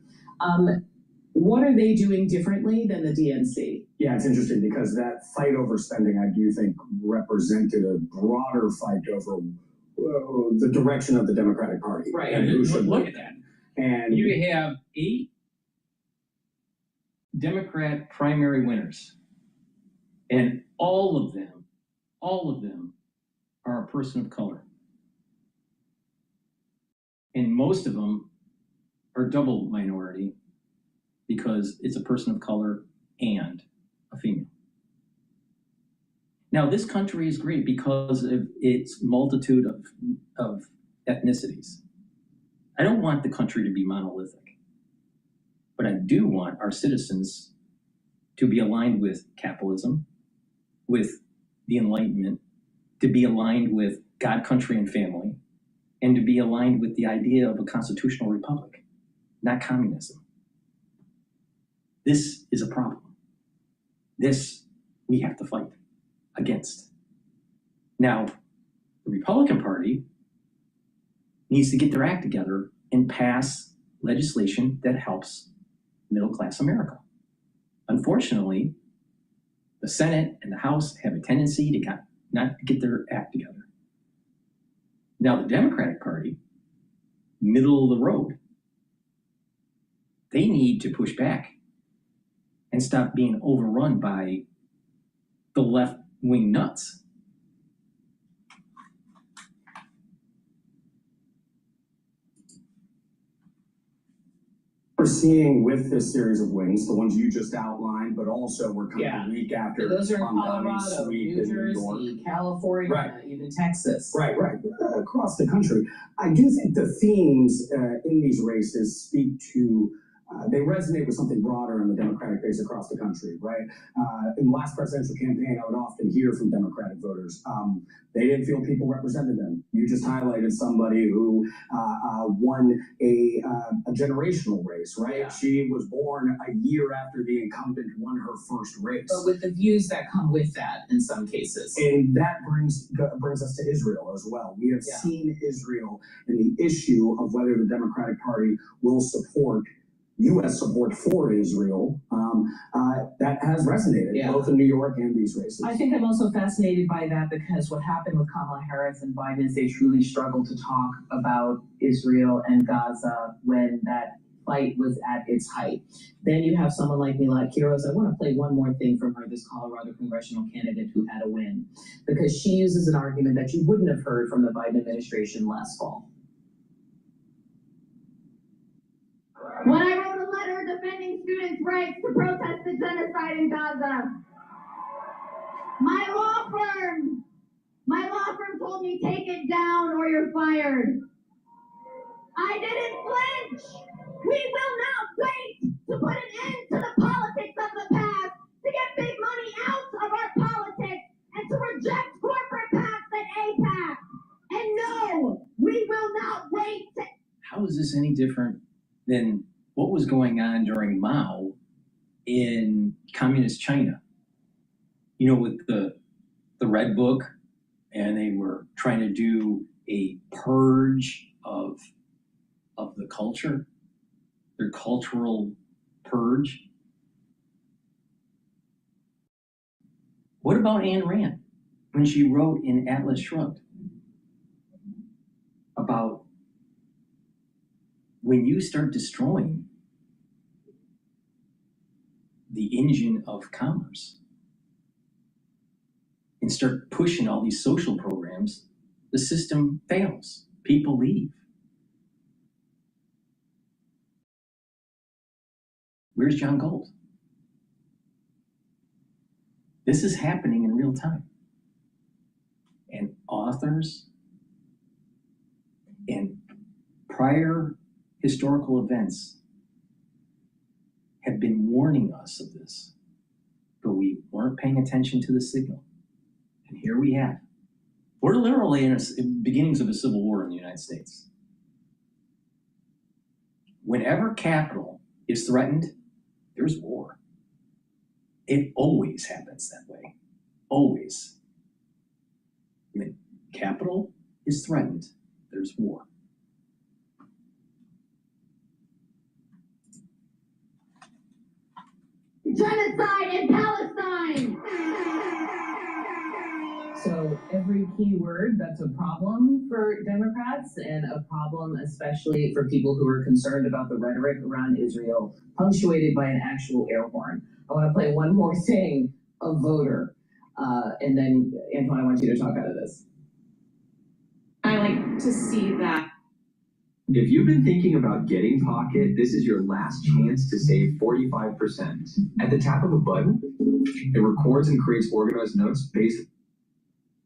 What are they doing differently than the DNC? Yeah, it's interesting because that fight over spending, I do think, represented a broader fight over the direction of the Democratic Party. Right, and who should look at that. And you have 8 Democrat primary winners, and all of them are a person of color. And most of them are double minority because it's a person of color and a female. Now, this country is great because of its multitude of ethnicities. I don't want the country to be monolithic, but I do want our citizens to be aligned with capitalism, with the Enlightenment, to be aligned with God, country, and family, and to be aligned with the idea of a constitutional republic, not communism. This is a problem. This we have to fight against. Now, the Republican Party needs to get their act together and pass legislation that helps middle-class America. Unfortunately, the Senate and the House have a tendency to not get their act together. Now, the Democratic Party, middle of the road, they need to push back and stop being overrun by the left-wing nuts. we're seeing with this series of wins, the ones you just outlined, but also we're coming Yeah. a week after Those are in Harangue Colorado, sweep New in New York. Jersey, California, Right. even Texas. Right. Across the country. I do think the themes in these races speak to, they resonate with something broader in the Democratic base across the country, right? In the last presidential campaign, I would often hear from Democratic voters, they didn't feel people represented them. You just highlighted somebody who won a generational race, right? Yeah. She was born a year after the incumbent won her first race. But with the views that come with that in some cases. And that brings us to Israel as well. We have seen Israel and the issue of whether the Democratic Party will support U.S. support for Israel, that has resonated both in New York and these races. I think I'm also fascinated by that because what happened with Kamala Harris and Biden is they truly struggled to talk about Israel and Gaza when that fight was at its height. Then you have someone like Milad Kiros. I want to play one more thing from her, this Colorado congressional candidate who had a win, because she uses an argument that you wouldn't have heard from the Biden administration last fall. When I wrote a letter defending students' rights to protest the genocide in Gaza, my law firm told me, take it down or you're fired. I didn't flinch. We will not wait to put an end to the politics of the past, to get big money out of our politics, and to reject corporate PACs and APAC. And no, we will not wait. How is this any different than what was going on during Mao in communist China? You know, with the Red Book, and they were trying to do a purge of the culture, their cultural purge. What about Ayn Rand when she wrote in Atlas Shrugged about when you start destroying the engine of commerce and start pushing all these social programs, the system fails. People leave. Where's John Gold? This is happening in real time. And authors and prior historical events have been warning us of this, but we weren't paying attention to the signal. And here we have. We're literally in the beginnings of a civil war in the United States. Whenever capital is threatened, there's war. It always happens that way. Always. When capital is threatened, there's war. Genocide in Palestine! So every key word, that's a problem for Democrats and a problem especially for people who are concerned about the rhetoric around Israel, punctuated by an actual air horn. I want to play one more thing, a voter. And then, Antoine, I want you to talk out of this. I like to see that. If you've been thinking about getting Pocket, this is your last chance to save 45%. At the tap of a button, it records and creates organized notes based.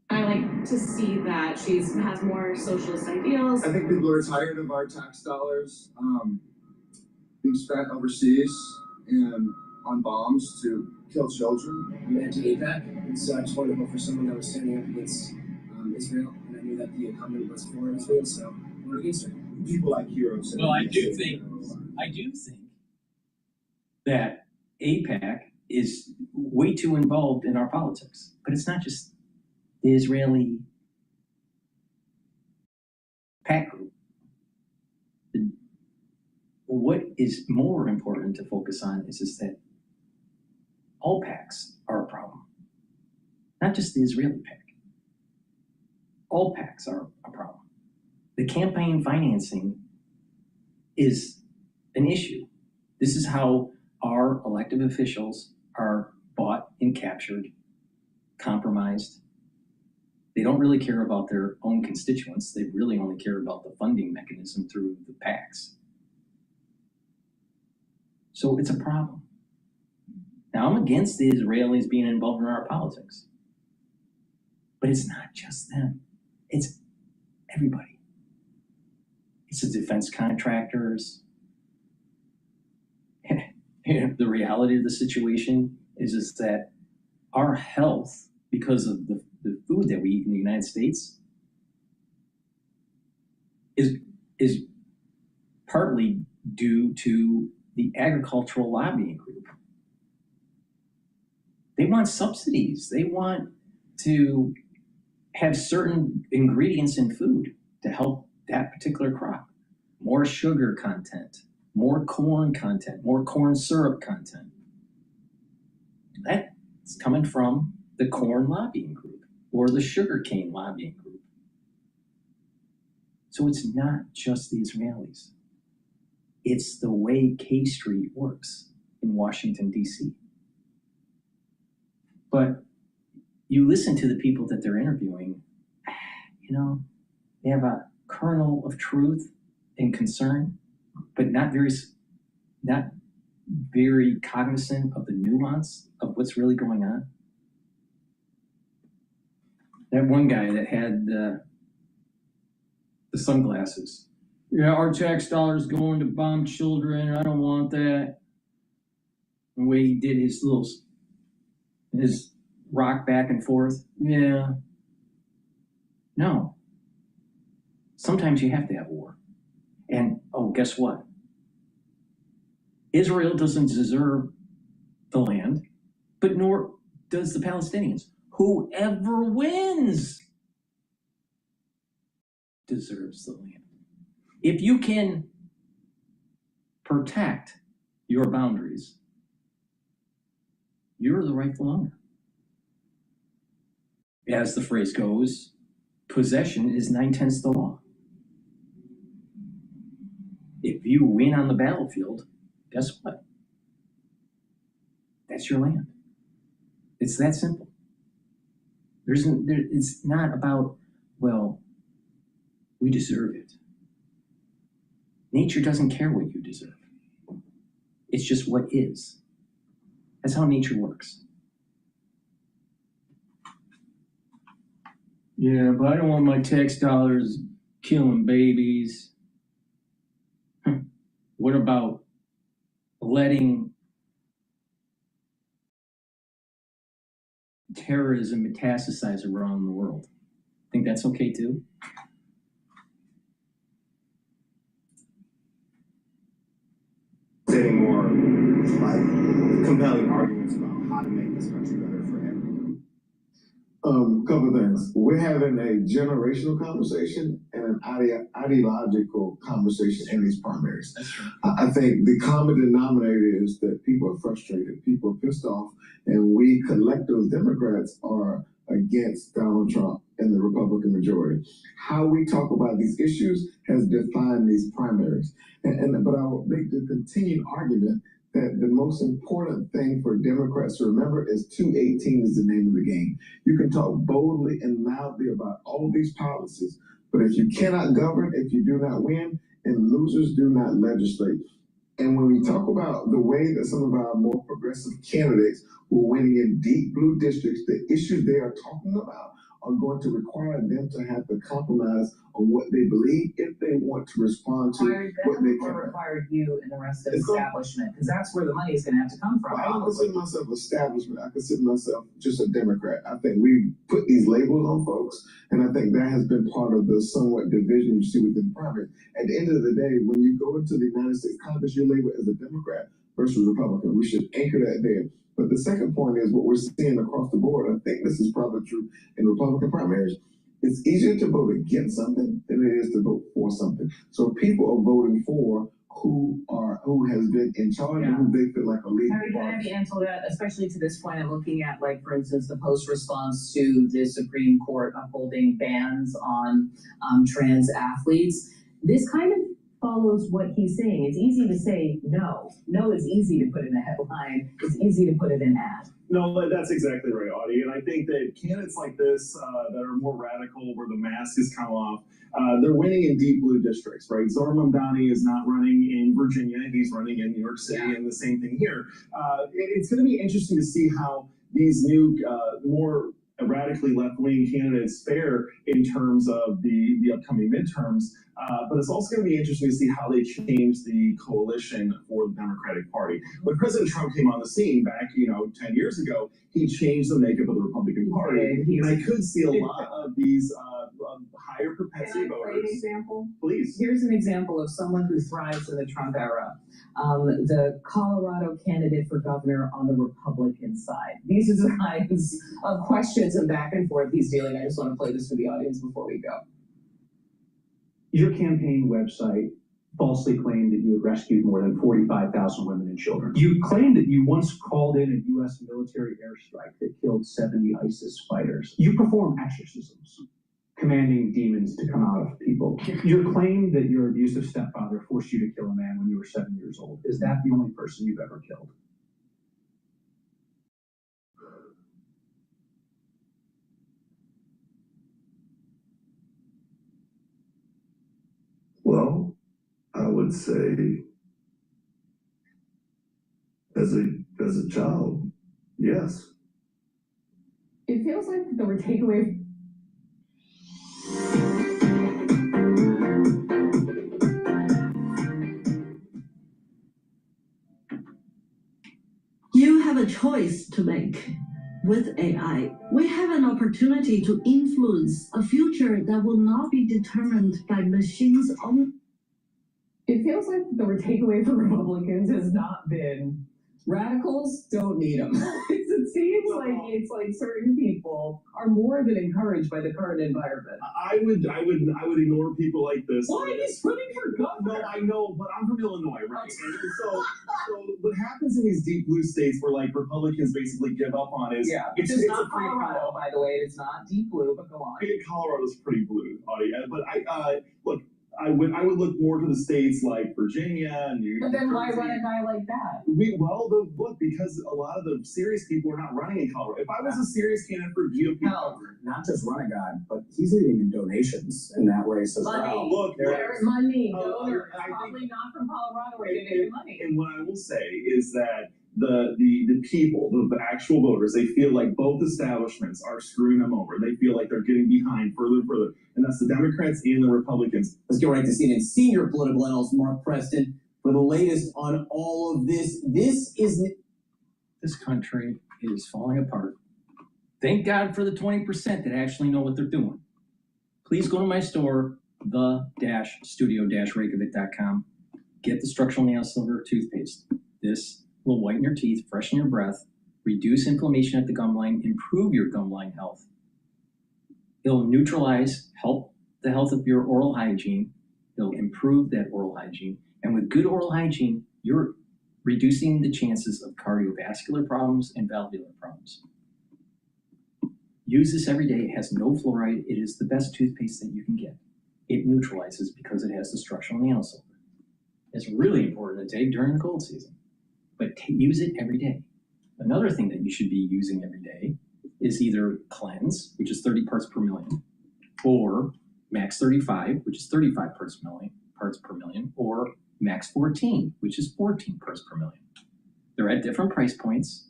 I like to see that she has more socialist ideals. I think people are tired of our tax dollars being spent overseas and on bombs to kill children. I'm anti-APAC, and so I just wanted to vote for someone that was standing up against Israel, and I knew that the incumbent was for Israel, so I voted against her. People like heroes. Well, I do think that AIPAC is way too involved in our politics. But it's not just the Israeli PAC group. What is more important to focus on is that all PACs are a problem. Not just the Israeli PAC. All PACs are a problem. The campaign financing is an issue. This is how our elected officials are bought and captured, compromised. They don't really care about their own constituents. They really only care about the funding mechanism through the PACs. So it's a problem. Now, I'm against the Israelis being involved in our politics. But it's not just them. It's everybody. It's the defense contractors. The reality of the situation is that our health, because of the food that we eat in the United States, is partly due to the agricultural lobbying group. They want subsidies. They want to have certain ingredients in food to help that particular crop. More sugar content, more corn content, more corn syrup content. That's coming from the corn lobbying group or the sugarcane lobbying group. So it's not just the Israelis. It's the way K Street works in Washington, D.C. But you listen to the people that they're interviewing, you know, they have a kernel of truth and concern, but not very cognizant of the nuance of what's really going on. That one guy that had the sunglasses. Yeah, our tax dollars going to bomb children. I don't want that. The way he did his rock back and forth. Yeah. No. Sometimes you have to have war. And, oh, guess what? Israel doesn't deserve the land, but nor does the Palestinians. Whoever wins deserves the land. If you can protect your boundaries, you're the rightful owner. As the phrase goes, possession is 9/10 the law. If you win on the battlefield, guess what? That's your land. It's that simple. It's not about, well, we deserve it. Nature doesn't care what you deserve. It's just what is. That's how nature works. Yeah, but I don't want my tax dollars killing babies. What about letting terrorism metastasize around the world? Think that's okay too? Setting more like compelling arguments about how to make this country better for everyone. Couple of things. We're having a generational conversation and an ideological conversation in these primaries. That's true. I think the common denominator is that people are frustrated, people are pissed off, and we collective Democrats are against Donald Trump and the Republican majority. How we talk about these issues has defined these primaries. But I will make the continued argument that the most important thing for Democrats to remember is 218 is the name of the game. You can talk boldly and loudly about all of these policies, but if you cannot govern, if you do not win, and losers do not legislate. And when we talk about the way that some of our more progressive candidates who are winning in deep blue districts, the issues they are talking about are going to require them to have to compromise on what they believe if they want to respond to what they can. Required you and the rest of the establishment, because that's where the money is going to have to come from. Well, I don't consider myself establishment. I consider myself just a Democrat. I think we put these labels on folks, and I think that has been part of the somewhat division you see within the primary. At the end of the day, when you go into the United States Congress, you're labeled as a Democrat versus Republican. We should anchor that there. But the second point is what we're seeing across the board. I think this is probably true in Republican primaries. It's easier to vote against something than it is to vote for something. So people are voting for who has been in charge and who they feel like are leading. Harry, can I have you answer that? Especially to this point, I'm looking at, like, for instance, the post-response to the Supreme Court upholding bans on trans athletes. This kind of follows what he's saying. It's easy to say no. No is easy to put in a headline. It's easy to put it in ad. No, that's exactly right, Audie. And I think that candidates like this that are more radical, where the mask has come off, they're winning in deep blue districts, right? Zohar Mamdani is not running in Virginia; he's running in New York City, and the same thing here. It's going to be interesting to see how these new, more radically left-wing candidates fare in terms of the upcoming midterms. But it's also going to be interesting to see how they change the coalition for the Democratic Party. When President Trump came on the scene back, 10 years ago, he changed the makeup of the Republican Party. And I could see a lot of these higher propensity voters. An example? Please. Here's an example of someone who thrives in the Trump era. The Colorado candidate for governor on the Republican side. These are the kinds of questions and back and forth he's dealing. I just want to play this for the audience before we go. Your campaign website falsely claimed that you had rescued more than 45,000 women and children. You claimed that you once called in a U.S. military airstrike that killed 70 ISIS fighters. You perform exorcisms, commanding demons to come out of people. Your claim that your abusive stepfather forced you to kill a man when you were 7 years old, is that the only person you've ever killed? Well, I would say as a child, yes. It feels like the takeaway. You have a choice to make. With AI, we have an opportunity to influence a future that will not be determined by machines only. It feels like the takeaway for Republicans has not been radicals don't need them. It seems like it's like certain people are more than encouraged by the current environment. I would ignore people like this. Why? He's running for governor. No, I know, but I'm from Illinois, right? And so what happens in these deep blue states where like Republicans basically give up on is It's not Colorado, by the way. It's not deep blue, but go on. Colorado's pretty blue, Audie. But look. I would look more to the states like Virginia and New York. But then why run a guy like that? Because a lot of the serious people are not running in Colorado. If I was a serious candidate for GOP, not just run a guy, but he's leading in donations in that race as well. Look, there's money. Donors, probably not from Colorado, are donating money. And what I will say is that the people, the actual voters, they feel like both establishments are screwing them over. They feel like they're getting behind further and further. And that's the Democrats and the Republicans. Let's go right to CNN senior political analyst Mark Preston for the latest on all of this. This country is falling apart. Thank God for the 20% that actually know what they're doing. Please go to my store, the-studio-reykjavik.com. Get the structural nail silver toothpaste. This will whiten your teeth, freshen your breath, reduce inflammation at the gum line, improve your gum line health. It'll help the health of your oral hygiene. It'll improve that oral hygiene. And with good oral hygiene, you're reducing the chances of cardiovascular problems and valvular problems. Use this every day. It has no fluoride. It is the best toothpaste that you can get. It neutralizes because it has the structural nanosilver. It's really important to take during the cold season, but use it every day. Another thing that you should be using every day is either Cleanse, which is 30 parts per million, or Max 35, which is 35 parts per million, or Max 14, which is 14 parts per million. They're at different price points,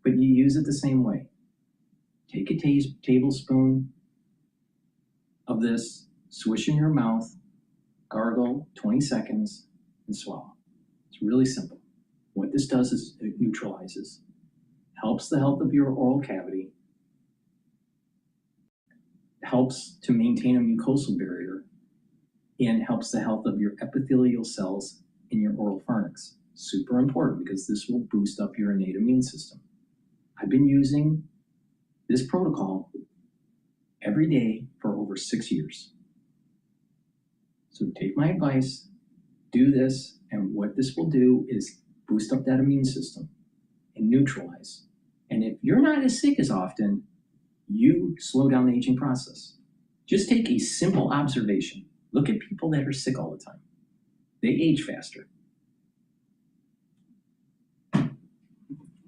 but you use it the same way. Take a tablespoon of this, swish in your mouth, gargle 20 seconds, and swallow. It's really simple. What this does is it neutralizes, helps the health of your oral cavity, helps to maintain a mucosal barrier, and helps the health of your epithelial cells in your oral pharynx. Super important because this will boost up your innate immune system. I've been using this protocol every day for over 6 years. So take my advice, do this, and what this will do is boost up that immune system and neutralize. And if you're not as sick as often, you slow down the aging process. Just take a simple observation. Look at people that are sick all the time. They age faster.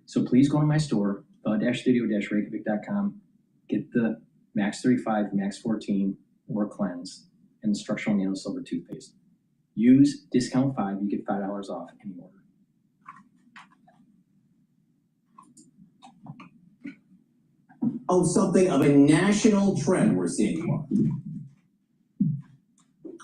So please go to my store, the-studio-reykjavik.com. Get the Max 35, Max 14, or Cleanse, and the Structural Nano Silver toothpaste. Use discount 5, you get $5 off any order. Oh, something of a national trend we're seeing, Mark.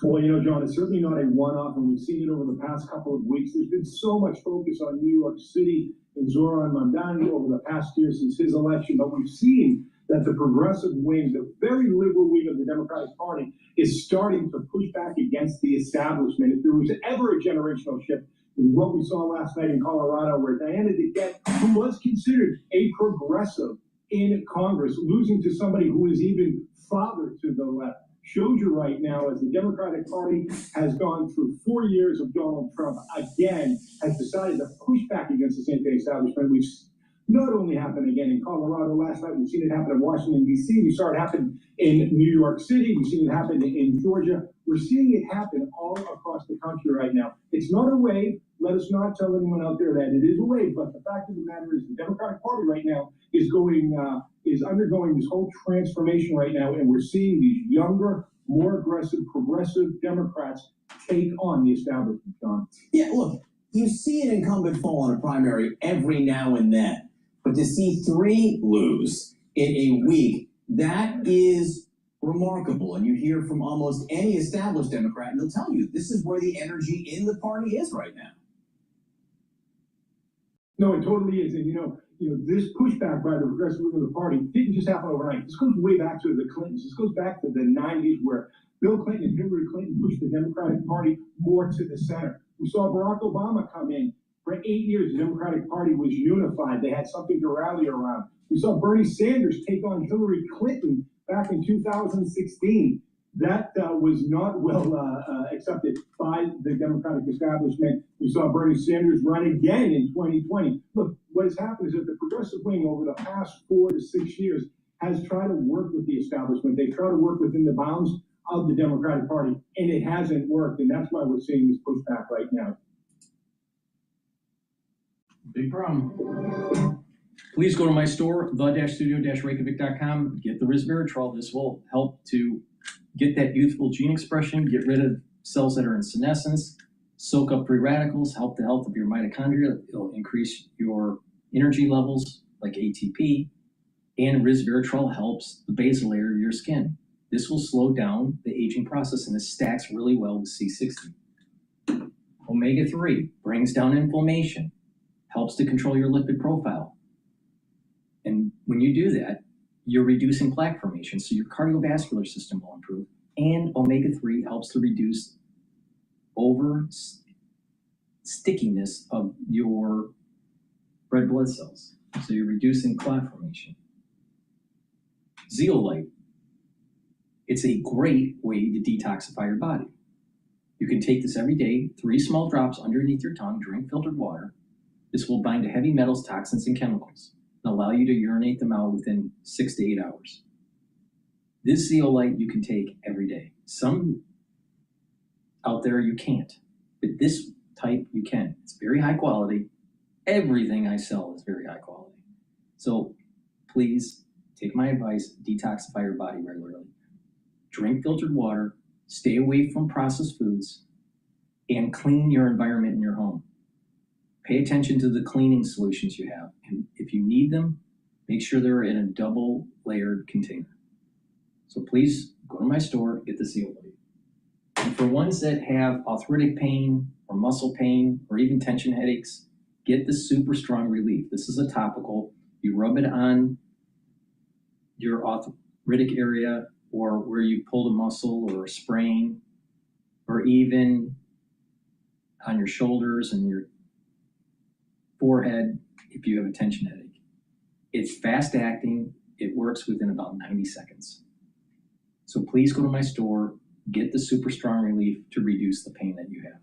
Well, you know, John, it's certainly not a one-off, and we've seen it over the past couple of weeks. There's been so much focus on New York City and Zoran Mamdani over the past year since his election, but we've seen that the progressive wing, the very liberal wing of the Democratic Party, is starting to push back against the establishment. If there was ever a generational shift, what we saw last night in Colorado, where Diana DeGette, who was considered a progressive in Congress, losing to somebody who is even farther to the left, shows you right now, as the Democratic Party has gone through 4 years of Donald Trump, again, has decided to push back against the same-day establishment. We've not only happened again in Colorado last night, we've seen it happen in Washington, D.C., we saw it happen in New York City, we've seen it happen in Georgia. We're seeing it happen all across the country right now. It's not a wave. Let us not tell anyone out there that it is a wave, but the fact of the matter is the Democratic Party right now is undergoing this whole transformation right now, and we're seeing these younger, more aggressive, progressive Democrats take on the establishment, John. Yeah, look, you see an incumbent fall in a primary every now and then, but to see 3 lose in a week, that is remarkable. And you hear from almost any established Democrat, and they'll tell you this is where the energy in the party is right now. No, it totally is. And you know, this pushback by the progressive wing of the party didn't just happen overnight. This goes way back to the Clintons. This goes back to the 90s, where Bill Clinton and Hillary Clinton pushed the Democratic Party more to the center. We saw Barack Obama come in. For 8 years, the Democratic Party was unified. They had something to rally around. We saw Bernie Sanders take on Hillary Clinton back in 2016. That was not well accepted by the Democratic establishment. We saw Bernie Sanders run again in 2020. Look, what has happened is that the progressive wing over the past 4 to 6 years has tried to work with the establishment. They've tried to work within the bounds of the Democratic Party, and it hasn't worked, and that's why we're seeing this pushback right now. Big problem. Please go to my store, the-studio-reykjavik.com. Get the resveratrol. This will help to get that youthful gene expression, get rid of cells that are in senescence, soak up free radicals, help the health of your mitochondria. It'll increase your energy levels like ATP, and resveratrol helps the basal layer of your skin. This will slow down the aging process, and this stacks really well with C60. Omega-3 brings down inflammation, helps to control your lipid profile. And when you do that, you're reducing plaque formation, so your cardiovascular system will improve. And omega-3 helps to reduce over stickiness of your red blood cells. So you're reducing plaque formation. Zeolite. It's a great way to detoxify your body. You can take this every day, 3 small drops underneath your tongue, drink filtered water. This will bind to heavy metals, toxins, and chemicals, and allow you to urinate them out within 6 to 8 hours. This zeolite you can take every day. Some out there you can't, but this type you can. It's very high quality. Everything I sell is very high quality. So please take my advice, detoxify your body regularly. Drink filtered water, stay away from processed foods, and clean your environment in your home. Pay attention to the cleaning solutions you have. And if you need them, make sure they're in a double layered container. So please go to my store, get the zeolite. And for ones that have arthritic pain or muscle pain or even tension headaches, get the Super Strong Relief. This is a topical. You rub it on your arthritic area or where you pulled a muscle or a sprain, or even on your shoulders and your forehead if you have a tension headache. It's fast acting. It works within about 90 seconds. So please go to my store, get the Super Strong Relief to reduce the pain that you have.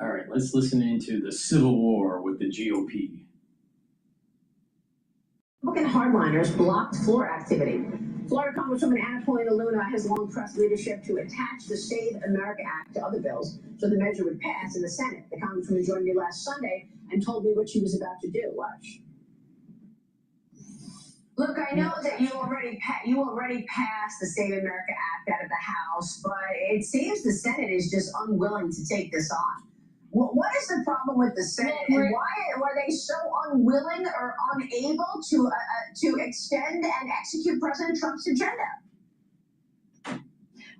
All right, let's listen into the Civil War with the GOP. Okay, Republican hardliners blocked floor activity. Florida Congresswoman Anna Paulina Luna has long pressed leadership to attach the Save America Act to other bills so the measure would pass in the Senate. The Congresswoman joined me last Sunday and told me what she was about to do. Watch. Look, I know that you already passed the Save America Act out of the House, but it seems the Senate is just unwilling to take this on. What is the problem with the Senate, and why are they so unwilling or unable to extend and execute President Trump's agenda?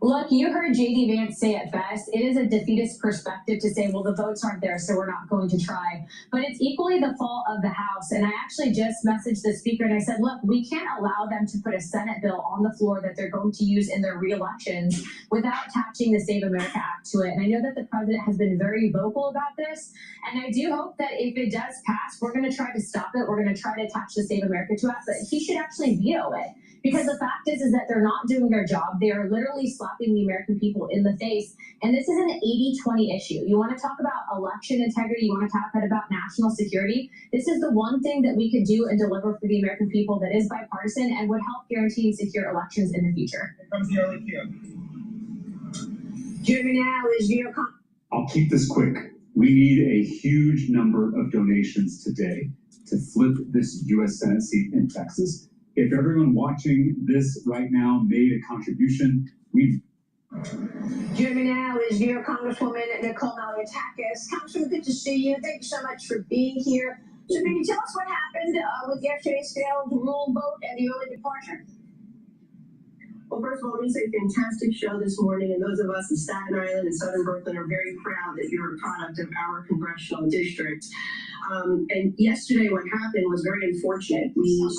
Look, you heard J.D. Vance say it best. It is a defeatist perspective to say, well, the votes aren't there, so we're not going to try. But it's equally the fault of the House. And I actually just messaged the Speaker and I said, look, we can't allow them to put a Senate bill on the floor that they're going to use in their re-elections without attaching the Save America Act to it. And I know that the President has been very vocal about this. And I do hope that if it does pass, we're going to try to stop it. We're going to try to attach the Save America to it. But he should actually veto it. Because the fact is that they're not doing their job. They are literally slapping the American people in the face. And this is an 80-20 issue. You want to talk about election integrity, you want to talk about national security. This is the one thing that we could do and deliver for the American people that is bipartisan and would help guarantee secure elections in the future. Here comes the early cue. Joining now is New York. I'll keep this quick. We need a huge number of donations today to flip this U.S. Senate seat in Texas. If everyone watching this right now made a contribution, we've... Joining now is New York Congresswoman Nicole Maliotakis. Congresswoman, good to see you. Thank you so much for being here. So can you tell us what happened with yesterday's failed rule vote and the early departure? Well, first of all, let me say fantastic show this morning, and those of us in Staten Island and Southern Brooklyn are very proud that you're a product of our congressional district. And yesterday what happened was very unfortunate. We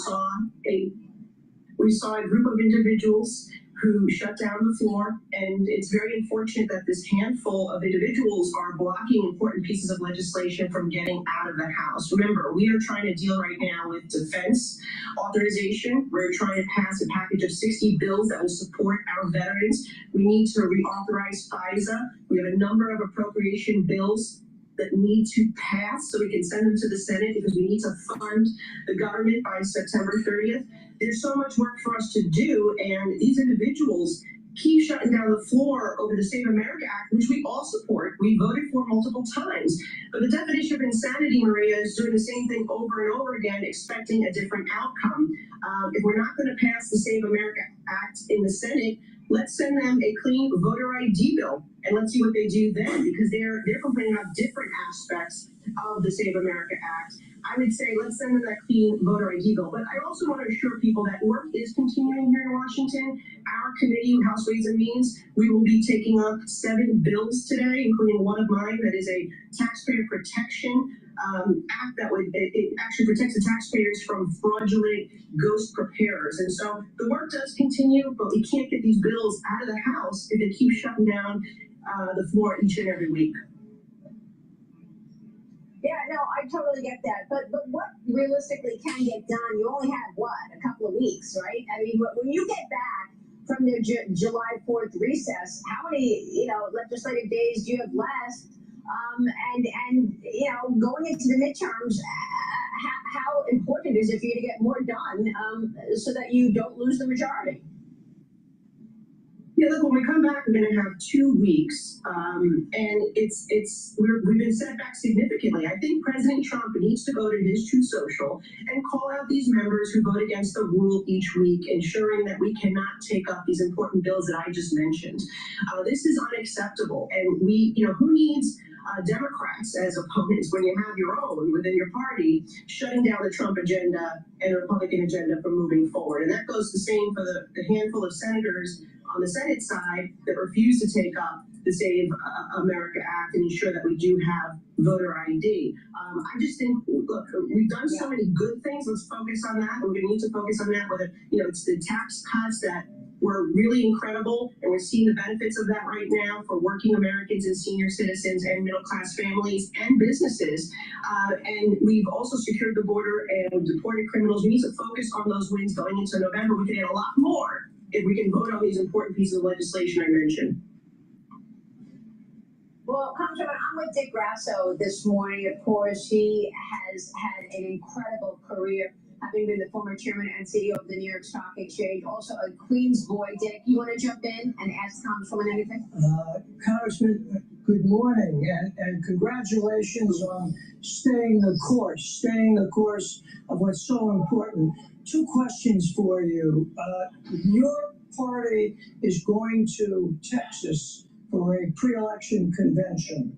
saw a group of individuals who shut down the floor, and it's very unfortunate that this handful of individuals are blocking important pieces of legislation from getting out of the House. Remember, we are trying to deal right now with defense authorization. We're trying to pass a package of 60 bills that will support our veterans. We need to reauthorize FISA. We have a number of appropriation bills that need to pass so we can send them to the Senate because we need to fund the government by September 30th. There's so much work for us to do, and these individuals keep shutting down the floor over the Save America Act, which we all support. We voted for multiple times. But the definition of insanity, Maria, is doing the same thing over and over again, expecting a different outcome. If we're not going to pass the Save America Act in the Senate, let's send them a clean voter ID bill, and let's see what they do then, because they're complaining about different aspects of the Save America Act. I would say let's send them that clean voter ID bill. But I also want to assure people that work is continuing here in Washington. Our committee, House Ways and Means, we will be taking up 7 bills today, including one of mine that is a taxpayer protection act that would it actually protects the taxpayers from fraudulent ghost preparers. And so the work does continue, but we can't get these bills out of the House if they keep shutting down the floor each and every week. Yeah, no, I totally get that. But what realistically can get done? You only have, what, a couple of weeks, right? I mean, when you get back from the July 4th recess, how many, legislative days do you have left? And going into the midterms, how important is it for you to get more done so that you don't lose the majority? Yeah, look, when we come back, we're going to have 2 weeks, and we've been set back significantly. I think President Trump needs to go to his Truth Social and call out these members who vote against the rule each week, ensuring that we cannot take up these important bills that I just mentioned. This is unacceptable, and who needs Democrats as opponents when you have your own within your party shutting down the Trump agenda and the Republican agenda from moving forward? And that goes the same for the handful of senators on the Senate side that refuse to take up the Save America Act and ensure that we do have voter ID. I just think, look, we've done so many good things. Let's focus on that. We're going to need to focus on that, whether, it's the tax cuts that were really incredible, and we're seeing the benefits of that right now for working Americans and senior citizens and middle-class families and businesses. And we've also secured the border and deported criminals. We need to focus on those wins going into November. We can add a lot more if we can vote on these important pieces of legislation I mentioned. Well, Congressman, I'm with Dick Grasso this morning. Of course, he has had an incredible career having been the former chairman and CEO of the New York Stock Exchange, also a Queens boy. Dick, you want to jump in and ask Congresswoman anything? Congressman, good morning, and congratulations on staying the course of what's so important. Two questions for you. Your party is going to Texas for a pre-election convention.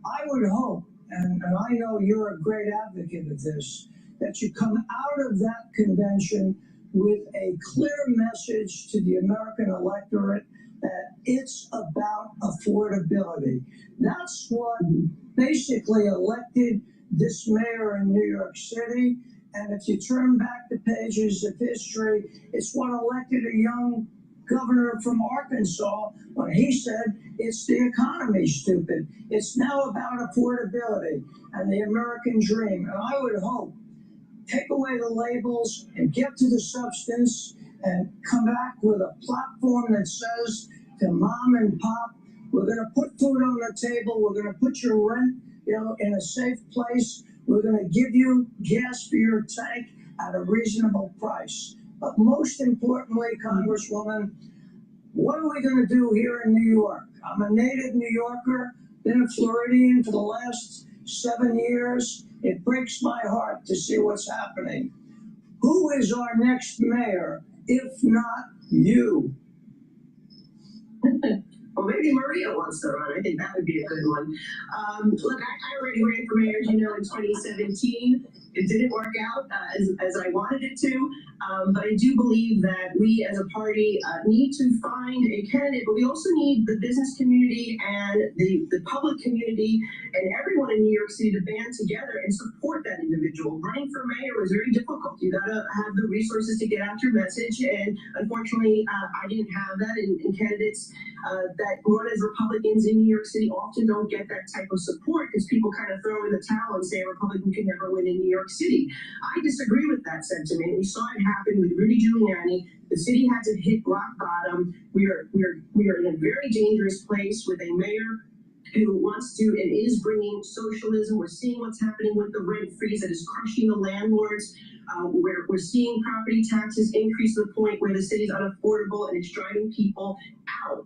I would hope, and I know you're a great advocate of this, that you come out of that convention with a clear message to the American electorate that it's about affordability. That's what basically elected this mayor in New York City. And if you turn back the pages of history, it's what elected a young governor from Arkansas when he said it's the economy, stupid. It's now about affordability and the American dream. And I would hope, take away the labels and get to the substance and come back with a platform that says to mom and pop, we're going to put food on the table, we're going to put your rent, in a safe place, we're going to give you gas for your tank at a reasonable price. But most importantly, Congresswoman, what are we going to do here in New York? I'm a native New Yorker, been a Floridian for the last 7 years. It breaks my heart to see what's happening. Who is our next mayor, if not you? Well, maybe Maria wants to run. I think that would be a good one. Look, I already ran for mayor, as you know, in 2017. It didn't work out as I wanted it to, but I do believe that we as a party need to find a candidate, but we also need the business community and the public community and everyone in New York City to band together and support that individual. Running for mayor was very difficult. You got to have the resources to get out your message, and unfortunately, I didn't have that, and candidates that run as Republicans in New York City often don't get that type of support because people kind of throw in the towel and say a Republican can never win in New York City. I disagree with that sentiment. We saw it happen with Rudy Giuliani. The city had to hit rock bottom. We are in a very dangerous place with a mayor who wants to and is bringing socialism. We're seeing what's happening with the rent freeze that is crushing the landlords. We're seeing property taxes increase to the point where the city's unaffordable and it's driving people out.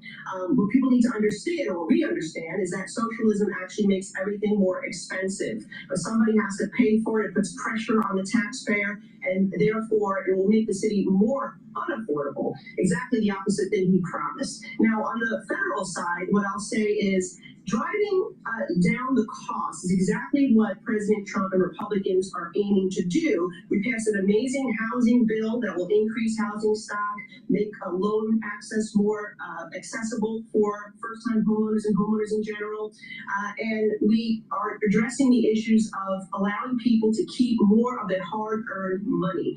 What people need to understand, or what we understand, is that socialism actually makes everything more expensive. But somebody has to pay for it. It puts pressure on the taxpayer, and therefore it will make the city more unaffordable. Exactly the opposite thing he promised. Now, on the federal side, what I'll say is driving down the cost is exactly what President Trump and Republicans are aiming to do. We passed an amazing housing bill that will increase housing stock, make loan access more accessible for first-time homeowners and homeowners in general. And we are addressing the issues of allowing people to keep more of their hard-earned money.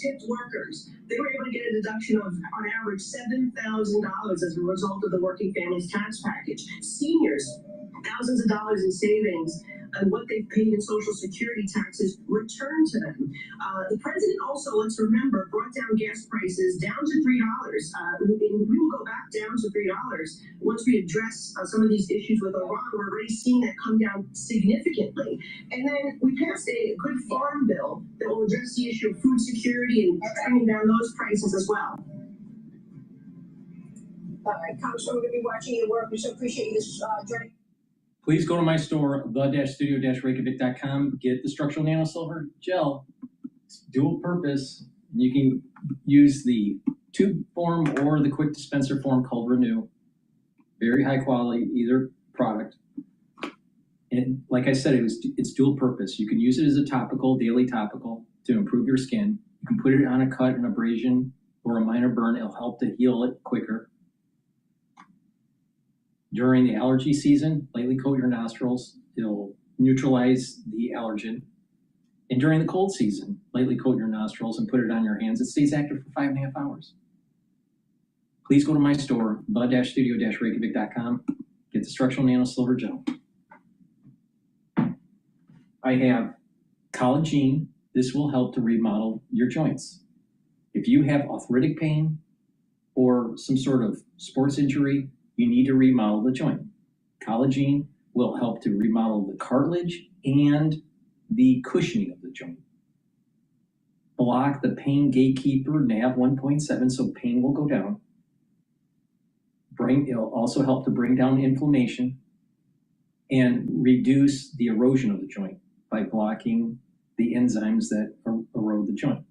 Tipped workers, they were able to get a deduction of, on average, $7,000 as a result of the working families tax package. Seniors, thousands of dollars in savings, and what they've paid in Social Security taxes returned to them. The president also, let's remember, brought down gas prices down to $3. And we will go back down to $3 once we address some of these issues with Iran. We're already seeing that come down significantly. And then we passed a good farm bill that will address the issue of food security and bringing down those prices as well. All right, Congressman, we're going to be watching your work. We so appreciate you joining. Please go to my store, the-studio-reykjavik.com. Get the structural nano silver gel. It's dual purpose. You can use the tube form or the quick dispenser form called Renew. Very high quality, either product. And like I said, it's dual purpose. You can use it as a topical, daily topical, to improve your skin. You can put it on a cut, an abrasion, or a minor burn. It'll help to heal it quicker. During the allergy season, lightly coat your nostrils. It'll neutralize the allergen. And during the cold season, lightly coat your nostrils and put it on your hands. It stays active for 5.5 hours. Please go to my store, the-studio-reykjavik.com. Get the structural nano silver gel. I have collagen. This will help to remodel your joints. If you have arthritic pain or some sort of sports injury, you need to remodel the joint. Collagen will help to remodel the cartilage and the cushioning of the joint. block the pain gatekeeper NAV 1.7, so pain will go down. It'll also help to bring down inflammation and reduce the erosion of the joint by blocking the enzymes that erode the joint.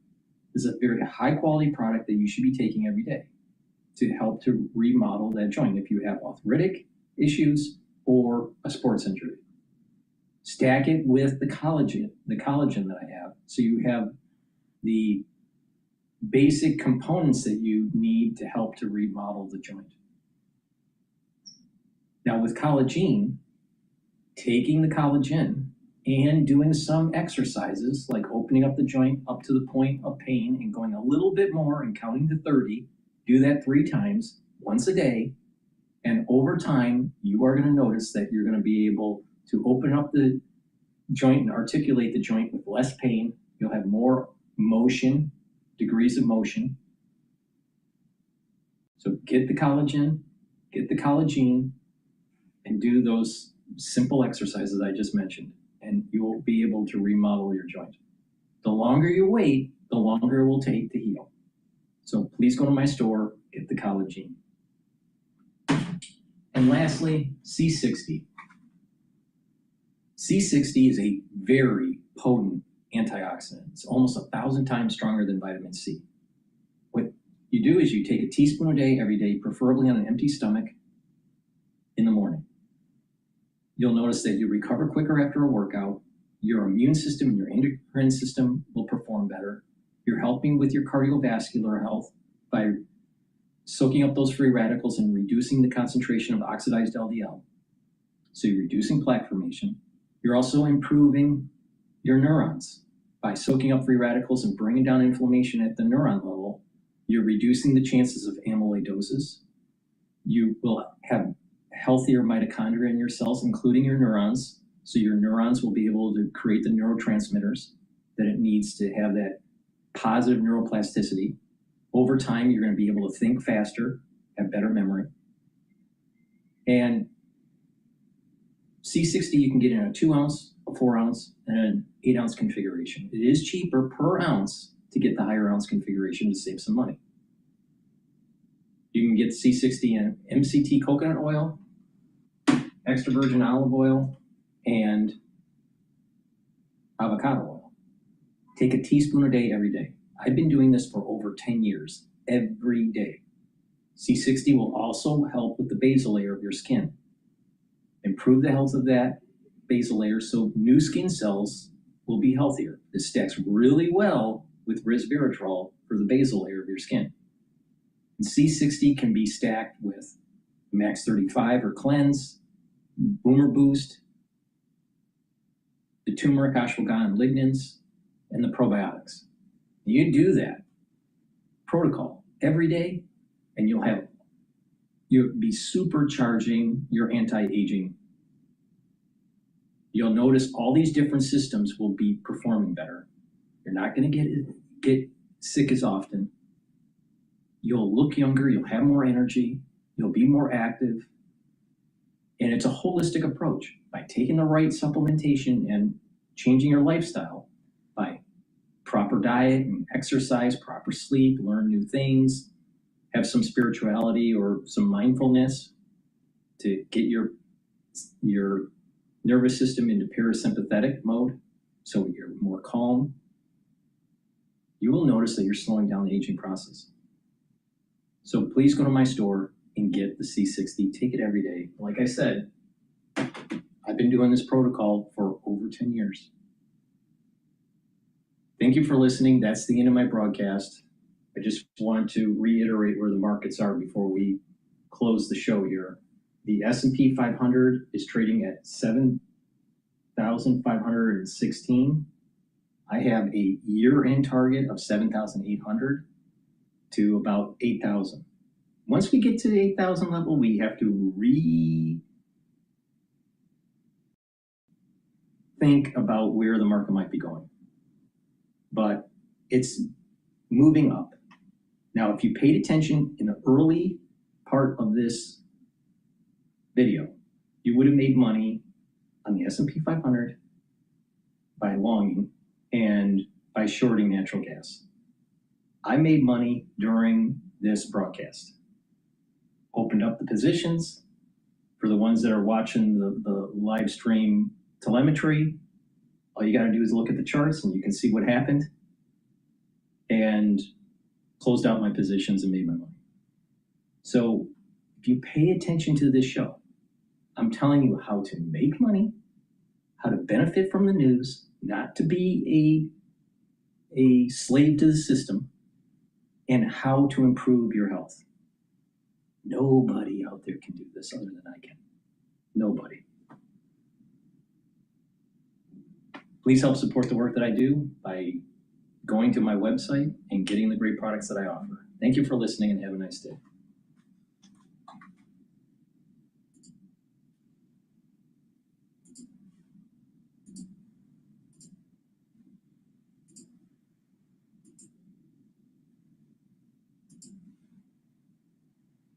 This is a very high quality product that you should be taking every day to help to remodel that joint if you have arthritic issues or a sports injury. Stack it with the collagen that I have, so you have the basic components that you need to help to remodel the joint. Now with collagen, taking the collagen and doing some exercises like opening up the joint up to the point of pain and going a little bit more and counting to 30, do that 3 times, once a day, and over time, you are going to notice that you're going to be able to open up the joint and articulate the joint with less pain. You'll have more motion, degrees of motion. So get the collagen, get the collagen, and do those simple exercises I just mentioned, and you will be able to remodel your joint. The longer you wait, the longer it will take to heal. So please go to my store, get the collagen. And lastly, C60. C60 is a very potent antioxidant. It's almost 1,000 times stronger than vitamin C. What you do is you take a teaspoon a day, every day, preferably on an empty stomach in the morning. You'll notice that you recover quicker after a workout. Your immune system and your endocrine system will perform better. You're helping with your cardiovascular health by soaking up those free radicals and reducing the concentration of oxidized LDL. So you're reducing plaque formation. You're also improving your neurons by soaking up free radicals and bringing down inflammation at the neuron level. You're reducing the chances of amyloidosis. You will have healthier mitochondria in your cells, including your neurons. So your neurons will be able to create the neurotransmitters that it needs to have that positive neuroplasticity. Over time, you're going to be able to think faster, have better memory. And C60 you can get in a 2 ounce, a 4 ounce, and an 8 ounce configuration. It is cheaper per ounce to get the higher ounce configuration to save some money. You can get C60 in MCT coconut oil, extra virgin olive oil, and avocado oil. Take a teaspoon a day every day. I've been doing this for over 10 years, every day. C60 will also help with the basal layer of your skin. Improve the health of that basal layer so new skin cells will be healthier. This stacks really well with resveratrol for the basal layer of your skin. And C60 can be stacked with Max 35 or Cleanse, Boomer Boost, the turmeric, ashwagandha, and lignans, and the probiotics. You do that protocol every day, and you'll be supercharging your anti-aging. You'll notice all these different systems will be performing better. You're not going to get sick as often. You'll look younger, you'll have more energy, you'll be more active. And it's a holistic approach. By taking the right supplementation and changing your lifestyle, by proper diet and exercise, proper sleep, learn new things, have some spirituality or some mindfulness to get your nervous system into parasympathetic mode so you're more calm, you will notice that you're slowing down the aging process. So please go to my store and get the C60. Take it every day. Like I said, I've been doing this protocol for over 10 years. Thank you for listening. That's the end of my broadcast. I just want to reiterate where the markets are before we close the show here. The S&P 500 is trading at 7,516. I have a year-end target of 7,800 to about 8,000. Once we get to the 8,000 level, we have to think about where the market might be going. But it's moving up. Now, if you paid attention in the early part of this video, you would have made money on the S&P 500 by longing and by shorting natural gas. I made money during this broadcast. Opened up the positions for the ones that are watching the live stream telemetry. All you got to do is look at the charts and you can see what happened, and closed out my positions and made my money. So if you pay attention to this show, I'm telling you how to make money, how to benefit from the news, not to be a slave to the system, and how to improve your health. Nobody out there can do this other than I can. Nobody. Please help support the work that I do by going to my website and getting the great products that I offer. Thank you for listening and have a nice day.